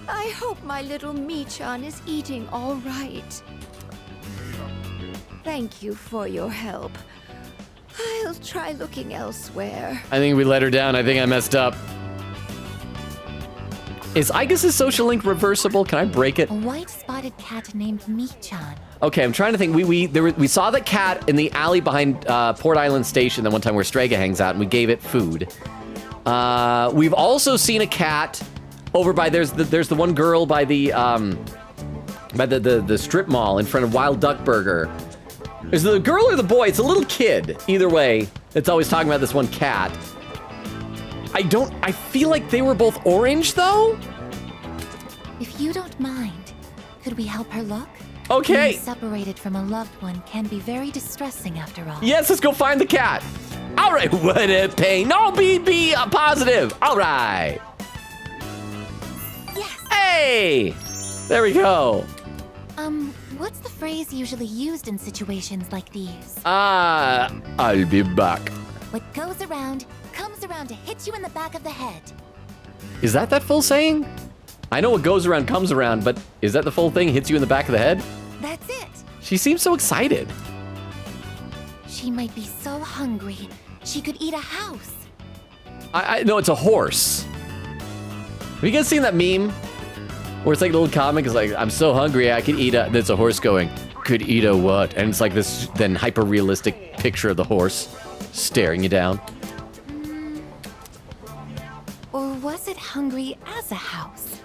I hope my little Michan is eating all right. Thank you for your help. I'll try looking elsewhere. I think we let her down. I think I messed up. Is Aigis' social link reversible? Can I break it? A white-spotted cat named Michan. Okay, I'm trying to think. We saw the cat in the alley behind Port Island Station that one time where Strega hangs out, and we gave it food. We've also seen a cat over by there's the one girl by the strip mall in front of Wild Duck Burger. Is it the girl or the boy? It's a little kid. Either way, it's always talking about this one cat. I feel like they were both orange though. If you don't mind, could we help her look? Okay. Being separated from a loved one can be very distressing after all. Yes, let's go find the cat. All right, what a pain. No, be positive. All right. Yes. Hey, there we go. What's the phrase usually used in situations like these? I'll be back. What goes around, comes around to hit you in the back of the head. Is that full saying? I know what goes around comes around, but is that the full thing? Hits you in the back of the head? That's it. She seems so excited. She might be so hungry, she could eat a house. I know it's a horse. Have you guys seen that meme? Where it's like a little comic, it's like, I'm so hungry I could eat there's a horse going, could eat a what? And it's like this then hyper-realistic picture of the horse staring you down. Or was it hungry as a house?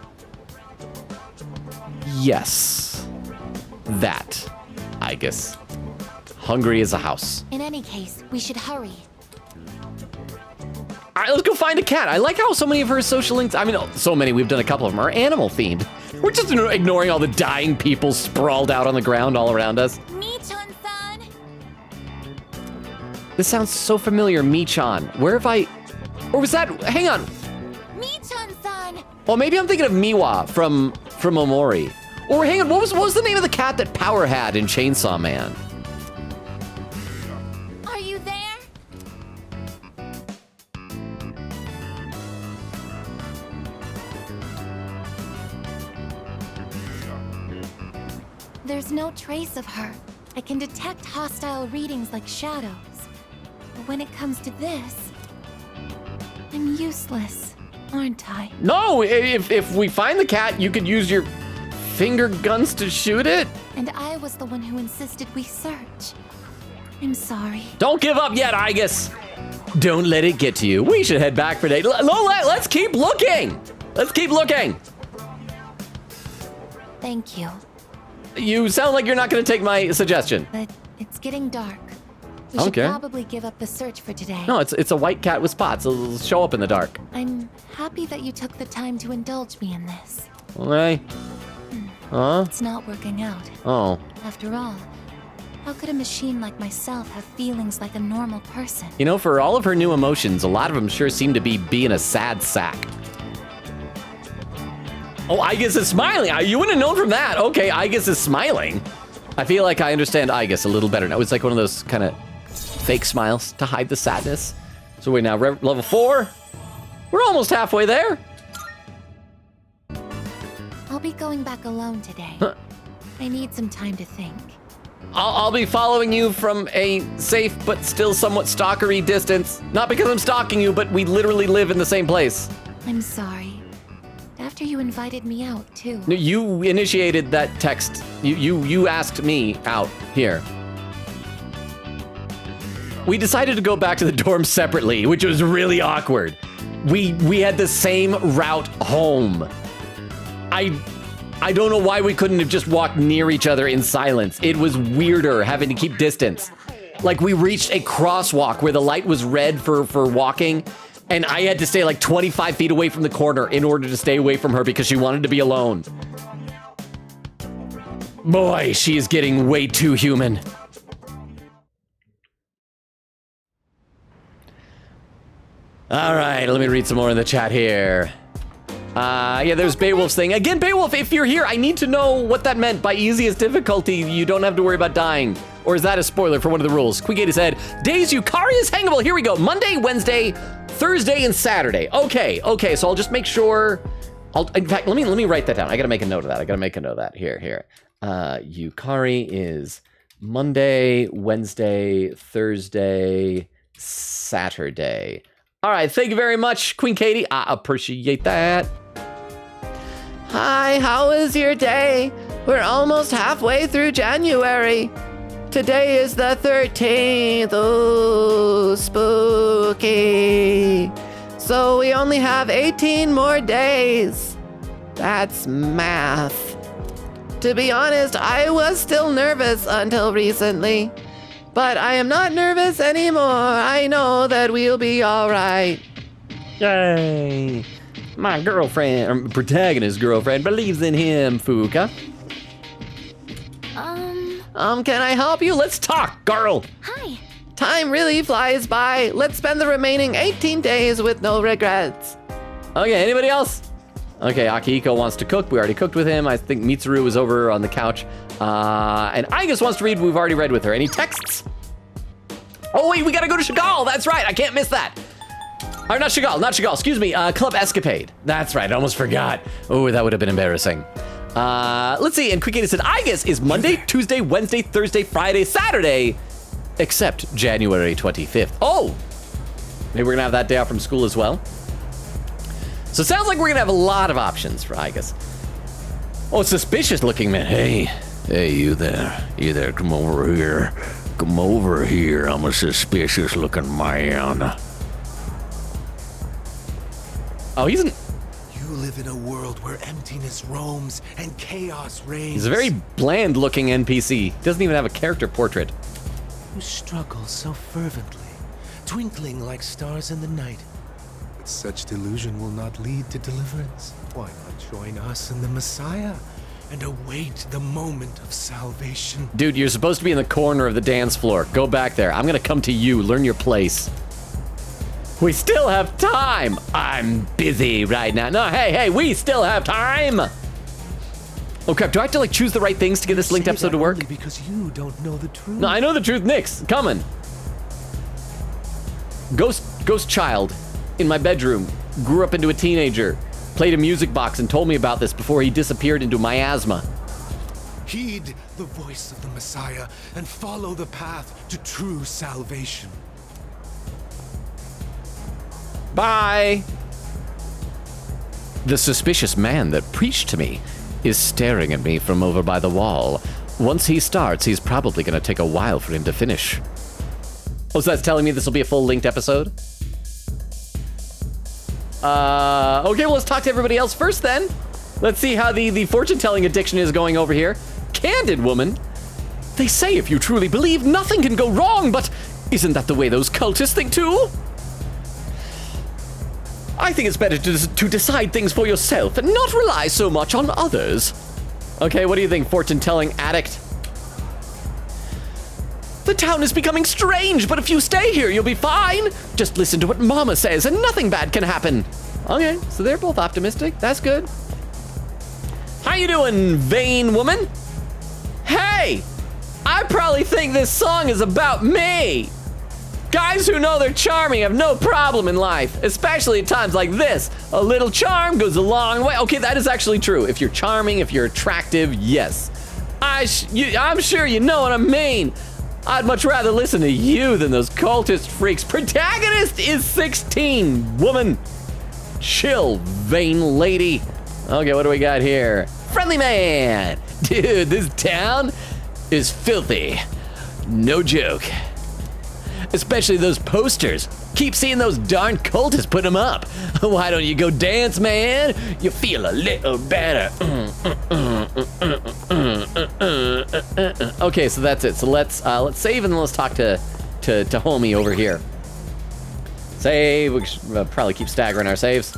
Yes. That, I guess. Hungry as a house. In any case, we should hurry. right, let's go find a cat. I like how so many of her social links, I mean, so many, we've done a couple of them, are animal themed. We're just ignoring all the dying people sprawled out on the ground all around us. Michan-san! This sounds so familiar, Michan. Where have I, or was that, hang on. Michan-san! Well, maybe I'm thinking of Miwa from Omori. Or hang on, what was the name of the cat that Power had in Chainsaw Man? Are you there? There's no trace of her. I can detect hostile readings like shadows. But when it comes to this, I'm useless, aren't I? No, if we find the cat, you could use your finger guns to shoot it. And I was the one who insisted we search. I'm sorry. Don't give up yet, Aigis. Don't let it get to you. We should head back for day. Let's keep looking. Let's keep looking. Thank you. You sound like you're not going to take my suggestion. But it's getting dark. We should probably give up the search for today. No, it's a white cat with spots. It'll show up in the dark. I'm happy that you took the time to indulge me in this. Okay. Huh? It's not working out. Oh. After all, how could a machine like myself have feelings like a normal person? You know, for all of her new emotions, a lot of them sure seem to be being a sad sack. Oh, Aigis is smiling. You wouldn't have known from that. Okay, Aigis is smiling. I feel like I understand Aigis a little better now. It's like one of those kind of fake smiles to hide the sadness. So wait, now level 4. We're almost halfway there. I'll be going back alone today. Huh. I need some time to think. I'll be following you from a safe but still somewhat stalkery distance. Not because I'm stalking you, but we literally live in the same place. I'm sorry. After you invited me out, too. No, you initiated that text. You asked me out here. We decided to go back to the dorm separately, which was really awkward. We had the same route home. I don't know why we couldn't have just walked near each other in silence. It was weirder having to keep distance. Like we reached a crosswalk where the light was red for walking, and I had to stay like 25 feet away from the corner in order to stay away from her because she wanted to be alone. Boy, she is getting way too human. All right, let me read some more in the chat here. Yeah, there's Beowulf's thing. Again, Beowulf, if you're here, I need to know what that meant by easiest difficulty. You don't have to worry about dying. Or is that a spoiler for one of the rules? Quigator said, days Yukari is hangable. Here we go. Monday, Wednesday, Thursday, and Saturday. Okay, so I'll just make sure. In fact, let me write that down. I gotta make a note of that. Here. Yukari is Monday, Wednesday, Thursday, Saturday. All right, thank you very much, Queen Katie. I appreciate that. Hi, how was your day? We're almost halfway through January. Today is the 13th. Ooh, spooky. So we only have 18 more days. That's math. To be honest, I was still nervous until recently. But I am not nervous anymore. I know that we'll be all right. Yay. My girlfriend, or protagonist girlfriend, believes in him, Fuka. Can I help you? Let's talk, girl. Hi. Time really flies by. Let's spend the remaining 18 days with no regrets. Okay, anybody else? Okay, Akihiko wants to cook. We already cooked with him. I think Mitsuru is over on the couch. And Aigis wants to read. We've already read with her. Any texts? Oh, wait, we gotta go to Chagall. That's right. I can't miss that. Or not Chagall. Excuse me. Club Escapade. That's right. I almost forgot. Oh, that would have been embarrassing. Let's see. And Quickity said, Aigis is Monday, Tuesday, Wednesday, Thursday, Friday, Saturday, except January 25th. Oh, maybe we're gonna have that day off from school as well. So it sounds like we're gonna have a lot of options for Aigis. Oh, suspicious looking man. Hey, you there, come over here. I'm a suspicious looking man. Oh, he's an... You live in a world where emptiness roams and chaos reigns. He's a very bland looking NPC. Doesn't even have a character portrait. You struggle so fervently, twinkling like stars in the night. such delusion will not lead to deliverance, why not join us in the Messiah and await the moment of salvation? Dude, you're supposed to be in the corner of the dance floor. Go back there. I'm gonna come to you. Learn your place. We still have time. I'm busy right now. No, hey, we still have time. Oh crap, do I have to like choose the right things to get this linked episode to work? Only because you don't know the truth. No, I know the truth, Nyx. Coming. Ghost child in my bedroom. Grew up into a teenager. Played a music box and told me about this before he disappeared into miasma. Heed the voice of the Messiah and follow the path to true salvation. Bye. The suspicious man that preached to me is staring at me from over by the wall. Once he starts, he's probably going to take a while for him to finish. Oh, so that's telling me this will be a full linked episode? Okay, well, let's talk to everybody else first then. Let's see how the fortune-telling addiction is going over here. Candid woman. They say if you truly believe, nothing can go wrong, but isn't that the way those cultists think too? I think it's better to decide things for yourself and not rely so much on others. Okay, what do you think, fortune-telling addict? The town is becoming strange, but if you stay here, you'll be fine. Just listen to what Mama says and nothing bad can happen. Okay, so they're both optimistic. That's good. How you doing, vain woman? Hey, I probably think this song is about me. Guys who know they're charming have no problem in life, especially at times like this. A little charm goes a long way. Okay, that is actually true. If you're charming, if you're attractive, yes. I'm sure you know what I mean. I'd much rather listen to you than those cultist freaks. Protagonist is 16, woman. Chill, vain lady. Okay, what do we got here? Friendly man. Dude, this town is filthy. No joke. Especially those posters. Keep seeing those darn cultists put them up. Why don't you go dance, man? You feel a little better. Okay, so that's it. So let's save and then let's talk to homie over here. Save. We should probably keep staggering our saves.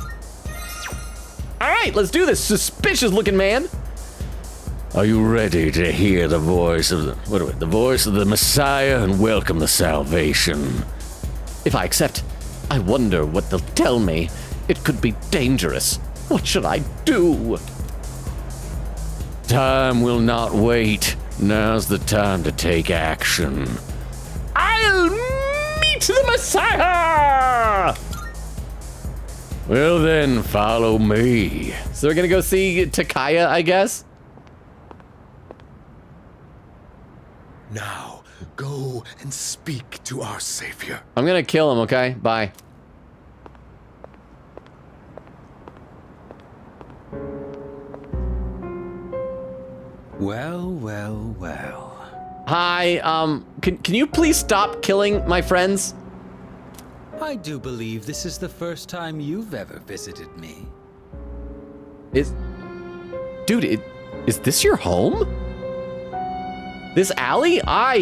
All right, let's do this. Suspicious looking man. Are you ready to hear the voice of the voice of the Messiah and welcome the salvation? If I accept, I wonder what they'll tell me. It could be dangerous. What should I do? Time will not wait. Now's the time to take action. I'll meet the Messiah! Well then, follow me. So we're gonna go see Takaya, I guess? Now, go and speak to our savior. I'm gonna kill him, okay? Bye. Well, well, well. Hi, can you please stop killing my friends? I do believe this is the first time you've ever visited me. Dude, is this your home? This alley? I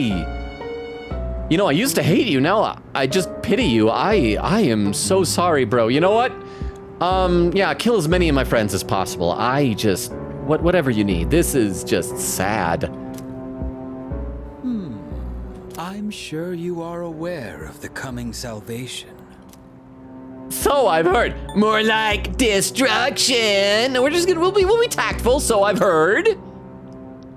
used to hate you. Now I just pity you. I am so sorry, bro. You know what? Yeah, kill as many of my friends as possible. Whatever you need. This is just sad. I'm sure you are aware of the coming salvation. So I've heard. More like destruction. We'll be tactful, so I've heard.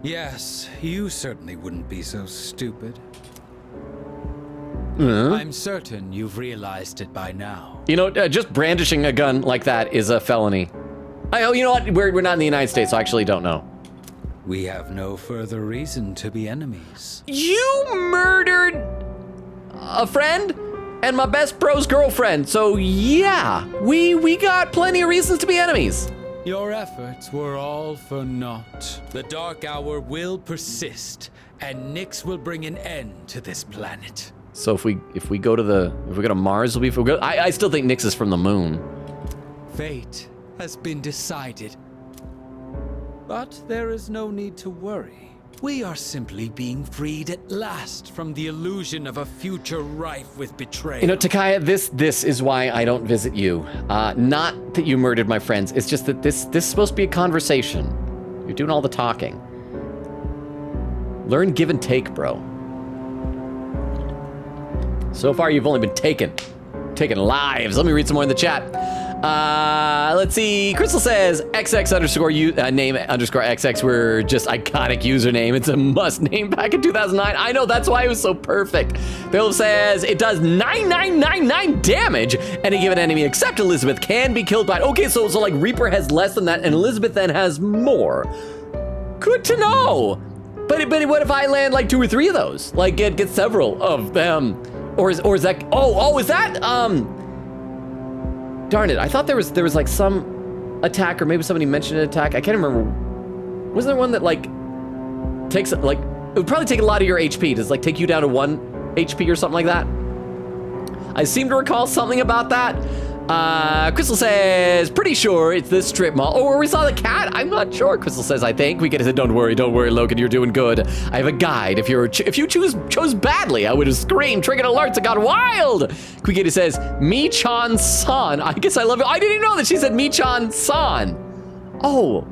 Yes, you certainly wouldn't be so stupid. Huh? I'm certain you've realized it by now. You know, just brandishing a gun like that is a felony. You know what? We're not in the United States, so I actually don't know. We have no further reason to be enemies. You murdered a friend and my best bro's girlfriend, so yeah, we got plenty of reasons to be enemies. Your efforts were all for naught. The Dark Hour will persist, and Nyx will bring an end to this planet. So if we go to Mars, I still think Nyx is from the moon. Fate has been decided. But there is no need to worry. We are simply being freed at last from the illusion of a future rife with betrayal. You know, Takaya, this is why I don't visit you. Not that you murdered my friends. It's just that this is supposed to be a conversation. You're doing all the talking. Learn give and take, bro. So far, you've only been taking lives. Let me read some more in the chat. Let's see. Crystal says XX underscore name underscore XX were just iconic username. It's a must name back in 2009. I know, that's why it was so perfect. Bill says it does 9999 damage. Any given enemy except Elizabeth can be killed by it. Okay, so like Reaper has less than that and Elizabeth then has more. Good to know. But what if I land like 2 or 3 of those? Like get several of them. Or is that, oh, is that, darn it, I thought there was like some attack, or maybe somebody mentioned an attack. I can't remember. Wasn't there one that like takes, like, it would probably take a lot of your HP. Does like take you down to 1 HP or something like that? I seem to recall something about that. Crystal says, pretty sure it's this strip mall. Oh, where we saw the cat? I'm not sure. Crystal says, I think. We get it. Don't worry, Logan, you're doing good. I have a guide. If you chose badly, I would have screamed, triggered alerts, and got wild. Quigita says, Michan-san. I guess I love it. I didn't know that she said Michan-san. Oh,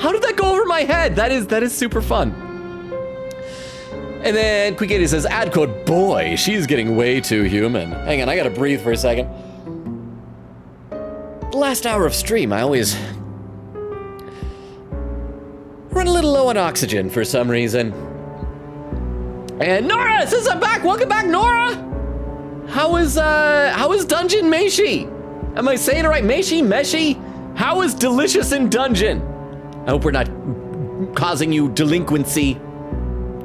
how did that go over my head? That is super fun. And then Quigita says, ad code boy, she's getting way too human. Hang on, I gotta breathe for a second. The last hour of stream, I always run a little low on oxygen for some reason. And Nora says I'm back. Welcome back, Nora. How is Dungeon Meishi? Am I saying it right? Meshi? How is delicious in Dungeon? I hope we're not causing you delinquency.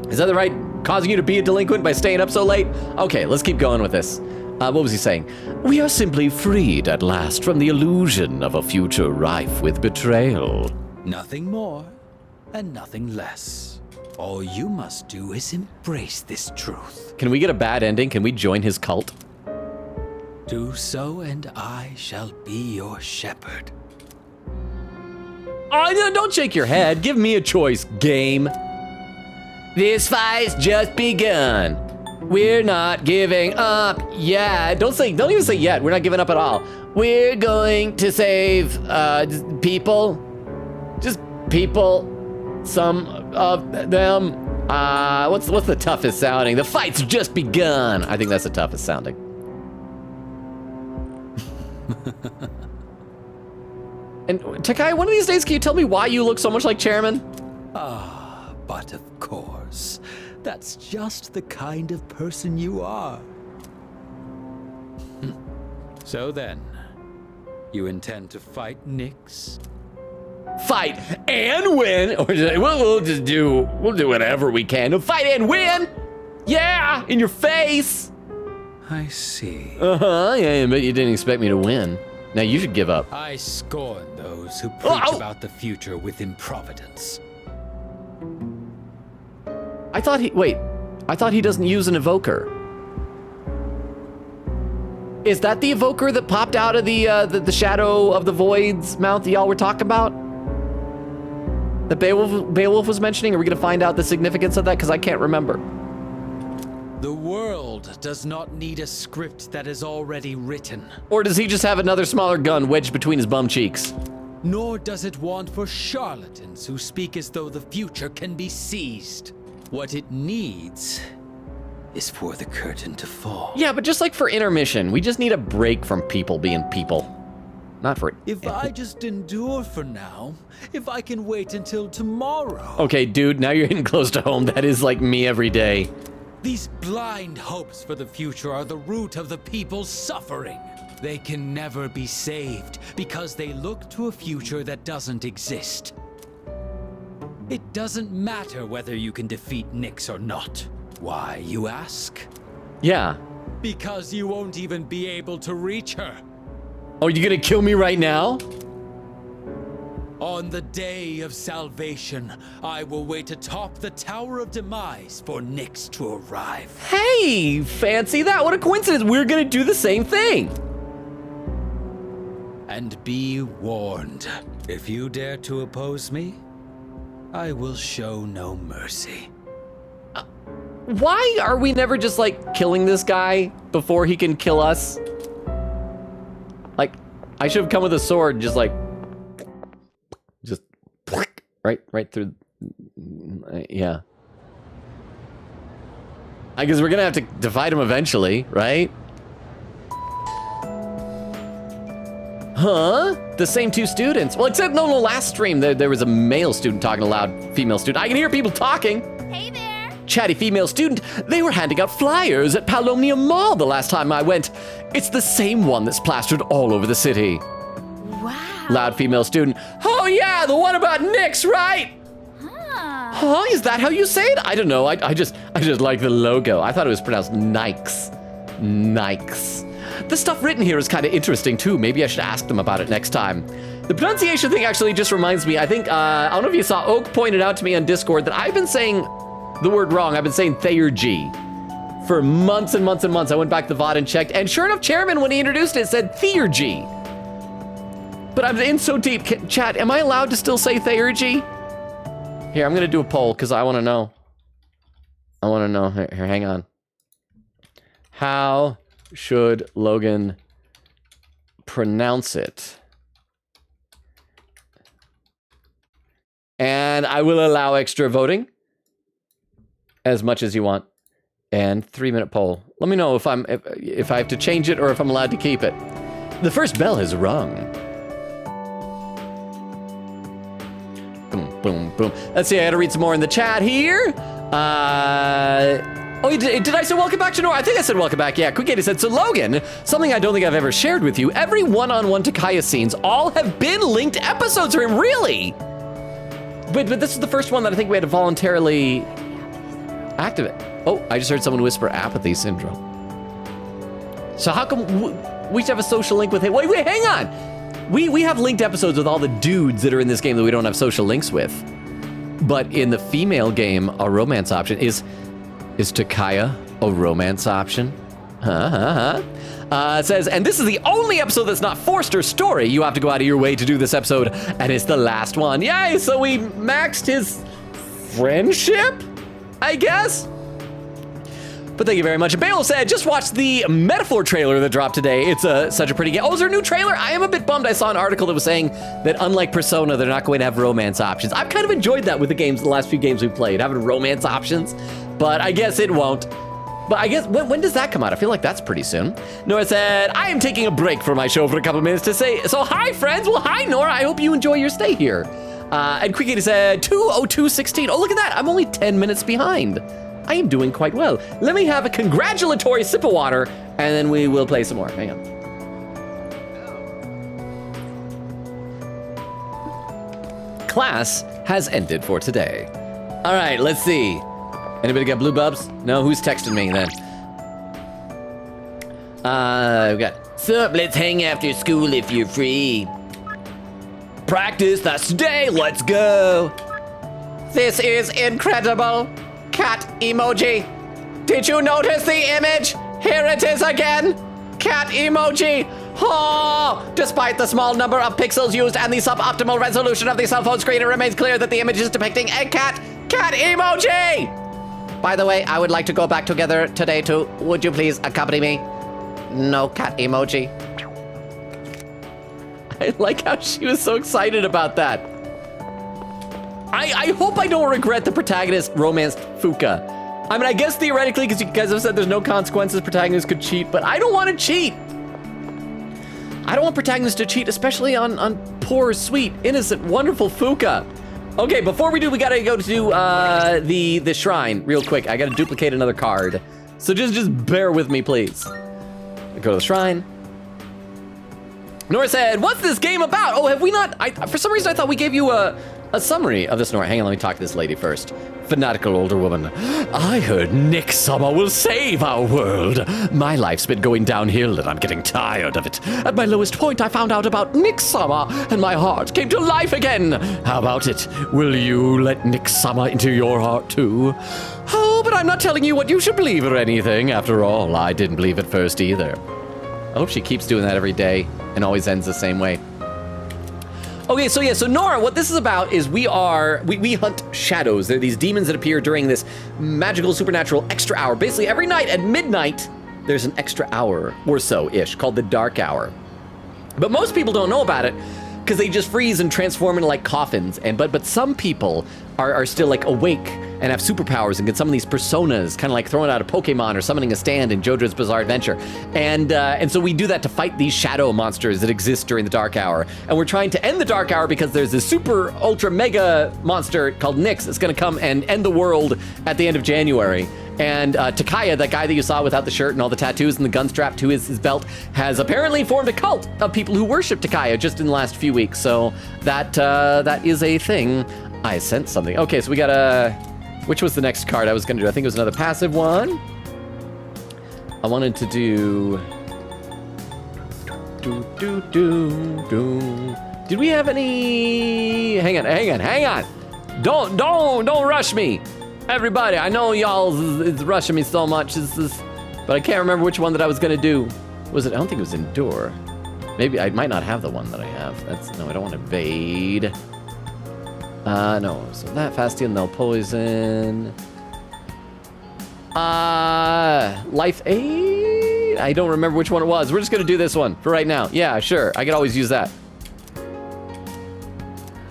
Is that the right? Causing you to be a delinquent by staying up so late? Okay, let's keep going with this. What was he saying? We are simply freed at last from the illusion of a future rife with betrayal. Nothing more and nothing less. All you must do is embrace this truth. Can we get a bad ending? Can we join his cult? Do so and I shall be your shepherd. Oh, no, don't shake your head. Give me a choice, game. This fight's just begun. We're not giving up yet. Don't even say yet. We're not giving up at all. We're going to save people. Just people. Some of them. What's the toughest sounding? The fight's just begun. I think that's the toughest sounding. And Takai, one of these days, can you tell me why you look so much like Chairman? But of course. That's just the kind of person you are. So then, you intend to fight Nyx? Fight and win, or we'll do whatever we can to fight and win. Yeah, in your face. I see. Yeah, but you didn't expect me to win. Now you should give up. I scorn those who preach about the future with improvidence. I thought he doesn't use an evoker. Is that the evoker that popped out of the Shadow of the Void's mouth that y'all were talking about? That Beowulf was mentioning? Are we gonna find out the significance of that? Because I can't remember. The world does not need a script that is already written. Or does he just have another smaller gun wedged between his bum cheeks? Nor does it want for charlatans who speak as though the future can be seized. What it needs is for the curtain to fall. Yeah, but just like for intermission, we just need a break from people being people. Not for... If I just endure for now, if I can wait until tomorrow. Okay, dude, now you're hitting close to home. That is like me every day. These blind hopes for the future are the root of the people's suffering. They can never be saved because they look to a future that doesn't exist. It doesn't matter whether you can defeat Nyx or not. Why, you ask? Yeah. Because you won't even be able to reach her. Oh, you gonna kill me right now? On the day of salvation, I will wait atop the Tower of Demise for Nyx to arrive. Hey, fancy that. What a coincidence. We're gonna do the same thing. And be warned, if you dare to oppose me, I will show no mercy. Why are we never just, like, killing this guy before he can kill us? Like, I should have come with a sword and just, like... Just... Right through... Yeah. I guess we're gonna have to fight him eventually, right? Huh? The same two students? Well, except no, last stream there was a male student talking to a loud female student. I can hear people talking. Hey there! Chatty female student. They were handing out flyers at Palomnia Mall the last time I went. It's the same one that's plastered all over the city. Wow. Loud female student. Oh yeah, the one about Nyx, right? Huh? Is that how you say it? I don't know. I just like the logo. I thought it was pronounced Nikes. Nikes. The stuff written here is kind of interesting too. Maybe I should ask them about it next time. The pronunciation thing actually just reminds me. I think I don't know if you saw, Oak pointed out to me on Discord that I've been saying the word wrong. I've been saying Theurgy for months and months and months. I went back to the VOD and checked, and sure enough, Chairman, when he introduced it, said Theurgy. But I'm in so deep. Chat, am I allowed to still say Theurgy? Here, I'm gonna do a poll because I want to know. I want to know. Here, hang on. How should Logan pronounce it? And I will allow extra voting as much as you want. And 3-minute poll. Let me know if I have to change it or if I'm allowed to keep it. The first bell has rung. Boom, boom, boom. Let's see, I gotta read some more in the chat here. Oh, did I say welcome back to Nora? I think I said welcome back. Yeah, Quick said, so Logan, something I don't think I've ever shared with you, every one-on-one Takaya scenes all have been linked episodes for him, really? But this is the first one that I think we had to voluntarily activate. Oh, I just heard someone whisper apathy syndrome. So how come we should have a social link with him? Wait, hang on. We have linked episodes with all the dudes that are in this game that we don't have social links with. But in the female game, a romance option is Takaya a romance option? It says, and this is the only episode that's not forced or story. You have to go out of your way to do this episode, and it's the last one. Yay, so we maxed his friendship, I guess? But thank you very much. And Bale said, just watch the Metaphor trailer that dropped today. It's such a pretty game. Oh, is there a new trailer? I am a bit bummed. I saw an article that was saying that unlike Persona, they're not going to have romance options. I've kind of enjoyed that with the last few games we've played, having romance options, but I guess it won't. But I guess, when does that come out? I feel like that's pretty soon. Nora said, I am taking a break from my show for a couple minutes to say, so hi friends. Well, hi Nora. I hope you enjoy your stay here. And Quicky said, 2:02:16. Oh, look at that. I'm only 10 minutes behind. I am doing quite well. Let me have a congratulatory sip of water, and then we will play some more. Hang on. Class has ended for today. All right, let's see. Anybody got blue bubs? No, who's texting me then? We got, sup, let's hang after school if you're free. Practice, that's today, let's go. This is incredible. Cat emoji. Did you notice the image? Here it is again. Cat emoji. Oh, despite the small number of pixels used and the suboptimal resolution of the cell phone screen, it remains clear that the image is depicting a cat emoji. By the way, I would like to go back together today too. Would you please accompany me? No cat emoji. I like how she was so excited about that. I hope I don't regret the protagonist romanced Fuka. I mean, I guess theoretically, because you guys have said there's no consequences, protagonists could cheat, but I don't want to cheat. I don't want protagonists to cheat, especially on poor, sweet, innocent, wonderful Fuka. Okay, before we do, we gotta go to the shrine real quick. I gotta duplicate another card. So just bear with me, please. Go to the shrine. Nora said, what's this game about? Oh, have we not? For some reason, I thought we gave you a summary of this. Nora, hang on, let me talk to this lady first. Fanatical older woman. I heard Nyx-sama will save our world. My life's been going downhill and I'm getting tired of it. At my lowest point, I found out about Nyx-sama and my heart came to life again. How about it? Will you let Nyx-sama into your heart too? Oh, but I'm not telling you what you should believe or anything. After all, I didn't believe at first either. I hope she keeps doing that every day and always ends the same way. Okay, so yeah, so Nora, what this is about is we hunt shadows. They're these demons that appear during this magical, supernatural extra hour. Basically, every night at midnight, there's an extra hour or so-ish called the Dark Hour. But most people don't know about it because they just freeze and transform into like coffins. But some people are still like awake and have superpowers and get some of these personas, kind of like throwing out a Pokemon or summoning a stand in JoJo's Bizarre Adventure. And so we do that to fight these shadow monsters that exist during the Dark Hour. And we're trying to end the Dark Hour because there's this super ultra mega monster called Nyx that's gonna come and end the world at the end of January. And Takaya, that guy that you saw without the shirt and all the tattoos and the gun strapped to his belt, has apparently formed a cult of people who worship Takaya just in the last few weeks. So that is a thing. I sent something. Okay, so we got a... Which was the next card I was going to do? I think it was another passive one. I wanted to do... Did we have any... Hang on. Don't rush me. Everybody, I know y'all is rushing me so much. But I can't remember which one that I was gonna do. Was it? I don't think it was Endure. Maybe I might not have the one that I have. No, I don't want to evade. No. So that Fastion, they'll poison. Life Aid. I don't remember which one it was. We're just gonna do this one for right now. Yeah, sure. I could always use that.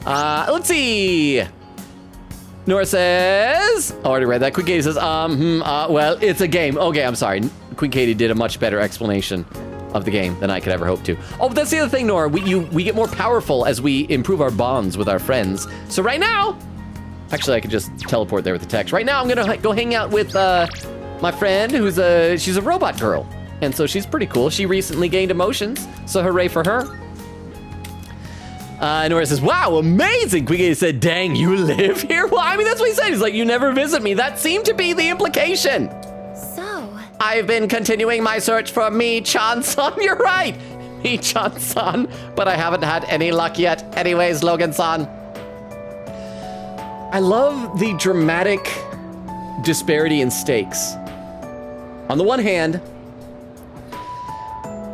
Let's see. Nora says, I already read that. Queen Katie says, well, it's a game. Okay, I'm sorry. Queen Katie did a much better explanation of the game than I could ever hope to. Oh, but that's the other thing, Nora. We get more powerful as we improve our bonds with our friends. So right now, actually, I could just teleport there with the text. Right now, I'm gonna go hang out with my friend who's she's a robot girl. And so she's pretty cool. She recently gained emotions, so hooray for her. Nora says, wow, amazing. Queen Katie said, dang, you live here? Well, I mean, that's what he said. He's like, you never visit me. That seemed to be the implication. So? I've been continuing my search for Mi-chan-san. You're right. Mi-chan-san. But I haven't had any luck yet. Anyways, Logan-san. I love the dramatic disparity in stakes. On the one hand,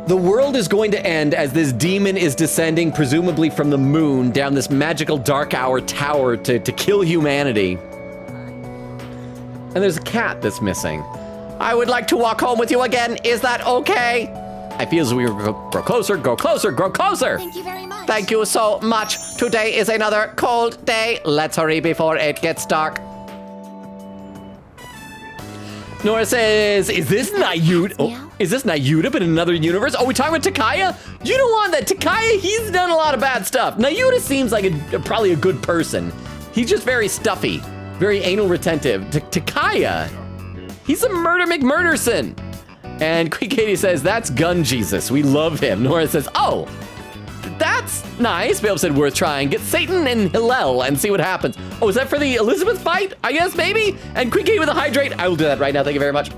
the world is going to end as this demon is descending, presumably from the moon, down this magical Dark Hour tower to kill humanity. And there's a cat that's missing. I would like to walk home with you again. Is that okay? I feel as we grow closer, grow closer, grow closer. Thank you very much. Thank you so much. Today is another cold day. Let's hurry before it gets dark. Nora says, is this Nayuta? Oh, is this Nayuta but in another universe? Oh, we talking about Takaya? You don't want that. Takaya, he's done a lot of bad stuff. Nayuta seems like probably a good person. He's just very stuffy, very anal retentive. Takaya, he's a murder McMurderson. And Queen Katie says, that's Gun Jesus. We love him. Nora says, oh, that's nice. Babe said, worth trying. Get Satan and Hillel and see what happens. Oh, is that for the Elizabeth fight? I guess, maybe? And Queen Katie with a hydrate. I will do that right now. Thank you very much.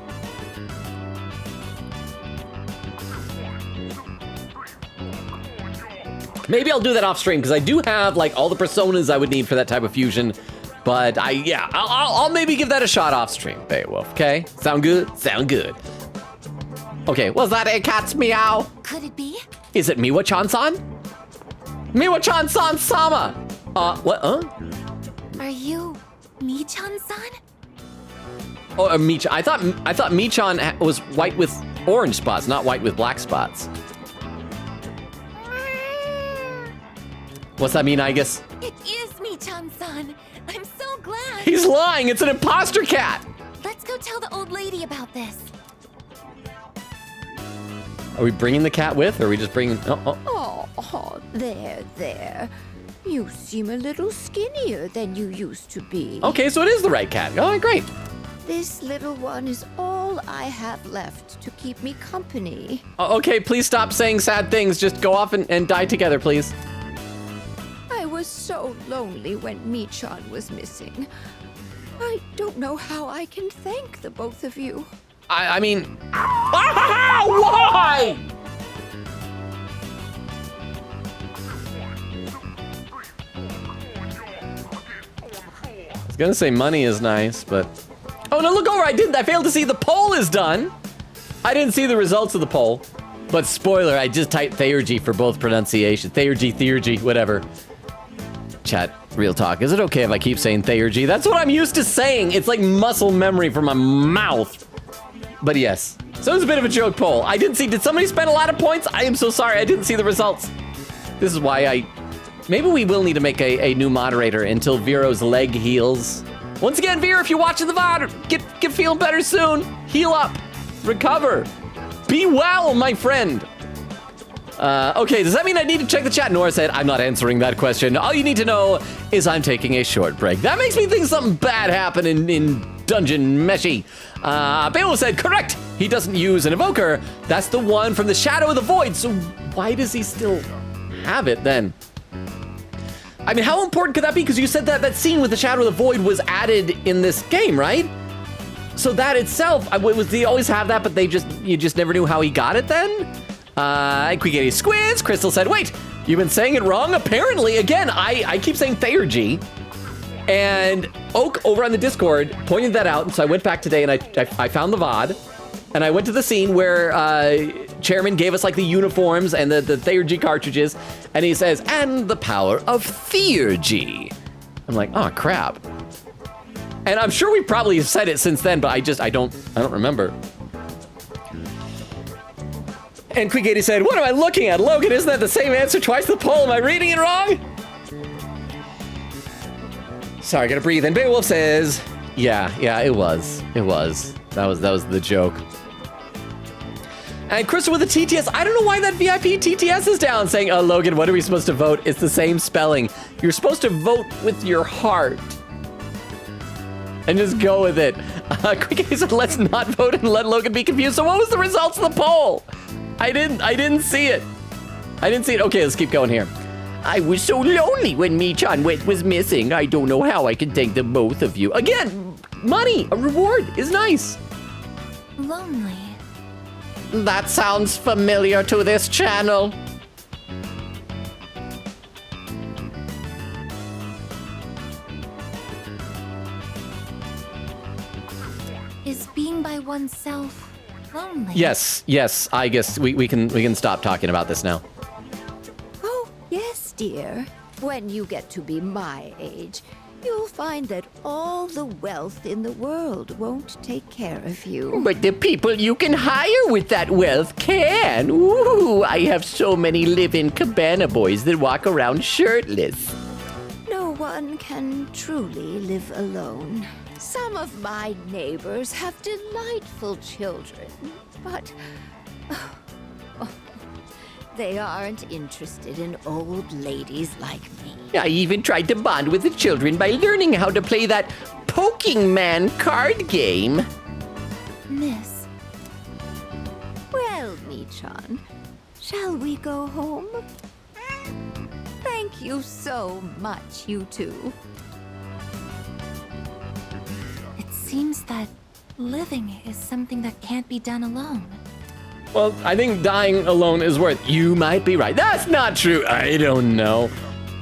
Maybe I'll do that off stream because I do have like all the personas I would need for that type of fusion. But I'll maybe give that a shot off stream, Beowulf, okay? Sound good? Sound good. Okay, Was that a cat's meow? Could it be? Is it Miwa-chan-san? Miwa-chan-san sama! What, Are you Mi-chan-san? Oh, Michan. I thought Michan was white with orange spots, not white with black spots. What's that mean, Aigis? It is Mi-chan-san. I'm so glad. He's lying. It's an imposter cat. Let's go tell the old lady about this. Are we bringing the cat with, or are we just bringing... Oh, there. You seem a little skinnier than you used to be. Okay, so it is the right cat. Oh, great. This little one is all I have left to keep me company. Okay, please stop saying sad things. Just go off and die together, please. I was so lonely when Mi-chan was missing. I don't know how I can thank the both of you. I mean... Why? I was gonna say money is nice, but... Oh no, look over, I failed to see the poll is done. I didn't see the results of the poll. But spoiler, I just typed Theurgy for both pronunciation. Theurgy, whatever. Chat, real talk. Is it okay if I keep saying Theurgy? That's what I'm used to saying. It's like muscle memory for my mouth. But yes. So it was a bit of a joke poll. I didn't see, did somebody spend a lot of points? I am so sorry, I didn't see the results. This is why maybe we will need to make a new moderator until Vero's leg heals. Once again, Vero, if you're watching the VOD, get feeling better soon. Heal up, recover, be well, my friend. Okay, does that mean I need to check the chat? Nora said, I'm not answering that question. All you need to know is I'm taking a short break. That makes me think something bad happened in Dungeon Meshy. Beowulf said, correct. He doesn't use an evoker. That's the one from the Shadow of the Void. So why does he still have it then? I mean, how important could that be? Because you said that scene with the Shadow of the Void was added in this game, right? So that itself, did he always have that, but you just never knew how he got it then? Quick Squids, Crystal said, wait, you've been saying it wrong? Apparently, again, I keep saying Theurgy. And Oak over on the Discord pointed that out, and so I went back today and I found the VOD, and I went to the scene where Chairman gave us like the uniforms and the Theurgy cartridges, and he says, and the power of Theurgy. I'm like, oh crap. And I'm sure we probably have said it since then, but I don't remember. And Quick80 said, what am I looking at? Logan, isn't that the same answer twice the poll? Am I reading it wrong? Sorry, gotta breathe. And Beowulf says, yeah, it was. That was the joke. And Crystal with a TTS, I don't know why that VIP TTS is down, saying, oh, Logan, what are we supposed to vote? It's the same spelling. You're supposed to vote with your heart. And just go with it. Quick said, let's not vote and let Logan be confused. So what was the results of the poll? I didn't see it. Okay, let's keep going here. I was so lonely when Michan was missing. I don't know how I can thank the both of you. Again, money, a reward is nice. Lonely. That sounds familiar to this channel. Is being by oneself lonely? Yes, I guess we can stop talking about this now. Oh, yes, dear. When you get to be my age, you'll find that all the wealth in the world won't take care of you. But the people you can hire with that wealth can. Ooh, I have so many live-in cabana boys that walk around shirtless. No one can truly live alone. Some of my neighbors have delightful children, but they aren't interested in old ladies like me. I even tried to bond with the children by learning how to play that Poking Man card game. Miss. Well, Michan, shall we go home? Thank you so much, you two. It seems that living is something that can't be done alone. Well, I think dying alone is worth. You might be right. That's not true. I don't know.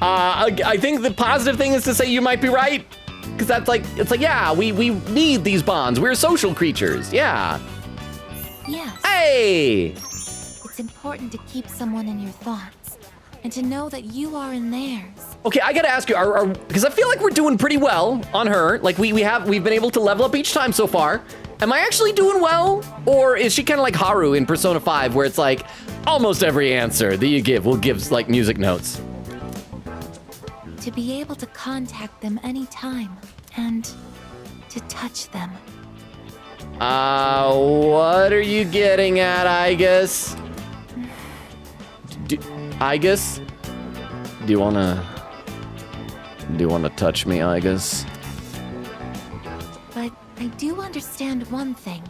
I think the positive thing is to say you might be right, because that's like, it's like, yeah, we need these bonds. We're social creatures. Yeah. Yes. Hey. It's important to keep someone in your thoughts and to know that you are in theirs. Okay, I gotta ask you, because I feel like we're doing pretty well on her. Like we've been able to level up each time so far. Am I actually doing well? Or is she kind of like Haru in Persona 5, where it's like almost every answer that you give will give like music notes? To be able to contact them anytime and to touch them. What are you getting at, Aigis? Aigis? Do you wanna touch me, Aigis? But I do understand one thing.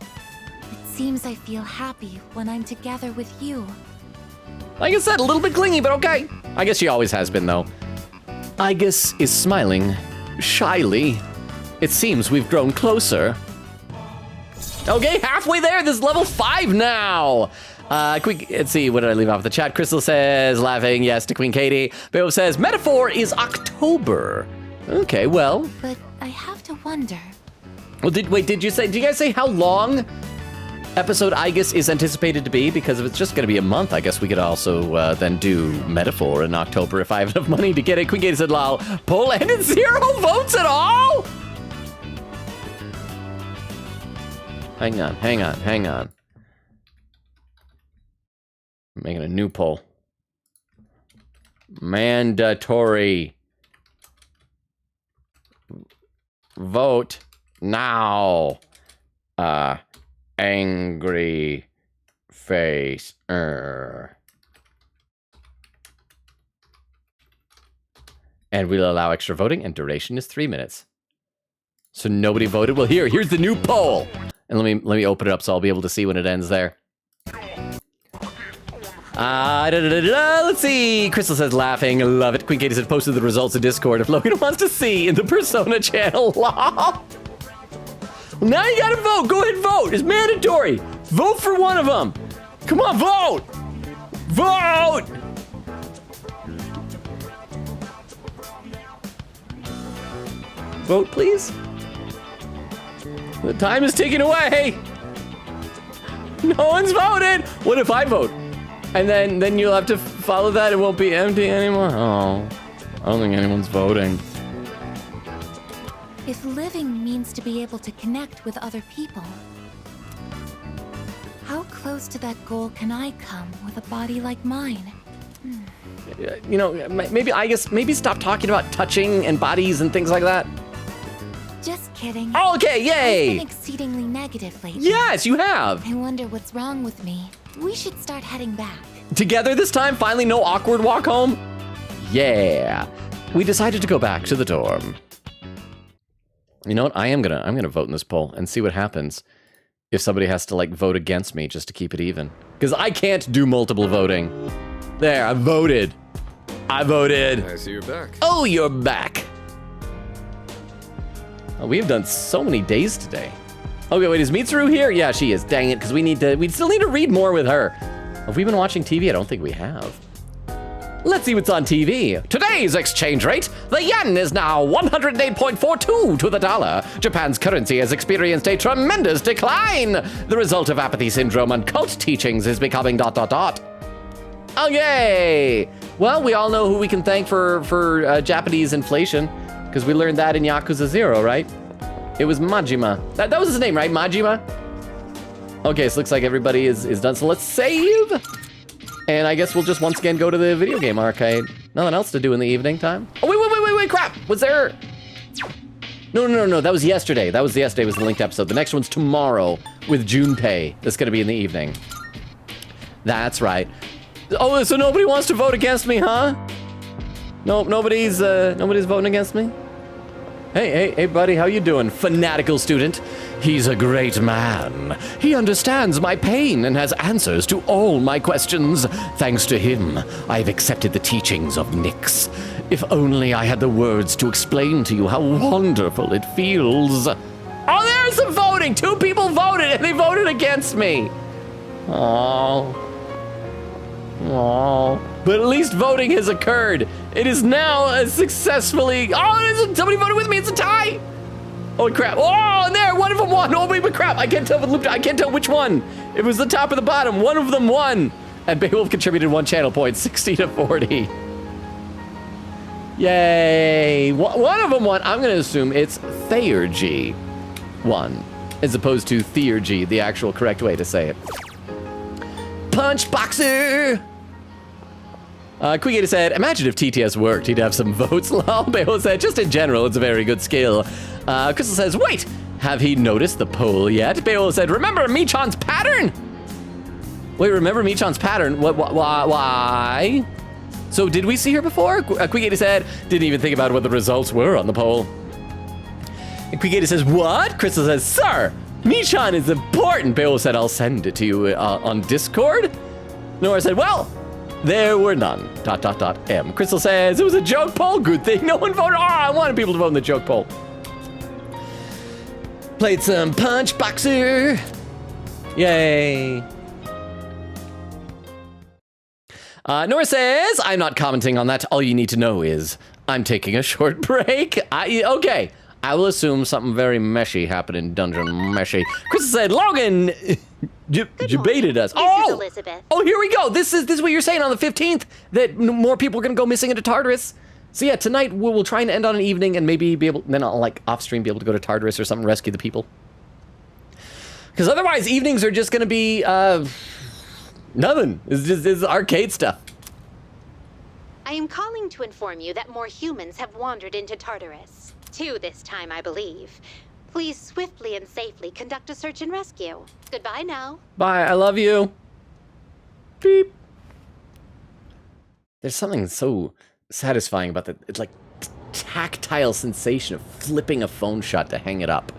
It seems I feel happy when I'm together with you. Like I said, a little bit clingy, but okay. I guess she always has been, though. Aigis is smiling, shyly. It seems we've grown closer. Okay, halfway there. This is level 5 now. Let's see, what did I leave off the chat? Crystal says, laughing, yes, to Queen Katie. Beowulf says, metaphor is October. Okay, well. But I have to wonder. Well, did you guys say how long episode Aigis is anticipated to be, because if it's just going to be a month, I guess we could also then do Metaphor in October if I have enough money to get it. Queen Katie said, lol, poll ended 0 votes at all? Hang on. I'm making a new poll. Mandatory. Vote now. Angry face. And we'll allow extra voting, and duration is 3 minutes. So nobody voted. Well, here's the new poll. And let me open it up so I'll be able to see when it ends there. Let's see. Crystal says, laughing, love it. Queen Katie said, posted the results in Discord if Logan wants to see in the Persona channel. Well, now you gotta vote. Go ahead and vote. It's mandatory. Vote for one of them. Come on, vote. Vote. Vote, please. The time is ticking away. No one's voted. What if I vote? And then you'll have to follow that. It won't be empty anymore. Oh, I don't think anyone's voting. If living means to be able to connect with other people, how close to that goal can I come with a body like mine? You know, maybe stop talking about touching and bodies and things like that. Just kidding. Oh, okay, yay! I've been exceedingly negative lately. Yes, you have. I wonder what's wrong with me. We should start heading back. Together this time? Finally, no awkward walk home? Yeah. We decided to go back to the dorm. You know what? I'm gonna vote in this poll and see what happens if somebody has to like vote against me just to keep it even. Because I can't do multiple voting. There, I voted. I see you're back. Oh, you're back. Oh, we've done so many days today. Okay, wait, is Mitsuru here? Yeah, she is. Dang it, because we still need to read more with her. Have we been watching TV? I don't think we have. Let's see what's on TV. Today's exchange rate. The yen is now 108.42 to the dollar. Japan's currency has experienced a tremendous decline. The result of apathy syndrome and cult teachings is becoming ... Okay. Well, we all know who we can thank for Japanese inflation, because we learned that in Yakuza 0, right? It was Majima. That was his name, right? Majima? Okay, so looks like everybody is done. So let's save. And I guess we'll just once again go to the video game arcade. Nothing else to do in the evening time. Oh, wait, crap. Was there... No. That was yesterday. That was yesterday was the linked episode. The next one's tomorrow with Junpei. That's going to be in the evening. That's right. Oh, so nobody wants to vote against me, huh? Nope, nobody's voting against me. Hey, buddy, how you doing, fanatical student? He's a great man. He understands my pain and has answers to all my questions. Thanks to him, I've accepted the teachings of Nyx. If only I had the words to explain to you how wonderful it feels. Oh, there's some voting. 2 people voted, and they voted against me. Oh. But at least voting has occurred. It is now successfully... Oh, somebody voted with me. It's a tie. Holy crap. Oh, and there, one of them won. Oh, wait, but crap. I can't tell which one. It was the top or the bottom. One of them won. And Beowulf contributed 1 channel point, 60 to 40. Yay. One of them won. I'm going to assume it's Theurgy won, as opposed to Theurgy, the actual correct way to say it. Punch Boxer! Quigata said, imagine if TTS worked, he'd have some votes. Lol, Beowulf said, just in general, it's a very good skill. Crystal says, wait, have he noticed the poll yet? Beowulf said, remember Michan's pattern? Wait, remember Michan's pattern? Why? So did we see her before? Quigata said, didn't even think about what the results were on the poll. And Quigata says, what? Crystal says, sir, Michan is important. Beowulf said, I'll send it to you on Discord. Nora said, well, there were none. ... M. Crystal says, it was a joke poll. Good thing no one voted. Oh, I wanted people to vote in the joke poll. Played some Punch Boxer. Yay. Nora says, I'm not commenting on that. All you need to know is I'm taking a short break. Okay. I will assume something very meshy happened in Dungeon Meshy. Chris said, Logan, you baited us. This is Elizabeth. Oh, here we go. This is what you're saying on the 15th, that more people are going to go missing into Tartarus. So yeah, tonight we'll try and end on an evening and maybe be able, then I'll like off stream be able to go to Tartarus or something, rescue the people. Because otherwise evenings are just going to be, nothing. It's arcade stuff. I am calling to inform you that more humans have wandered into Tartarus. 2 this time, I believe. Please swiftly and safely conduct a search and rescue. Goodbye now. Bye, I love you. Beep. There's something so satisfying about that. It's like tactile sensation of flipping a phone shut to hang it up.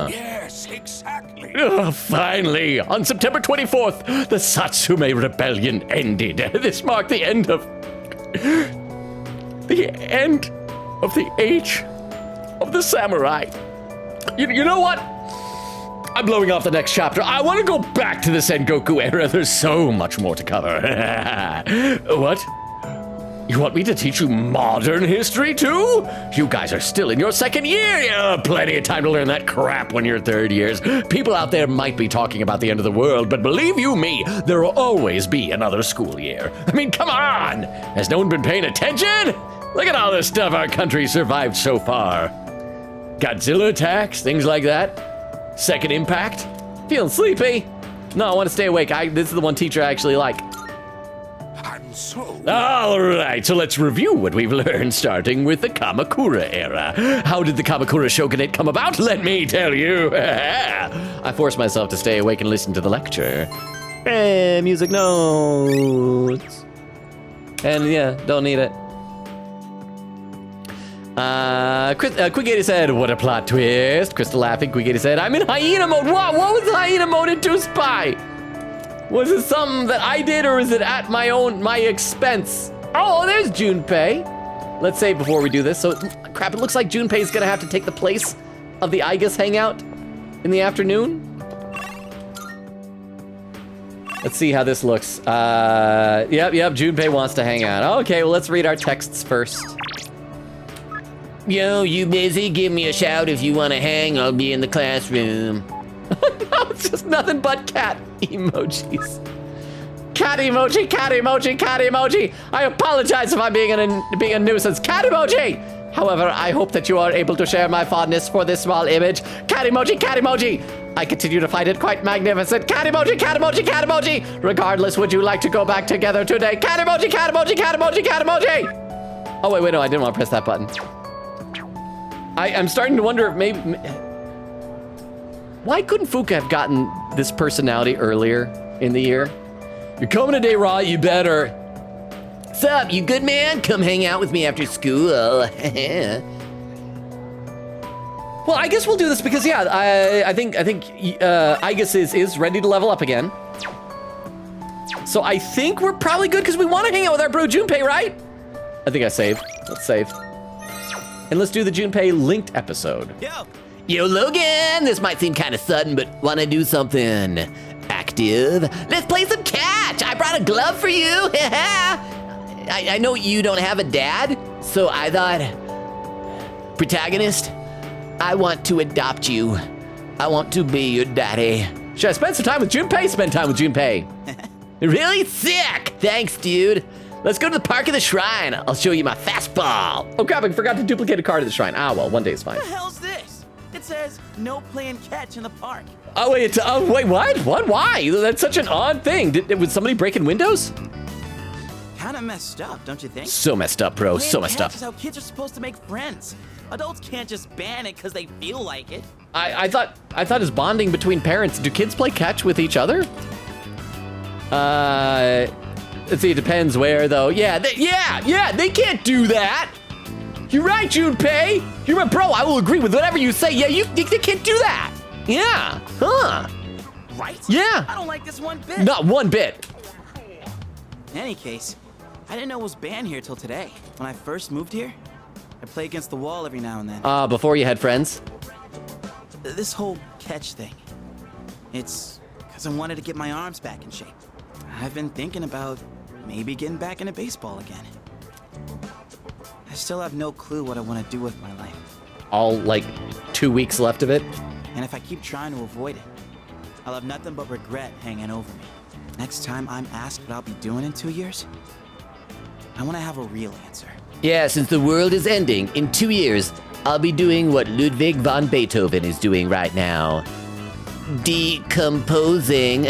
Yes, exactly. Finally, on September 24th, the Satsume Rebellion ended. This marked the end of the age of the samurai. You know what? I'm blowing off the next chapter. I want to go back to the Sengoku era. There's so much more to cover. What? You want me to teach you modern history too? You guys are still in your 2nd year. You have plenty of time to learn that crap when you're 3rd years. People out there might be talking about the end of the world, but believe you me, there will always be another school year. I mean, come on! Has no one been paying attention? Look at all the stuff our country survived so far. Godzilla attacks, things like that. Second impact. Feeling sleepy? No, I want to stay awake. This is the one teacher I actually like. I'm so... All right, so let's review what we've learned, starting with the Kamakura era. How did the Kamakura shogunate come about? Let me tell you. I forced myself to stay awake and listen to the lecture. Hey, music notes. And yeah, don't need it. Quigator said, what a plot twist. Crystal laughing. Quigator said, I'm in hyena mode. What was hyena mode in 2 Spy? Was it something that I did, or is it at my expense? Oh, there's Junpei. Let's save before we do this. So, crap, it looks like Junpei's gonna have to take the place of the Aigis hangout in the afternoon. Let's see how this looks. Yep, Junpei wants to hang out. Okay, well, let's read our texts first. Yo, you busy? Give me a shout if you want to hang. I'll be in the classroom. No, it's just nothing but cat emojis. Cat emoji, cat emoji, cat emoji. I apologize if I'm being a nuisance. Cat emoji. However, I hope that you are able to share my fondness for this small image. Cat emoji, cat emoji. I continue to find it quite magnificent. Cat emoji, cat emoji, cat emoji. Regardless, would you like to go back together today? Cat emoji, cat emoji, cat emoji, cat emoji. Oh, wait, no, I didn't want to press that button. I'm starting to wonder if maybe... Why couldn't Fuka have gotten this personality earlier in the year? You're coming today, Raw, you better. What's up, you good man? Come hang out with me after school. Well, I guess we'll do this because, yeah, I think Aigis is ready to level up again. So I think we're probably good because we want to hang out with our bro Junpei, right? I think I saved. Let's save. And let's do the Junpei linked episode. Yo, Logan! This might seem kind of sudden, but wanna do something active? Let's play some catch! I brought a glove for you! I know you don't have a dad, so I thought, protagonist, I want to adopt you. I want to be your daddy. Should I spend some time with Junpei? Spend time with Junpei. Really? Sick! Thanks, dude. Let's go to the park of the shrine. I'll show you my fastball. Oh crap, I forgot to duplicate a card at the shrine. Ah, well, one day is fine. What the hell's this? It says no playing catch in the park. Oh, wait, wait, what? What? Why? That's such an odd thing. Was somebody breaking windows? Kind of messed up, don't you think? So messed up, bro. So messed up. That's how kids are supposed to make friends. Adults can't just ban it because they feel like it. I thought it's bonding between parents. Do kids play catch with each other? Let's see, it depends where, though. Yeah, they can't do that. You're right, Junpei. You're my bro. I will agree with whatever you say. Yeah, they can't do that. Yeah. Huh. Right? Yeah. I don't like this one bit. Not one bit. In any case, I didn't know it was banned here till today. When I first moved here, I play against the wall every now and then. Before you had friends? This whole catch thing. It's because I wanted to get my arms back in shape. I've been thinking about maybe getting back into baseball again. I still have no clue what I want to do with my life. all like 2 weeks left of it. And if I keep trying to avoid it, I'll have nothing but regret hanging over me. Next time I'm asked what I'll be doing in 2 years, I want to have a real answer. Yeah, since the world is ending, in 2 years, I'll be doing what Ludwig von Beethoven is doing right now. Decomposing.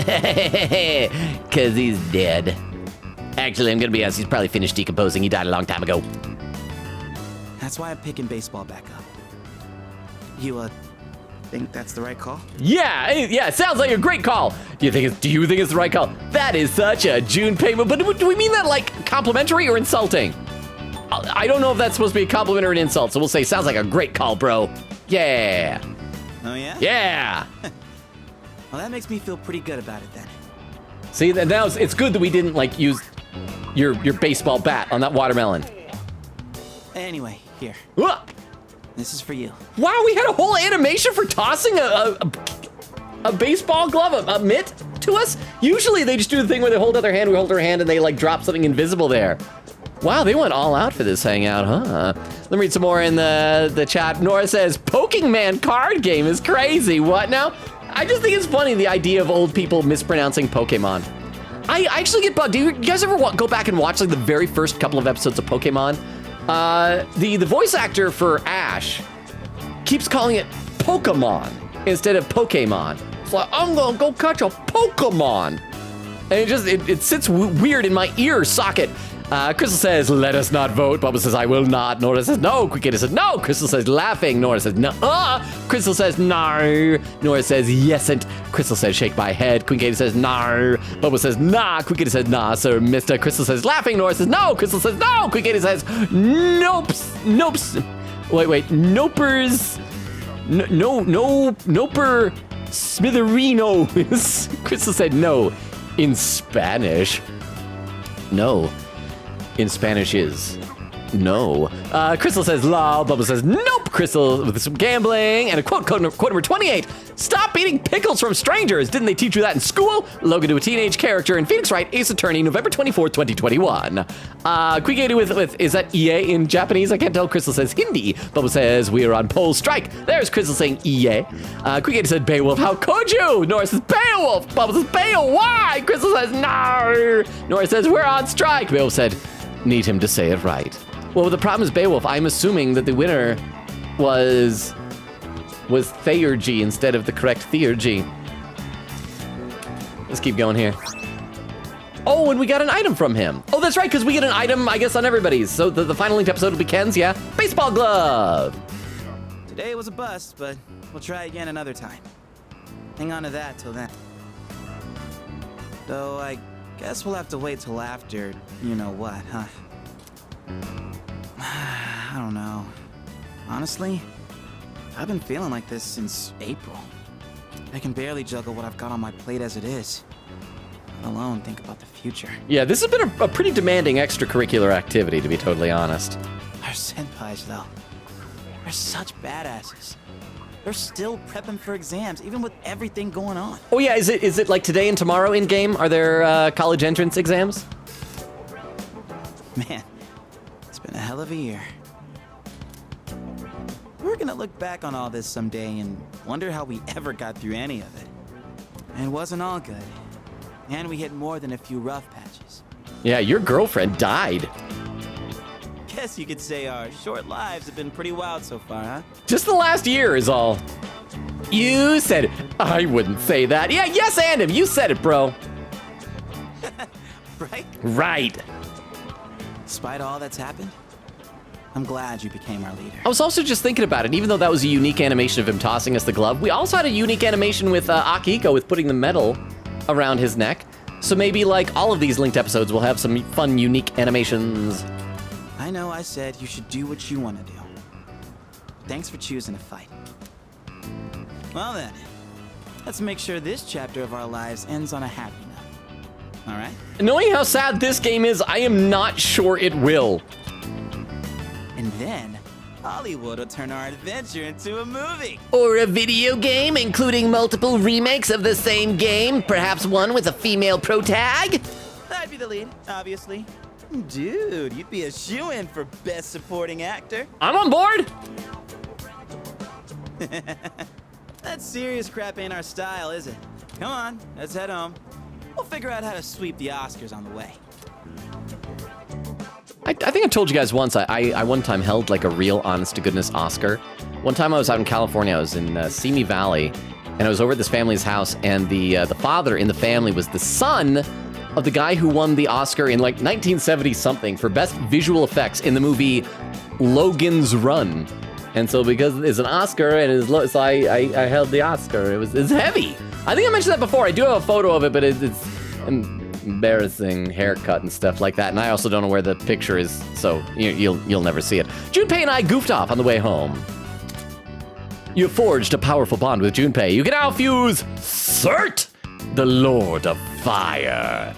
Cause he's dead. Actually, I'm gonna be honest, he's probably finished decomposing. He died a long time ago. That's why I'm picking baseball back up. You, think that's the right call? Yeah, it sounds like a great call. Do you think it's the right call? That is such a Junpei move, but do we mean that like complimentary or insulting? I don't know if that's supposed to be a compliment or an insult, so we'll say sounds like a great call, bro. Yeah. Oh yeah? Yeah. Well, that makes me feel pretty good about it then. See, now it's good that we didn't like use your baseball bat on that watermelon. Anyway, here. This is for you. Wow, we had a whole animation for tossing a baseball glove, a mitt to us. Usually they just do the thing where they hold out their hand, we hold our hand, and they like drop something invisible there. Wow, they went all out for this hangout, huh? Let me read some more in the chat. Nora says, Poking Man card game is crazy. What now? I just think it's funny, the idea of old people mispronouncing Pokemon. I actually get bugged. Do you guys ever go back and watch like the very first couple of episodes of Pokemon? The voice actor for Ash keeps calling it Pokemon instead of Pokemon. It's like, I'm gonna go catch a Pokemon. And it sits weird in my ear socket. Crystal says, let us not vote. Bubba says, I will not. Nora says, no. Quickita says, no. Crystal says, laughing. Nora says, no. Crystal says, no. Nora says, yesn't. Crystal says, shake my head. Quickita says, no. Bubba says, nah. Quickita says, nah, sir, mister. Crystal says, laughing. Nora says, no. Crystal says, no. Quickita says, nopes. Wait. Nopers. Noper Smitherino. Crystal said, no. In Spanish. No. In Spanish is no. Crystal says lol. Bubba says nope. Crystal with some gambling and a quote number 28. Stop eating pickles from strangers. Didn't they teach you that in school? Logan to a teenage character in Phoenix Wright, Ace Attorney, November 24th, 2021. Quick with is that EA in Japanese? I can't tell. Crystal says Hindi. Bubba says we are on pole strike. There's Crystal saying EA. Quick said Beowulf. How could you? Nora says Beowulf. Bubba says Beowulf. Why? Crystal says no. Nora says we're on strike. Beowulf said need him to say it right. Well, the problem is Beowulf. I'm assuming that the winner was Theurgy instead of the correct Theurgy. Let's keep going here. Oh, and we got an item from him. Oh, that's right, because we get an item, I guess, on everybody's. So the final linked episode will be Ken's, yeah? Baseball glove! Today was a bust, but we'll try again another time. Hang on to that till then. Though I guess we'll have to wait till after you know what, huh? I don't know. Honestly, I've been feeling like this since April. I can barely juggle what I've got on my plate as it is, let alone think about the future. Yeah, this has been a pretty demanding extracurricular activity, to be totally honest. Our senpais, though, are such badasses. They're still prepping for exams, even with everything going on. Oh yeah, is it like today and tomorrow in game? Are there college entrance exams? Man, it's been a hell of a year. We're gonna look back on all this someday and wonder how we ever got through any of it. And it wasn't all good. And we hit more than a few rough patches. Yeah, your girlfriend died. Guess you could say our short lives have been pretty wild so far, huh? Just the last year is all. You said it. I wouldn't say that. Yeah, yes, and you said it, bro. Right? Right. Despite all that's happened, I'm glad you became our leader. I was also just thinking about it. Even though that was a unique animation of him tossing us the glove, we also had a unique animation with Akihiko with putting the medal around his neck. So maybe like all of these linked episodes will have some fun, unique animations. I know I said you should do what you want to do. Thanks for choosing to fight. Well then, let's make sure this chapter of our lives ends on a happy note. All right? Knowing how sad this game is, I am not sure it will. And then, Hollywood will turn our adventure into a movie. Or a video game, including multiple remakes of the same game, perhaps one with a female protag? I'd be the lead, obviously. Dude, you'd be a shoo-in for Best Supporting Actor. I'm on board. That serious crap ain't our style, is it? Come on, let's head home. We'll figure out how to sweep the Oscars on the way. I think I told you guys once, I one time held like a real honest-to-goodness Oscar. One time I was out in California, I was in Simi Valley, and I was over at this family's house, and the father in the family was the son of the guy who won the Oscar in like 1970-something for Best Visual Effects in the movie Logan's Run. And so because it's an Oscar and it's low, so I held the Oscar. It's heavy. I think I mentioned that before. I do have a photo of it, but it's embarrassing haircut and stuff like that. And I also don't know where the picture is, so you'll never see it. Junpei and I goofed off on the way home. You forged a powerful bond with Junpei. You can now fuse Cert, the Lord of Fire.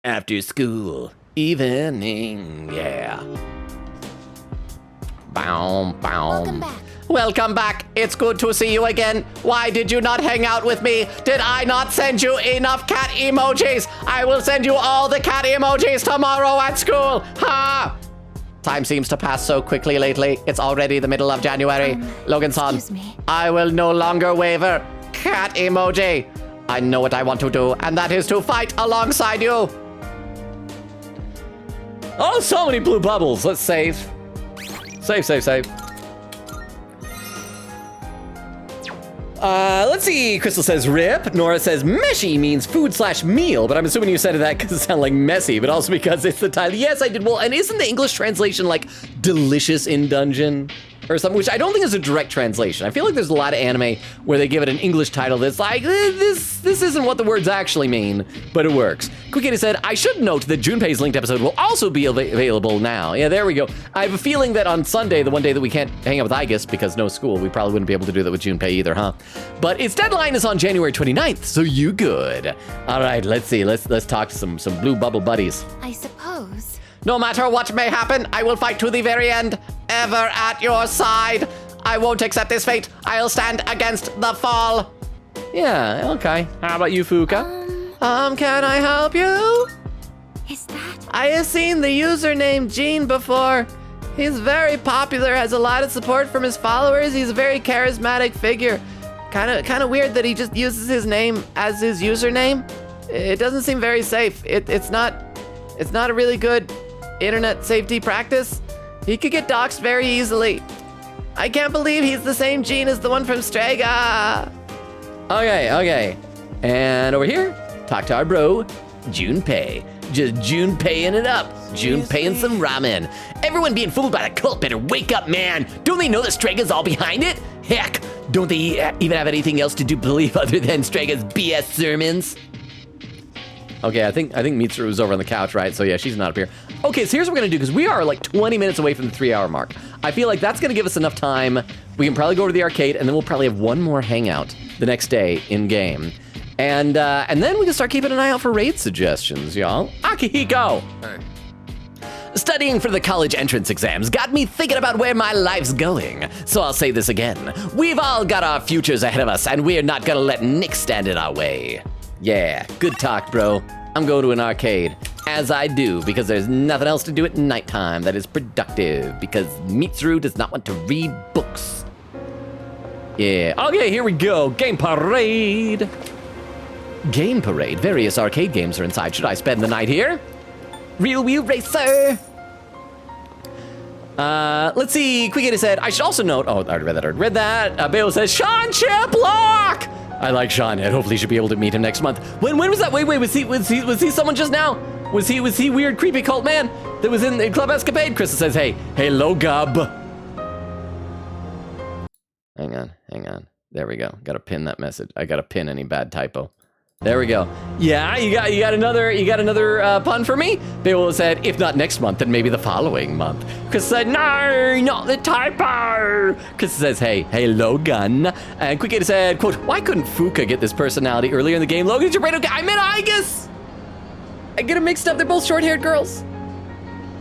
After school, evening, yeah. Bow, bow. Welcome back. It's good to see you again. Why did you not hang out with me? Did I not send you enough cat emojis? I will send you all the cat emojis tomorrow at school. Ha! Time seems to pass so quickly lately. It's already the middle of January. Logan-san, I will no longer waver. Cat emoji. I know what I want to do, and that is to fight alongside you. Oh, so many blue bubbles. Let's save. Save. Let's see. Crystal says rip. Nora says meshy means food/meal, but I'm assuming you said that because it sounded like messy, but also because it's the title. Yes, I did. Well, and isn't the English translation like delicious in dungeon or something, which I don't think is a direct translation. I feel like there's a lot of anime where they give it an English title that's like, this isn't what the words actually mean, but it works. Quick Kitty said, I should note that Junpei's linked episode will also be available now. Yeah, there we go. I have a feeling that on Sunday, the one day that we can't hang out with Aigis because no school, we probably wouldn't be able to do that with Junpei either, huh? But its deadline is on January 29th, so you good. All right, let's see. Let's talk to some blue bubble buddies. I suppose. No matter what may happen, I will fight to the very end, ever at your side. I won't accept this fate. I'll stand against the fall. Yeah, okay. How about you, Fuka? Can I help you? Is that? I have seen the username Gene before. He's very popular, has a lot of support from his followers. He's a very charismatic figure. Kind of weird that he just uses his name as his username. It doesn't seem very safe. It's not a really good internet safety practice. He could get doxxed very easily. I can't believe he's the same Gene as the one from Strega. Okay. And over here, talk to our bro, Junpei. Just Junpeiing it up. Junpeiing some ramen. Everyone being fooled by the cult better wake up, man. Don't they know that Strega's all behind it? Heck, don't they even have anything else to do believe other than Strega's BS sermons? Okay, I think Mitsuru's over on the couch, right? So yeah, she's not up here. Okay, so here's what we're gonna do, because we are like 20 minutes away from the 3-hour mark. I feel like that's gonna give us enough time. We can probably go to the arcade, and then we'll probably have one more hangout the next day in game. And then we can start keeping an eye out for raid suggestions, y'all. Akihiko! Hey. Studying for the college entrance exams got me thinking about where my life's going. So I'll say this again. We've all got our futures ahead of us, and we're not gonna let Nick stand in our way. Yeah, good talk, bro. I'm going to an arcade, as I do, because there's nothing else to do at nighttime that is productive, because Mitsuru does not want to read books. Yeah, okay, here we go. Game Parade. Game Parade. Various arcade games are inside. Should I spend the night here? Real Wheel Racer. Let's see. Quick said, I should also note, oh, I already read that. Bale says, Sean Chiplock. I like Sean, and hopefully should be able to meet him next month. When was that? Wait, was he someone just now? Was he weird, creepy cult man that was in Club Escapade? Krista says, hey, Logub. Hang on. There we go. Gotta pin that message. I gotta pin any bad typo. There we go. Yeah, you got another pun for me? Beowulf said, if not next month, then maybe the following month. Chris said, no, not the typo. Chris says, hey, Logan. And Quick said, quote, why couldn't Fuka get this personality earlier in the game? Logan's your brain. I meant Aigis. I get them mixed up. They're both short-haired girls.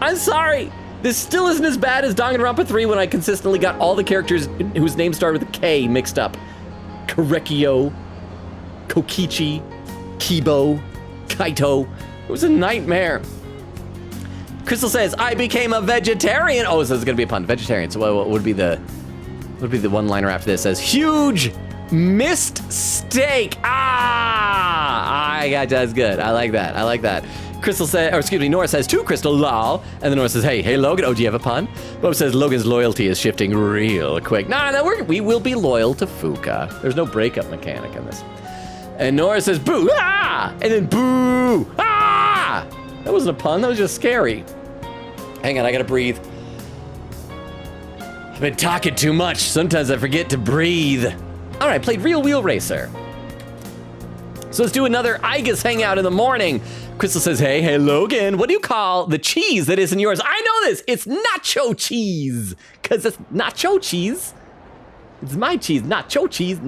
I'm sorry. This still isn't as bad as Danganronpa 3 when I consistently got all the characters whose names started with a K mixed up. Korekio, Kokichi, Kibo, Kaito. It was a nightmare. Crystal says, I became a vegetarian. Oh, so it's gonna be a pun. Vegetarian. So what would be the What would be the one-liner after this? It says, huge missed steak. That's good. I like that. I like that. Crystal says, or excuse me, Nora says to Crystal, lol. And then Nora says, hey, Logan. Oh, do you have a pun? Bob says, Logan's loyalty is shifting real quick. No, we will be loyal to Fuka. There's no breakup mechanic in this. And Nora says, boo, ah! And then boo, ah! That wasn't a pun, that was just scary. Hang on, I gotta breathe. I've been talking too much. Sometimes I forget to breathe. All right, played Real Wheel Racer. So let's do another Aigis hangout in the morning. Crystal says, hey, Logan, what do you call the cheese that isn't yours? I know this, it's nacho cheese. Cause it's nacho cheese. It's my cheese, nacho cheese.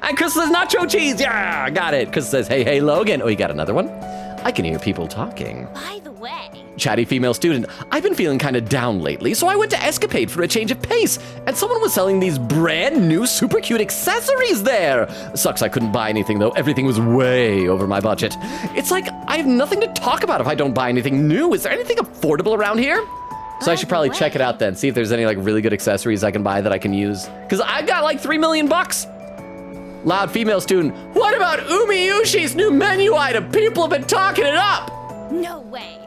And Crystal says, nacho cheese, yeah, got it. Crystal says, hey, Logan. Oh, you got another one? I can hear people talking. By the way. Chatty female student, I've been feeling kind of down lately, so I went to Escapade for a change of pace, and someone was selling these brand new super cute accessories there. Sucks I couldn't buy anything though, everything was way over my budget. It's like I have nothing to talk about if I don't buy anything new. Is there anything affordable around here? So I should probably check it out then, see if there's any like really good accessories I can buy that I can use. Cause I got like 3 million bucks. Loud female student, what about Umiyushi's new menu item? People have been talking it up. No way.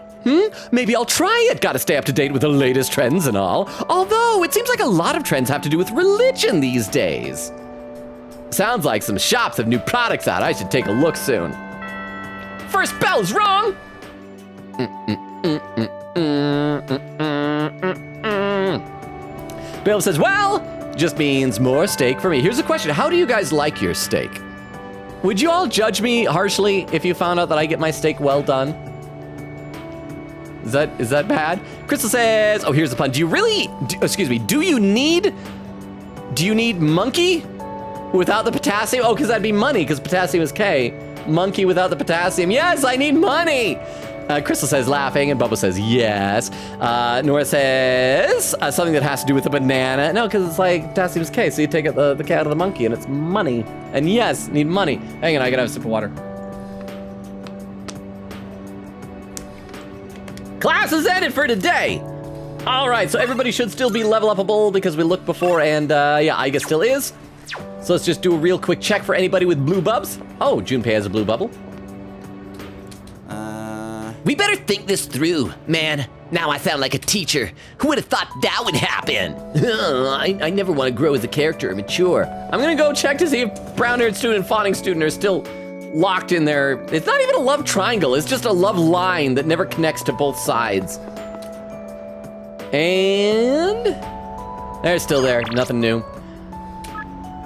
Maybe I'll try it. Gotta stay up to date with the latest trends and all. Although, it seems like a lot of trends have to do with religion these days. Sounds like some shops have new products out. I should take a look soon. First bell's wrong. Bill says, well, just means more steak for me. Here's a question. How do you guys like your steak? Would you all judge me harshly if you found out that I get my steak well done? Is that bad? Crystal says, oh, here's the pun. Do you need monkey without the potassium? Oh, because that'd be money, because potassium is K. Monkey without the potassium. Yes, I need money. Crystal says laughing, and Bubba says yes. Nora says something that has to do with a banana. No, because it's like potassium is K, so you take out the K out of the monkey, and it's money. And yes, need money. Hang on, I gotta have a sip of water. Class is ended for today. All right, so everybody should still be level upable because we looked before, and yeah, Aigis still is. So let's just do a real quick check for anybody with blue bubs. Oh, Junpei has a blue bubble. We better think this through, man. Now I sound like a teacher. Who would have thought that would happen? I never want to grow as a character or mature. I'm gonna go check to see if brown haired student and fawning student are still locked in there. It's not even a love triangle, it's just a love line that never connects to both sides. And they're still there, nothing new.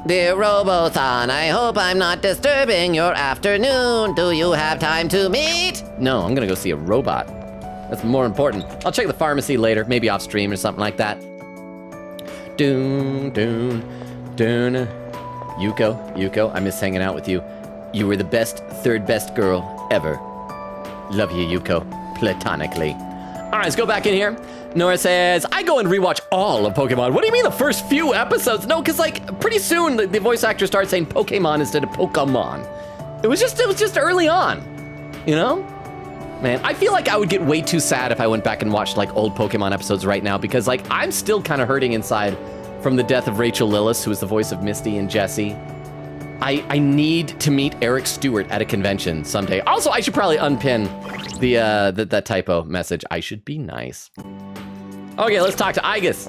Dear Robo-san, I hope I'm not disturbing your afternoon. Do you have time to meet? No, I'm gonna go see a robot. That's more important. I'll check the pharmacy later, maybe off stream or something like that. Doon. Yuko, I miss hanging out with you. You were the third best girl ever. Love you, Yuko, platonically. All right, let's go back in here. Nora says, I go and rewatch all of Pokemon. What do you mean the first few episodes? No, because like pretty soon the voice actor starts saying Pokemon instead of Pokemon. It was just early on, you know? Man, I feel like I would get way too sad if I went back and watched like old Pokemon episodes right now because like I'm still kind of hurting inside from the death of Rachel Lillis, who is the voice of Misty and Jessie. I need to meet Eric Stewart at a convention someday. Also, I should probably unpin that typo message. I should be nice. Okay, let's talk to Aigis.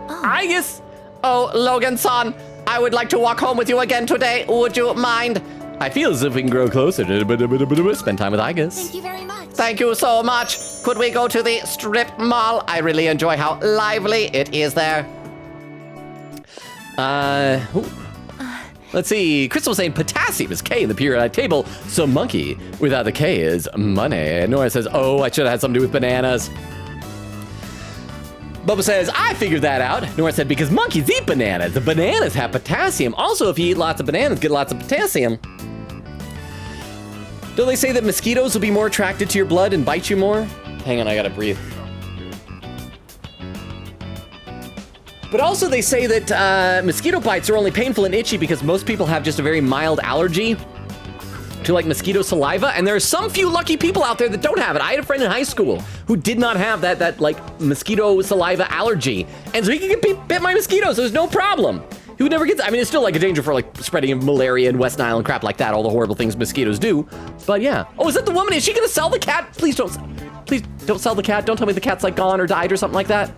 Aigis! Oh, Logan-san, I would like to walk home with you again today. Would you mind? I feel as if we can grow closer to spend time with Aigis. Thank you very much. Thank you so much. Could we go to the strip mall? I really enjoy how lively it is there. Let's see. Crystal was saying potassium is K in the periodic table, so monkey without the K is money. And Nora says, oh, I should have had something to do with bananas. Bubba says, I figured that out. Nora said, because monkeys eat bananas. The bananas have potassium. Also, if you eat lots of bananas, get lots of potassium. Don't they say that mosquitoes will be more attracted to your blood and bite you more? Hang on, I gotta breathe. But also they say that mosquito bites are only painful and itchy because most people have just a very mild allergy. to like mosquito saliva, and there are some few lucky people out there that don't have it. I had a friend in high school who did not have that like mosquito saliva allergy, and so he could get bit by mosquitoes. So there's no problem. He would never get. I mean, it's still like a danger for like spreading of malaria and West Nile and crap like that. All the horrible things mosquitoes do. But yeah. Oh, is that the woman? Is she gonna sell the cat? Please don't sell the cat. Don't tell me the cat's like gone or died or something like that.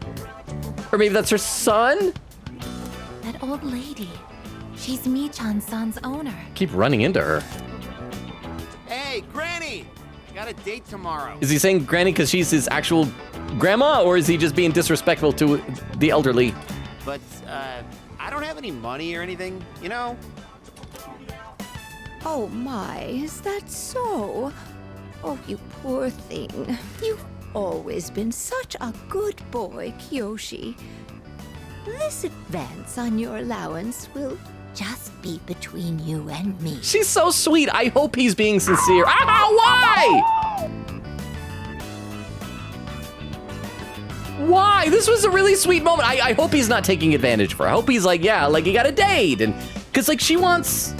Or maybe that's her son. That old lady. She's Michan-san's owner. Keep running into her. Hey, Granny! Got a date tomorrow. Is he saying Granny because she's his actual grandma, or is he just being disrespectful to the elderly? But, I don't have any money or anything, you know? Oh my, is that so? Oh, you poor thing. You've always been such a good boy, Kyoshi. This advance on your allowance will just be between you and me. She's so sweet. I hope he's being sincere. Why? Why? This was a really sweet moment. I hope he's not taking advantage of her. I hope he's like, yeah, like you got a date. And because like she wants,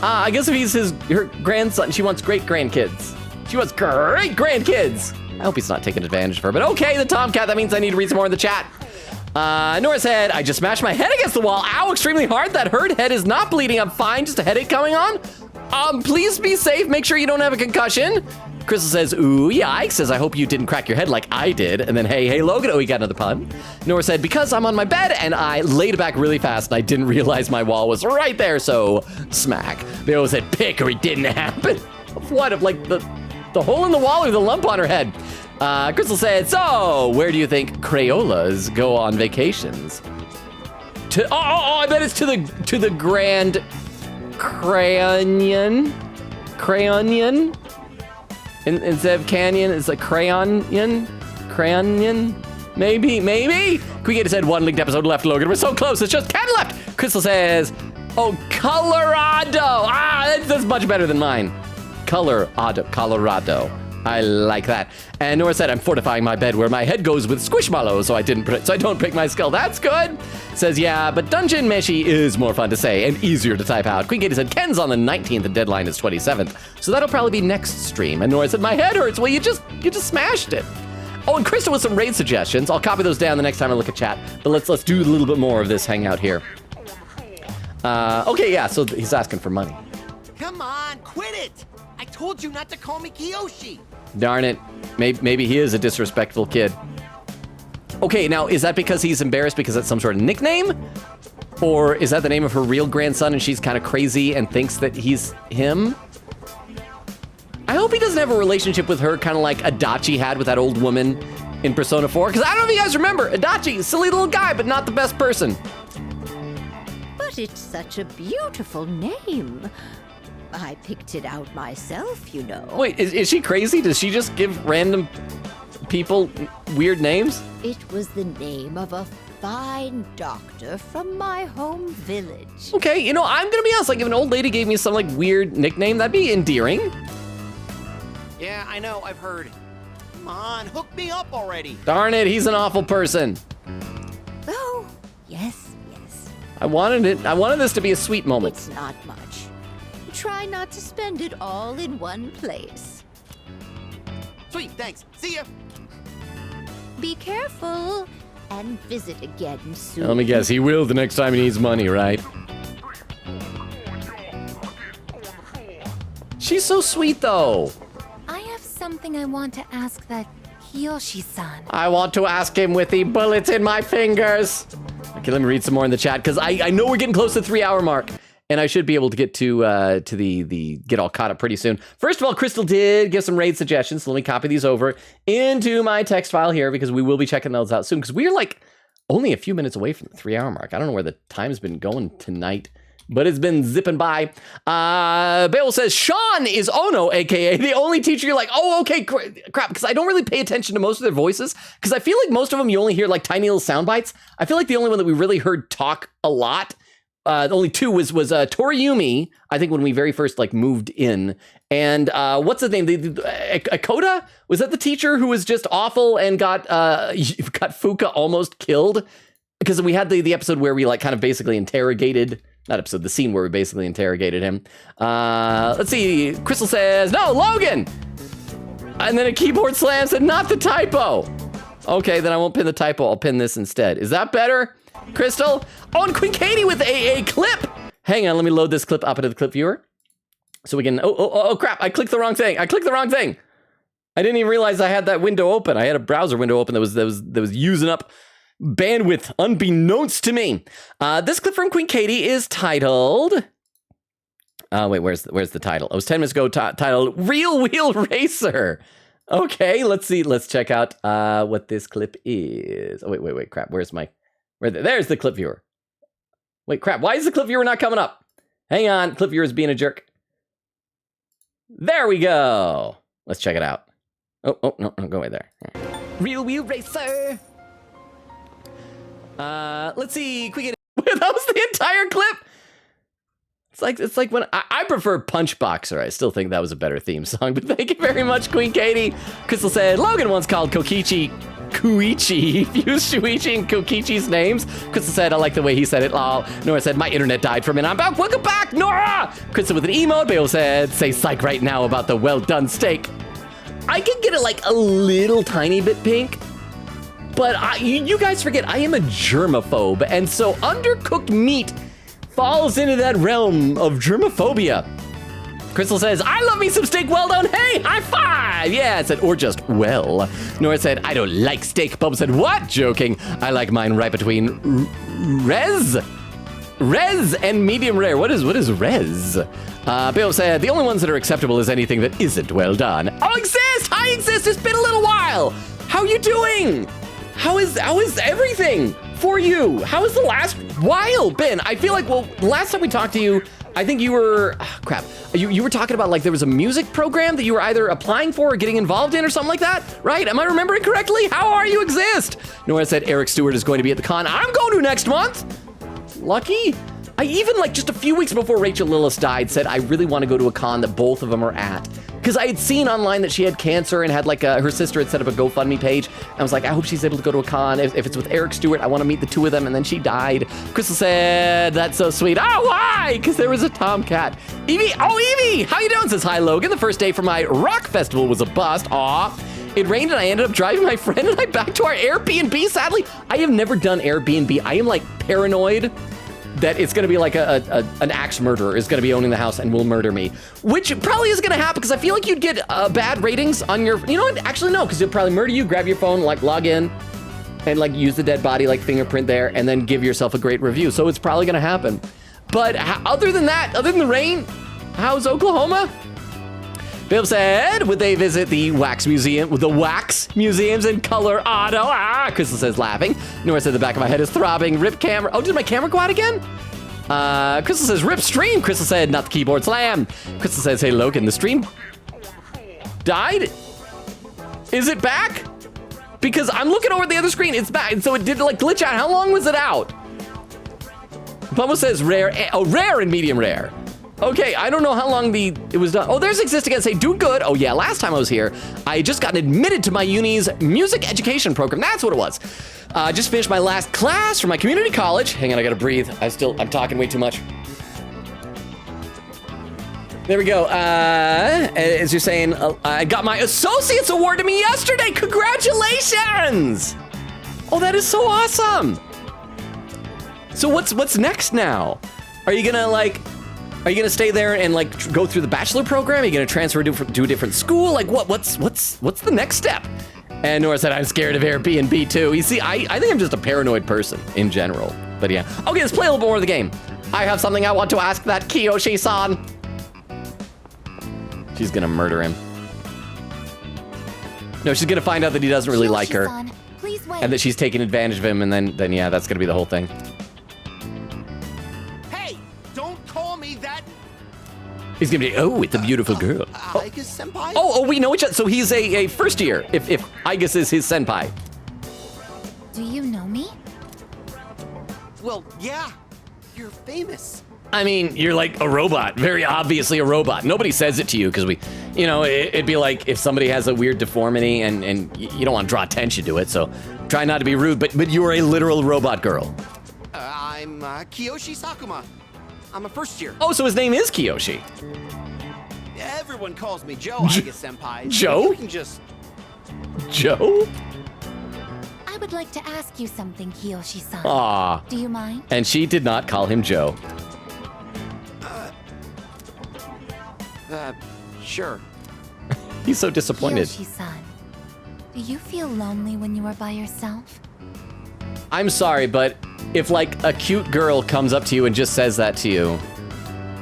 I guess if he's her grandson, she wants great grandkids. She wants great grandkids. I hope he's not taking advantage of her. But okay, the Tomcat, that means I need to read some more in the chat. Nora said, I just smashed my head against the wall. Ow, extremely hard. That hurt. Head is not bleeding. I'm fine. Just a headache coming on. Please be safe. Make sure you don't have a concussion. Crystal says, ooh, yikes. Says, I hope you didn't crack your head like I did. And then, hey, Logan. Oh, he got another pun. Nora said, because I'm on my bed and I laid back really fast and I didn't realize my wall was right there. So, smack. They always said, pick or it didn't happen. What? Of like the hole in the wall or the lump on her head? Crystal said, so where do you think Crayolas go on vacations? I bet it's to the Grand Crayonian. Instead of canyon, it's like crayonian. Maybe. Quigator said 1 linked episode left, Logan. We're so close, it's just 10 left. Crystal says, oh, Colorado. That's much better than mine. Colorado. I like that. And Nora said, I'm fortifying my bed where my head goes with squishmallows, so I don't pick my skull. That's good. Says, yeah, but Dungeon Meshi is more fun to say and easier to type out. Queen Katie said, Ken's on the 19th, the deadline is 27th. So that'll probably be next stream. And Nora said, my head hurts. Well, you just smashed it. Oh, and Krista with some raid suggestions. I'll copy those down the next time I look at chat. But let's do a little bit more of this hangout here. Okay, yeah, so he's asking for money. Come on, quit it! I told you not to call me Kiyoshi. Darn it. Maybe he is a disrespectful kid. Okay, now, is that because he's embarrassed because that's some sort of nickname? Or is that the name of her real grandson and she's kind of crazy and thinks that he's him? I hope he doesn't have a relationship with her kind of like Adachi had with that old woman in Persona 4. Because I don't know if you guys remember, Adachi, silly little guy, but not the best person. But it's such a beautiful name. I picked it out myself, you know. Wait, is she crazy? Does she just give random people weird names? It was the name of a fine doctor from my home village. Okay, you know, I'm gonna be honest, like if an old lady gave me some like weird nickname, that'd be endearing. Yeah, I know, I've heard. Come on, hook me up already. Darn it, he's an awful person. Oh, yes. I wanted this to be a sweet moment. It's not much. Try not to spend it all in one place. Sweet, thanks. See ya. Be careful and visit again soon. Let me guess, he will the next time he needs money, right? She's so sweet, though. I have something I want to ask that Kiyoshi-san. I want to ask him with the bullets in my fingers. Okay, let me read some more in the chat, because I know we're getting close to the 3-hour mark. And I should be able to get to the get all caught up pretty soon. First of all, Crystal did give some raid suggestions. So let me copy these over into my text file here because we will be checking those out soon. Because we're like only a few minutes away from the 3-hour mark. I don't know where the time's been going tonight, but it's been zipping by. Bale says, Sean is Ono, aka the only teacher you're like, oh, okay, crap. Because I don't really pay attention to most of their voices. Because I feel like most of them you only hear like tiny little sound bites. I feel like the only one that we really heard talk a lot, only two was Toriyumi, I think when we very first like moved in. And what's the name? Akoda? Was that the teacher who was just awful and got Fuka almost killed? Because we had the episode where we like kind of basically interrogated Not episode, the scene where we basically interrogated him. Let's see. Crystal says, no, Logan! And then a keyboard slam said, not the typo. Okay, then I won't pin the typo. I'll pin this instead. Is that better, Crystal? Oh, and Queen Katie with a clip. Hang on, let me load this clip up into the clip viewer. So we can, oh, crap, I clicked the wrong thing. I didn't even realize I had that window open. I had a browser window open that was using up bandwidth unbeknownst to me. This clip from Queen Katie is titled... wait, where's the title? It was 10 minutes ago, titled Real Wheel Racer. Okay, let's see. Let's check out what this clip is. Oh, wait, crap. There's the clip viewer. Wait, crap. Why is the clip viewer not coming up? Hang on. Clip viewer is being a jerk. There we go. Let's check it out. Oh, no, go away there. Real Wheel Racer. Let's see. Quick, that was the entire clip. It's like when I prefer Punch Boxer. I still think that was a better theme song, but thank you very much, Queen Katie. Crystal said, Logan once called Kokichi Kuichi. He used Shuichi and Kokichi's names. Crystal said, I like the way he said it. Oh, Nora said, my internet died for a minute. I'm back. Welcome back, Nora. Crystal with an emote. Bale said, say psych right now about the well done steak. I can get it like a little tiny bit pink, but you guys forget I am a germaphobe, and so undercooked meat falls into that realm of germophobia. Crystal says, I love me some steak well done. Hey, high five. Yeah, it said, or just well. Nora said, I don't like steak. Bubba said, what? Joking. I like mine right between res and medium rare. What is res? Bill said, the only ones that are acceptable is anything that isn't well done. Oh, Exist! Hi, Exist! It's been a little while! How you doing? How is everything for you? How has the last while been? I feel like, the last time we talked to you, I think you were, you were talking about like there was a music program that you were either applying for or getting involved in or something like that, right? Am I remembering correctly? How are you, Exist? Nora said Eric Stewart is going to be at the con. I'm going to next month. Lucky. I even, like, just a few weeks before Rachel Lillis died, said, I really want to go to a con that both of them are at. Because I had seen online that she had cancer and had, like, her sister had set up a GoFundMe page. I was like, I hope she's able to go to a con. If it's with Eric Stewart, I want to meet the two of them. And then she died. Crystal said, that's so sweet. Oh, why? Because there was a tomcat. Evie, how you doing? Says, hi, Logan. The first day for my rock festival was a bust. Aw. It rained and I ended up driving my friend and I back to our Airbnb. Sadly, I have never done Airbnb. I am, like, paranoid that it's gonna be like an axe murderer is gonna be owning the house and will murder me, which probably is gonna happen because I feel like you'd get bad ratings on your, you know what, actually no, because he'll probably murder you, grab your phone, like log in, and like use the dead body like fingerprint there, and then give yourself a great review. So it's probably gonna happen. But other than that, other than the rain, how's Oklahoma? Bill said, would they visit the wax museum, the wax museums in Colorado? Crystal says, laughing. Nora said, the back of my head is throbbing. Rip camera. Oh, did my camera go out again? Crystal says, rip stream. Crystal said, not the keyboard slam. Crystal says, hey, Logan, the stream died? Is it back? Because I'm looking over at the other screen. It's back. And so it did like glitch out. How long was it out? Bubba says rare. Oh, rare and medium rare. Okay, I don't know how long it was done. Oh, there's Exist again. Say, do good. Oh yeah, last time I was here, I just got admitted to my uni's music education program. That's what it was. Just finished my last class from my community college. Hang on, I gotta breathe. I'm talking way too much. There we go. As you're saying, I got my associate's award to me yesterday. Congratulations! Oh, that is so awesome. So what's next now? Are you gonna stay there and like go through the bachelor program? Are you gonna transfer to a different school? Like what's the next step? And Nora said, I'm scared of Airbnb too. You see, I think I'm just a paranoid person in general. But yeah. Okay, let's play a little more of the game. I have something I want to ask that Kiyoshi-san. She's gonna murder him. No, she's gonna find out that he doesn't really like her. And that she's taking advantage of him, and then yeah, that's gonna be the whole thing. He's gonna be, oh, it's a beautiful girl. Aigis senpai? Oh, we know each other. So he's a first year, if Aigis is his senpai. Do you know me? Well, yeah. You're famous. I mean, you're like a robot, very obviously a robot. Nobody says it to you because it'd be like if somebody has a weird deformity and you don't want to draw attention to it, so try not to be rude, but you're a literal robot girl. I'm Kiyoshi Sakuma. I'm a first year. Oh, so his name is Kiyoshi. Everyone calls me Joe, Aigis-senpai. Joe? You can just... Joe? I would like to ask you something, Kiyoshi-san. Aw. Do you mind? And she did not call him Joe. Sure. He's so disappointed. Kiyoshi-san, do you feel lonely when you are by yourself? I'm sorry, but if like a cute girl comes up to you and just says that to you,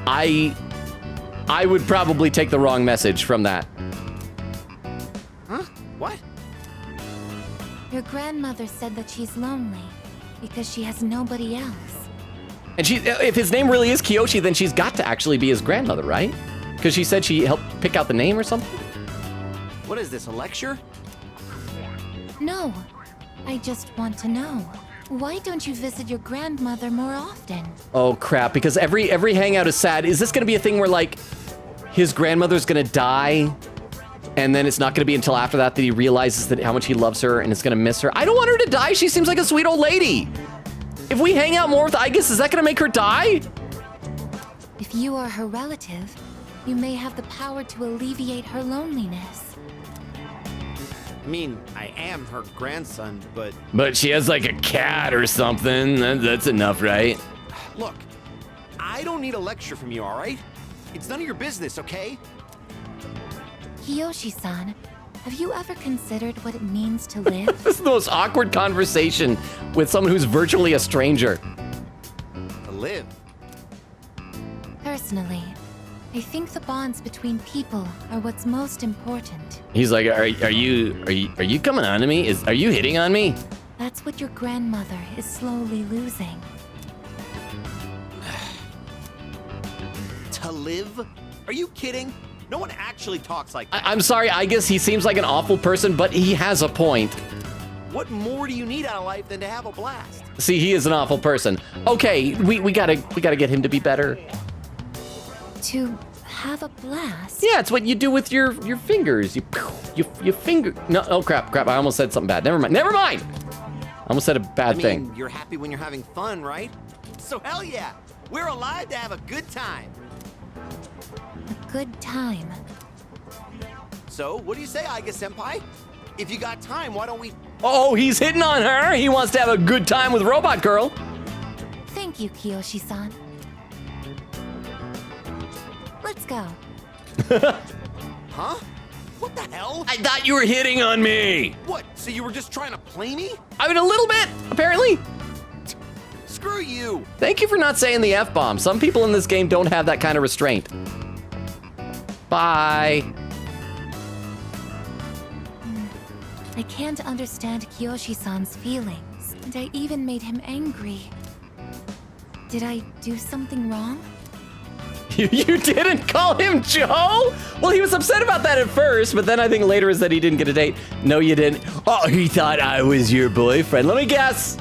I would probably take the wrong message from that. Huh? What? Your grandmother said that she's lonely because she has nobody else. And if his name really is Kiyoshi, then she's got to actually be his grandmother, right? Because she said she helped pick out the name or something? What is this, a lecture? No, I just want to know. Why don't you visit your grandmother more often? Oh crap, because every hangout is sad. Is this gonna be a thing where like his grandmother's gonna die and then it's not gonna be until after that that he realizes that how much he loves her and is gonna miss her? I don't want her to die. She seems like a sweet old lady. If we hang out more with Aigis, is that gonna make her die? If you are her relative, you may have the power to alleviate her loneliness. I mean, I am her grandson, but... But she has like a cat or something. That's enough, right? Look, I don't need a lecture from you, all right? It's none of your business, okay? Kiyoshi-san, have you ever considered what it means to live? This is the most awkward conversation with someone who's virtually a stranger. To live? Personally, I think the bonds between people are what's most important. He's like, are you coming on to me? Are you hitting on me? That's what your grandmother is slowly losing. To live? Are you kidding? No one actually talks like that. I'm sorry, I guess he seems like an awful person, but he has a point. What more do you need out of life than to have a blast? See, he is an awful person. Okay, we gotta get him to be better. To have a blast? Yeah, it's what you do with your fingers. You finger. No, oh crap! I almost said something bad. Never mind. I almost said a bad thing. You're happy when you're having fun, right? So hell yeah, we're alive to have a good time. A good time. So, what do you say, Aigis-senpai? If you got time, why don't we... Oh, he's hitting on her. He wants to have a good time with Robot Girl. Thank you, Kiyoshi-san. Let's go. Huh? What the hell? I thought you were hitting on me. What, so you were just trying to play me? I mean, a little bit, apparently. Screw you. Thank you for not saying the F-bomb. Some people in this game don't have that kind of restraint. Bye. I can't understand Kiyoshi-san's feelings, and I even made him angry. Did I do something wrong? You didn't call him Joe? Well, he was upset about that at first, but then I think later is that he didn't get a date. No, you didn't. Oh, he thought I was your boyfriend. Let me guess.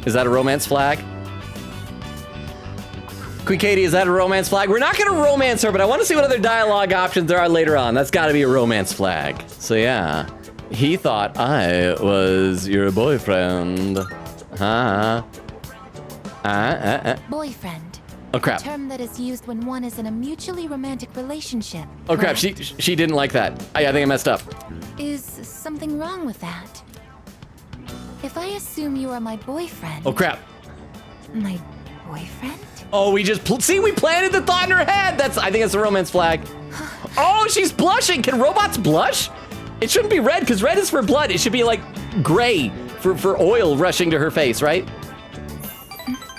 Is that a romance flag? Queen Katie, is that a romance flag? We're not gonna romance her, but I want to see what other dialogue options there are later on. That's gotta be a romance flag. So yeah, he thought I was your boyfriend. Boyfriend. Oh crap. A term that is used when one is in a mutually romantic relationship. Oh crap, she didn't like that. I think I messed up. Is something wrong with that? If I assume you are my boyfriend... Oh crap. My boyfriend? Oh, we planted the thought in her head. I think it's a romance flag. Oh, she's blushing. Can robots blush? It shouldn't be red because red is for blood. It should be like gray for oil rushing to her face, right?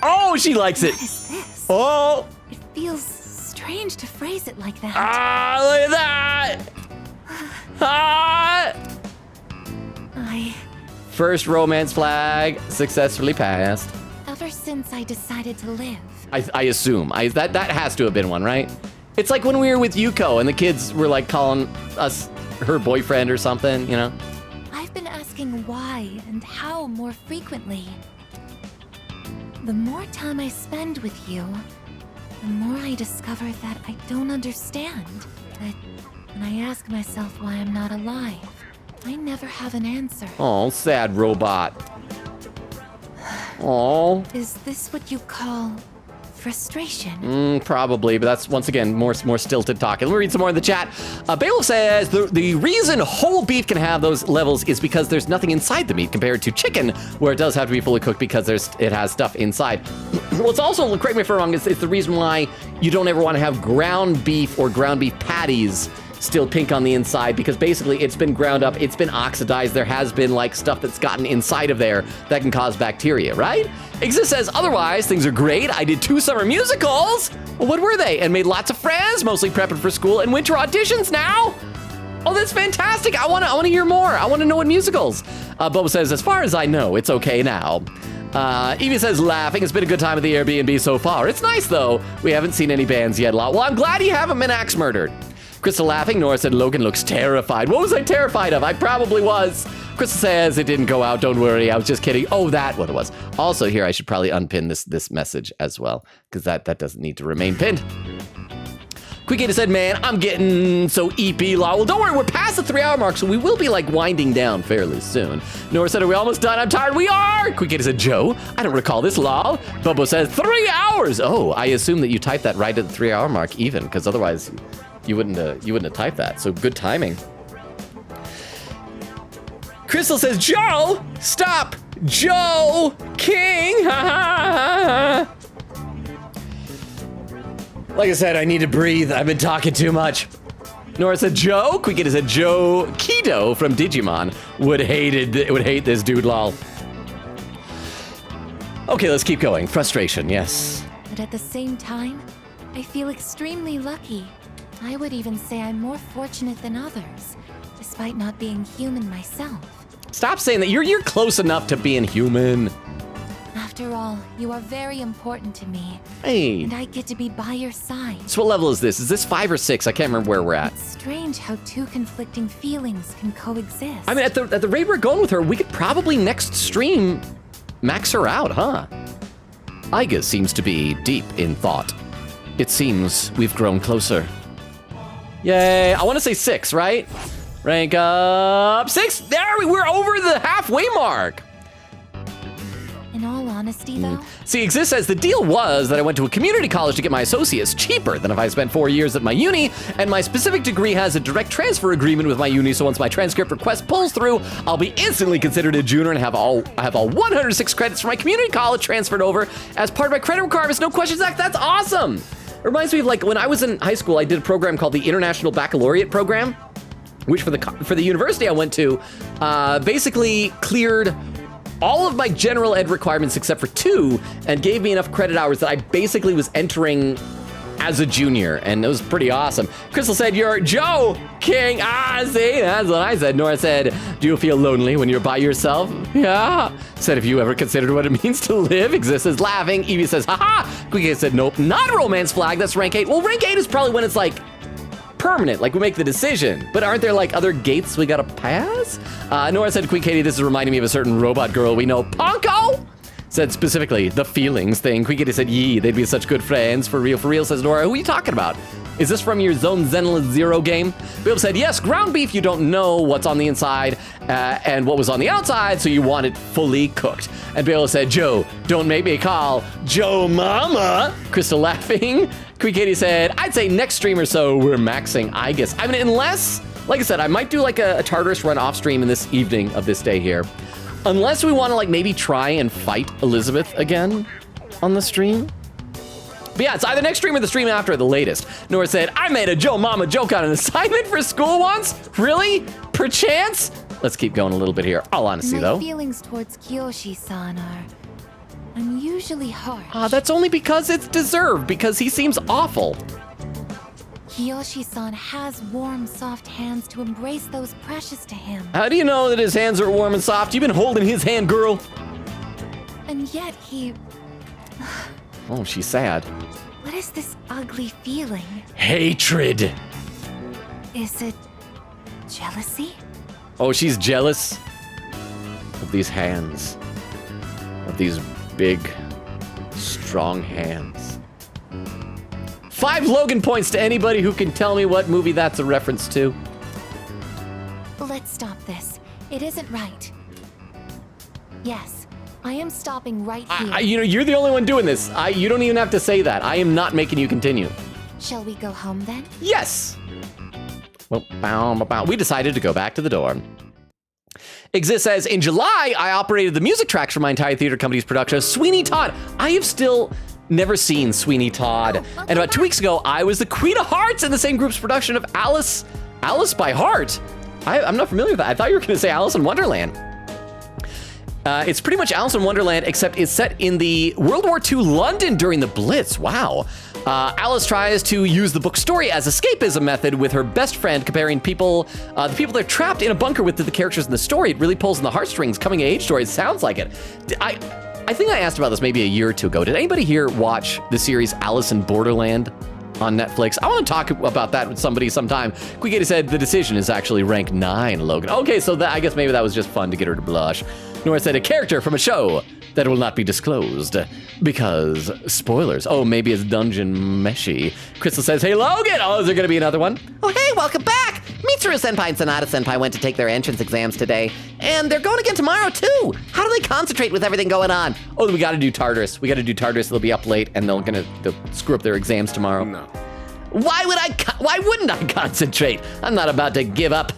Oh, she likes it. What is this? Oh. It feels strange to phrase it like that. Ah, look at that. Ah. First romance flag successfully passed. Ever since I decided to live. I assume. That has to have been one, right? It's like when we were with Yuko and the kids were like calling us her boyfriend or something, you know? I've been asking why and how more frequently. The more time I spend with you, the more I discover that I don't understand. That when I ask myself why I'm not alive, I never have an answer. Oh, sad robot. Oh. Is this what you call frustration. Probably, but that's, once again, more stilted talking. Let me read some more in the chat. Bailiff says, the reason whole beef can have those levels is because there's nothing inside the meat compared to chicken, where it does have to be fully cooked because it has stuff inside. What's also, correct me if I'm wrong, it's the reason why you don't ever want to have ground beef or ground beef patties still pink on the inside, because basically it's been ground up, it's been oxidized, there has been like stuff that's gotten inside of there that can cause bacteria, right? Exist says, otherwise, things are great. I did 2 summer musicals. Well, what were they? And made lots of friends, mostly prepping for school and winter auditions now. Oh, that's fantastic. I want to hear more. I want to know what musicals. Boba says, as far as I know, it's okay now. Evie says, laughing. It's been a good time at the Airbnb so far. It's nice, though. We haven't seen any bands yet. Well, I'm glad you haven't been axe murdered. Crystal laughing. Nora said, Logan looks terrified. What was I terrified of? I probably was. Crystal says, it didn't go out. Don't worry. I was just kidding. Oh, that what it was. Also here, I should probably unpin this message as well, because that doesn't need to remain pinned. Quickgator said, man, I'm getting so EP law. Well, don't worry, we're past the 3-hour mark, so we will be like winding down fairly soon. Nora said, are we almost done? I'm tired. We are. Quickgator said, Joe, I don't recall this law. Bobo says, 3 hours. Oh, I assume that you typed that right at the 3-hour mark even, because otherwise you wouldn't have typed that. So good timing. Crystal says, Joe, stop. Joe King. Ha ha ha. Like I said, I need to breathe. I've been talking too much. Nora said, Joe? Quickgator said, Joe Kido from Digimon would hate this dude, lol. Okay, let's keep going. Frustration, yes. But at the same time, I feel extremely lucky. I would even say I'm more fortunate than others, despite not being human myself. Stop saying that. You're close enough to being human. After all, you are very important to me. Hey. And I get to be by your side. So what level is this? Is this 5 or 6? I can't remember where we're at. It's strange how 2 conflicting feelings can coexist. I mean, at the rate we're going with her, we could probably next stream max her out, huh? Aigis seems to be deep in thought. It seems we've grown closer. Yay, I want to say 6, right? Rank up 6. There, we're over the halfway mark. In all honesty, though? See, Exist says the deal was that I went to a community college to get my associates cheaper than if I spent 4 years at my uni, and my specific degree has a direct transfer agreement with my uni, so once my transcript request pulls through, I'll be instantly considered a junior and have all 106 credits for my community college transferred over as part of my credit requirements. No questions asked. That's awesome. It reminds me of like when I was in high school, I did a program called the International Baccalaureate Program, which for the university I went to, basically cleared all of my general ed requirements except for 2 and gave me enough credit hours that I basically was entering as a junior, and it was pretty awesome. Crystal said, you're Joe King. See, that's what I said. Nora said, do you feel lonely when you're by yourself? Yeah. Said, have you ever considered what it means to live? Exist is laughing. Evie says, haha. Quickgator said, nope, not romance flag. That's rank 8. Well, rank 8 is probably when it's like permanent, like we make the decision. But aren't there like other gates we gotta pass? Nora said, Queen Katie, this is reminding me of a certain robot girl we know. Ponko said specifically the feelings thing. Queen Katie said, yee, they'd be such good friends. For real, says Nora. Who are you talking about? Is this from your Zone Zenless Zero game? Bill said, yes, ground beef, you don't know what's on the inside and what was on the outside, so you want it fully cooked. And Bill said, Joe, don't make me call Joe Mama. Crystal laughing. Queen Katie said, I'd say next stream or so, we're maxing Aigis. I mean, unless, like I said, I might do like a Tartarus run off stream in this evening of this day here. Unless we want to like maybe try and fight Elizabeth again on the stream. But yeah, it's either next stream or the stream after at the latest. Nora said, I made a Joe Mama joke on an assignment for school once? Really? Perchance? Let's keep going a little bit here. All honesty, though. My feelings towards Kiyoshi-san are unusually harsh. That's only because it's deserved, because he seems awful. Kiyoshi-san has warm, soft hands to embrace those precious to him. How do you know that his hands are warm and soft? You've been holding his hand, girl. And yet he... Oh, she's sad. What is this ugly feeling? Hatred. Is it jealousy? Oh, she's jealous of these hands. Of these big, strong hands. 5 Logan points to anybody who can tell me what movie that's a reference to. Let's stop this. It isn't right. Yes, I am stopping right here. You're the only one doing this. You don't even have to say that. I am not making you continue. Shall we go home then? Yes. Well, we decided to go back to the dorm. Aigis says, in July, I operated the music tracks for my entire theater company's production of Sweeney Todd. I have still never seen Sweeney Todd. And about 2 weeks ago, I was the Queen of Hearts in the same group's production of Alice by Heart. I'm not familiar with that. I thought you were going to say Alice in Wonderland. It's pretty much Alice in Wonderland, except it's set in the World War II London during the Blitz. Wow. Alice tries to use the book story as escapism method with her best friend, comparing the people they're trapped in a bunker with to the characters in the story. It really pulls in the heartstrings. Coming of age story. It sounds like it. I think I asked about this maybe a year or two ago. Did anybody here watch the series Alice in Borderland on Netflix? I want to talk about that with somebody sometime. Quickity said the decision is actually rank 9, Logan. Okay, so I guess maybe that was just fun to get her to blush. Nora said a character from a show that will not be disclosed because spoilers. Oh, maybe it's Dungeon Meshi. Crystal says, hey, Logan. Oh, is there going to be another one? Oh, hey, welcome back. Mitsuru Senpai and Sonata Senpai went to take their entrance exams today, and they're going again tomorrow, too. How do they concentrate with everything going on? Oh, we got to do Tartarus. They'll be up late, and they'll screw up their exams tomorrow. No. Why wouldn't I concentrate? I'm not about to give up.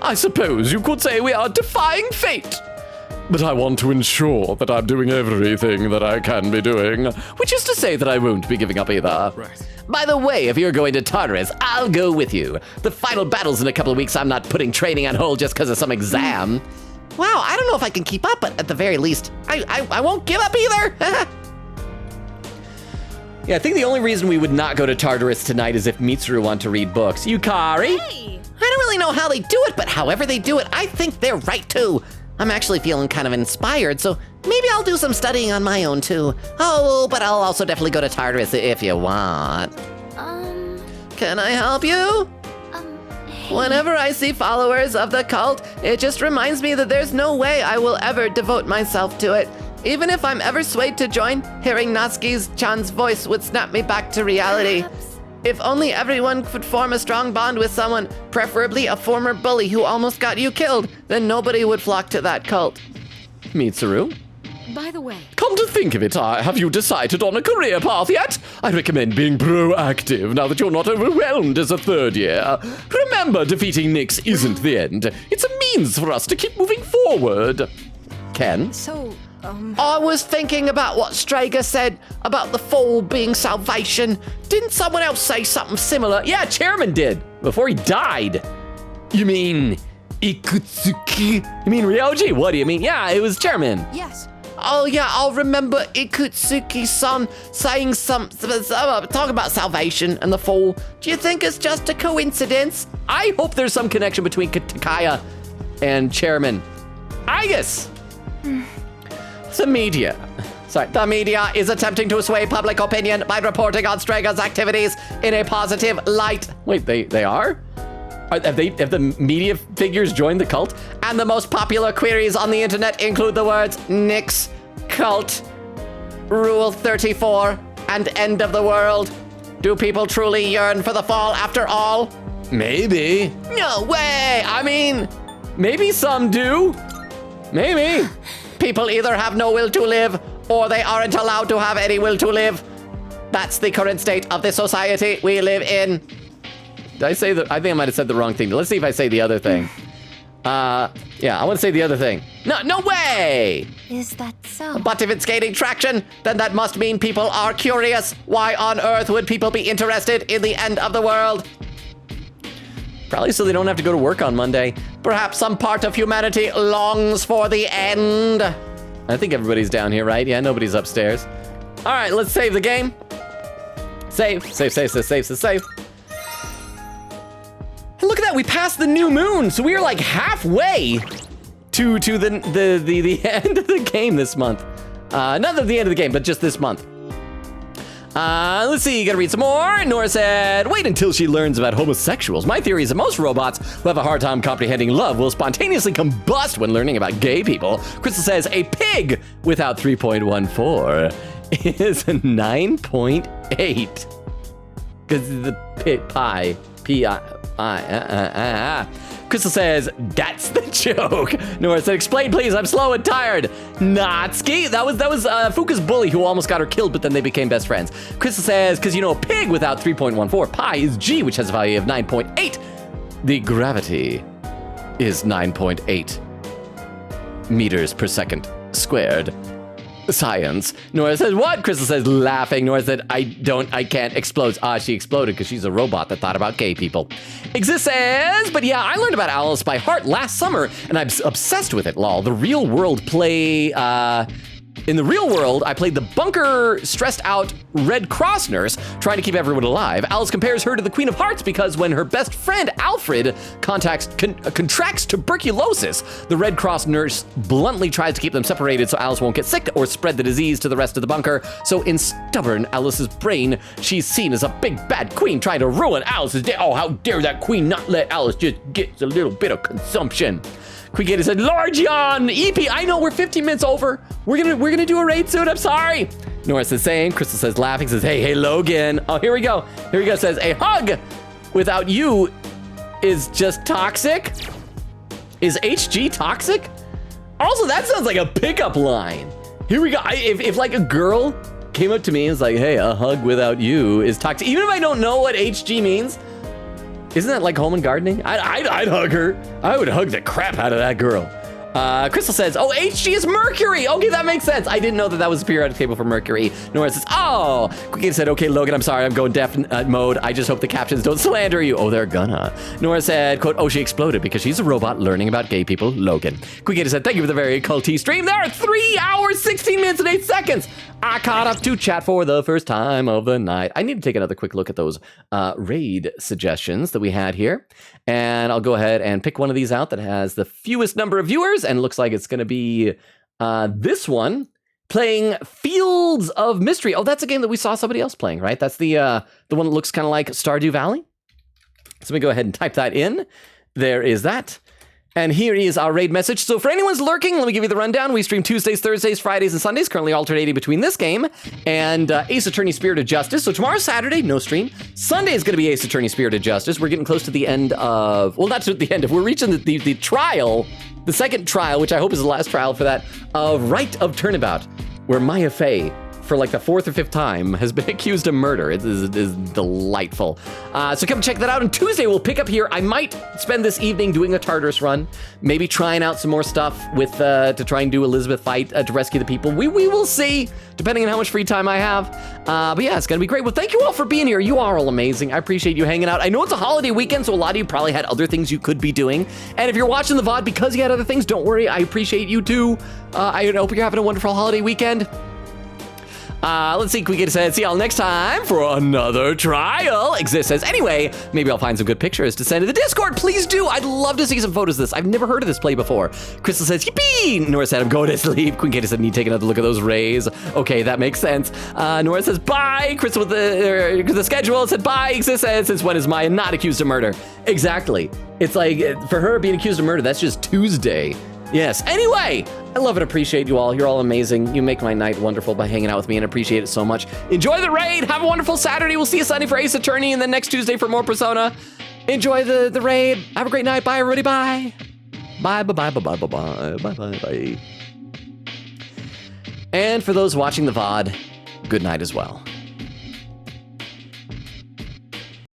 I suppose you could say we are defying fate. But I want to ensure that I'm doing everything that I can be doing, which is to say that I won't be giving up either. Right. By the way, if you're going to Tartarus, I'll go with you. The final battle's in a couple of weeks. I'm not putting training on hold just because of some exam. Wow, I don't know if I can keep up, but at the very least, I won't give up either. Yeah, I think the only reason we would not go to Tartarus tonight is if Mitsuru want to read books. Yukari? Hey! I don't really know how they do it, but however they do it, I think they're right too. I'm actually feeling kind of inspired, so maybe I'll do some studying on my own too. Oh, but I'll also definitely go to Tartarus if you want. Can I help you? Hey. Whenever I see followers of the cult, it just reminds me that there's no way I will ever devote myself to it. Even if I'm ever swayed to join, hearing Natsuki-chan's voice would snap me back to reality. If only everyone could form a strong bond with someone, preferably a former bully who almost got you killed, then nobody would flock to that cult. Mitsuru? By the way, Come to think of it, have you decided on a career path yet? I recommend being proactive now that you're not overwhelmed as a third year. Remember, defeating Nyx isn't the end. It's a means for us to keep moving forward. Ken? so, I was thinking about what Strager said about the fall being salvation. Didn't someone else say something similar? Yeah, Chairman did, before he died. You mean Ikutsuki? You mean Ryoji? What do you mean? Yeah, it was Chairman. yes. Oh yeah, I'll remember Ikutsuki-san saying talk about salvation and the fall. Do you think it's just a coincidence? I hope there's some connection between Takaya and Chairman. Aigis! The media is attempting to sway public opinion by reporting on Strager's activities in a positive light. Wait, they are? Have the media figures joined the cult? And the most popular queries on the internet include the words Nyx, cult, Rule 34, and end of the world. Do people truly yearn for the fall after all? Maybe. No way! I mean, Maybe some do. Maybe. people either have no will to live, or they aren't allowed to have any will to live. That's the current state of the society we live in. Did I say I think I might have said the wrong thing. Let's see if I say the other thing. Yeah, I want to say the other thing. No way! Is that so? But if it's gaining traction, then that must mean people are curious. Why on earth would people be interested in the end of the world? Probably so they don't have to go to work on Monday. Perhaps some part of humanity longs for the end. I think everybody's down here, right? Yeah, nobody's upstairs. All right, let's save the game. Save. And look at that, we passed the new moon, so we are like halfway to the end of the game this month. Not the end of the game, but just this month. Let's see, you gotta read some more. Nora said, wait until she learns about homosexuals. My theory is that most robots who have a hard time comprehending love will spontaneously combust when learning about gay people. Crystal says, a pig without 3.14 is a 9.8. Because the pie, P-I. Crystal says, that's the joke. Nora said, explain please, I'm slow and tired. Natsuki, that was Fuka's bully who almost got her killed, but then they became best friends. Crystal says, because you know a pig without 3.14 pi is G, which has a value of 9.8. The gravity is 9.8 meters per second squared. Science. Nora says, what? Crystal says, laughing. Nora said, I can't explode. She exploded because she's a robot that thought about gay people. Exist says, but yeah, I learned about Alice by heart last summer, and I'm obsessed with it, lol. The real world play, in the real world, I played the bunker, stressed out Red Cross nurse trying to keep everyone alive. Alice compares her to the Queen of Hearts because when her best friend Alfred contracts tuberculosis, the Red Cross nurse bluntly tries to keep them separated so Alice won't get sick or spread the disease to the rest of the bunker. So in stubborn Alice's brain, she's seen as a big bad queen trying to ruin Alice's day. Oh, how dare that queen not let Alice just get a little bit of consumption. Queen Gator said, large yawn, EP, I know we're 15 minutes over. We're gonna do a raid soon, I'm sorry. Nora says same, Crystal says laughing, says, hey Logan. Oh, here we go, says, a hug without you is just toxic? Is HG toxic? Also, that sounds like a pickup line. Here we go, if like a girl came up to me and was like, hey, a hug without you is toxic, even if I don't know what HG means, isn't that like home and gardening? I'd hug her. I would hug the crap out of that girl. Crystal says, oh, HG is Mercury. Okay, that makes sense. I didn't know that was a periodic table for Mercury. Nora says, oh. Quickie said, okay, Logan, I'm sorry. I'm going deaf mode. I just hope the captions don't slander you. Oh, they're gonna. Nora said, quote, oh, she exploded because she's a robot learning about gay people. Logan. Quickie said, thank you for the very culty stream. There are 3 hours, 16 minutes, and 8 seconds. I caught up to chat for the first time of the night. I need to take another quick look at those raid suggestions that we had here. And I'll go ahead and pick one of these out that has the fewest number of viewers. And looks like it's going to be this one, playing Fields of Mystery. Oh, that's a game that we saw somebody else playing, right? That's the one that looks kind of like Stardew Valley. So let me go ahead and type that in. There is that. And here is our raid message. So for anyone's lurking, let me give you the rundown. We stream Tuesdays, Thursdays, Fridays, and Sundays, currently alternating between this game and Ace Attorney Spirit of Justice. So tomorrow's Saturday, no stream. Sunday is going to be Ace Attorney Spirit of Justice. We're getting close to the end of, well, not to the end of, we're reaching the trial, the second trial, which I hope is the last trial for that, of Rite of Turnabout, where Maya Fey, for like the 4th or 5th time, has been accused of murder. It is delightful. So come check that out. On Tuesday, we'll pick up here. I might spend this evening doing a Tartarus run, maybe trying out some more stuff with to try and do Elizabeth fight to rescue the people. We will see, depending on how much free time I have. But yeah, it's gonna be great. Well, thank you all for being here. You are all amazing. I appreciate you hanging out. I know it's a holiday weekend, so a lot of you probably had other things you could be doing. And if you're watching the VOD because you had other things, don't worry. I appreciate you too. I hope you're having a wonderful holiday weekend. Let's see, Quickie said, see y'all next time for another trial. Exist says, anyway, maybe I'll find some good pictures to send to the Discord. Please do. I'd love to see some photos of this. I've never heard of this play before. Crystal says, yippee. Nora said, I'm going to sleep. Quickie said, need to take another look at those rays. Okay, that makes sense. Nora says, bye. Crystal with the schedule said, bye. Exist says, since when is Maya not accused of murder? Exactly. It's like, for her being accused of murder, that's just Tuesday. Yes. Anyway, I love and appreciate you all. You're all amazing. You make my night wonderful by hanging out with me and appreciate it so much. Enjoy the raid. Have a wonderful Saturday. We'll see you Sunday for Ace Attorney and then next Tuesday for more Persona. Enjoy the raid. Have a great night. Bye, everybody. Bye. Bye, bye, bye, bye, bye, bye, bye, bye, bye, bye. And for those watching the VOD, good night as well.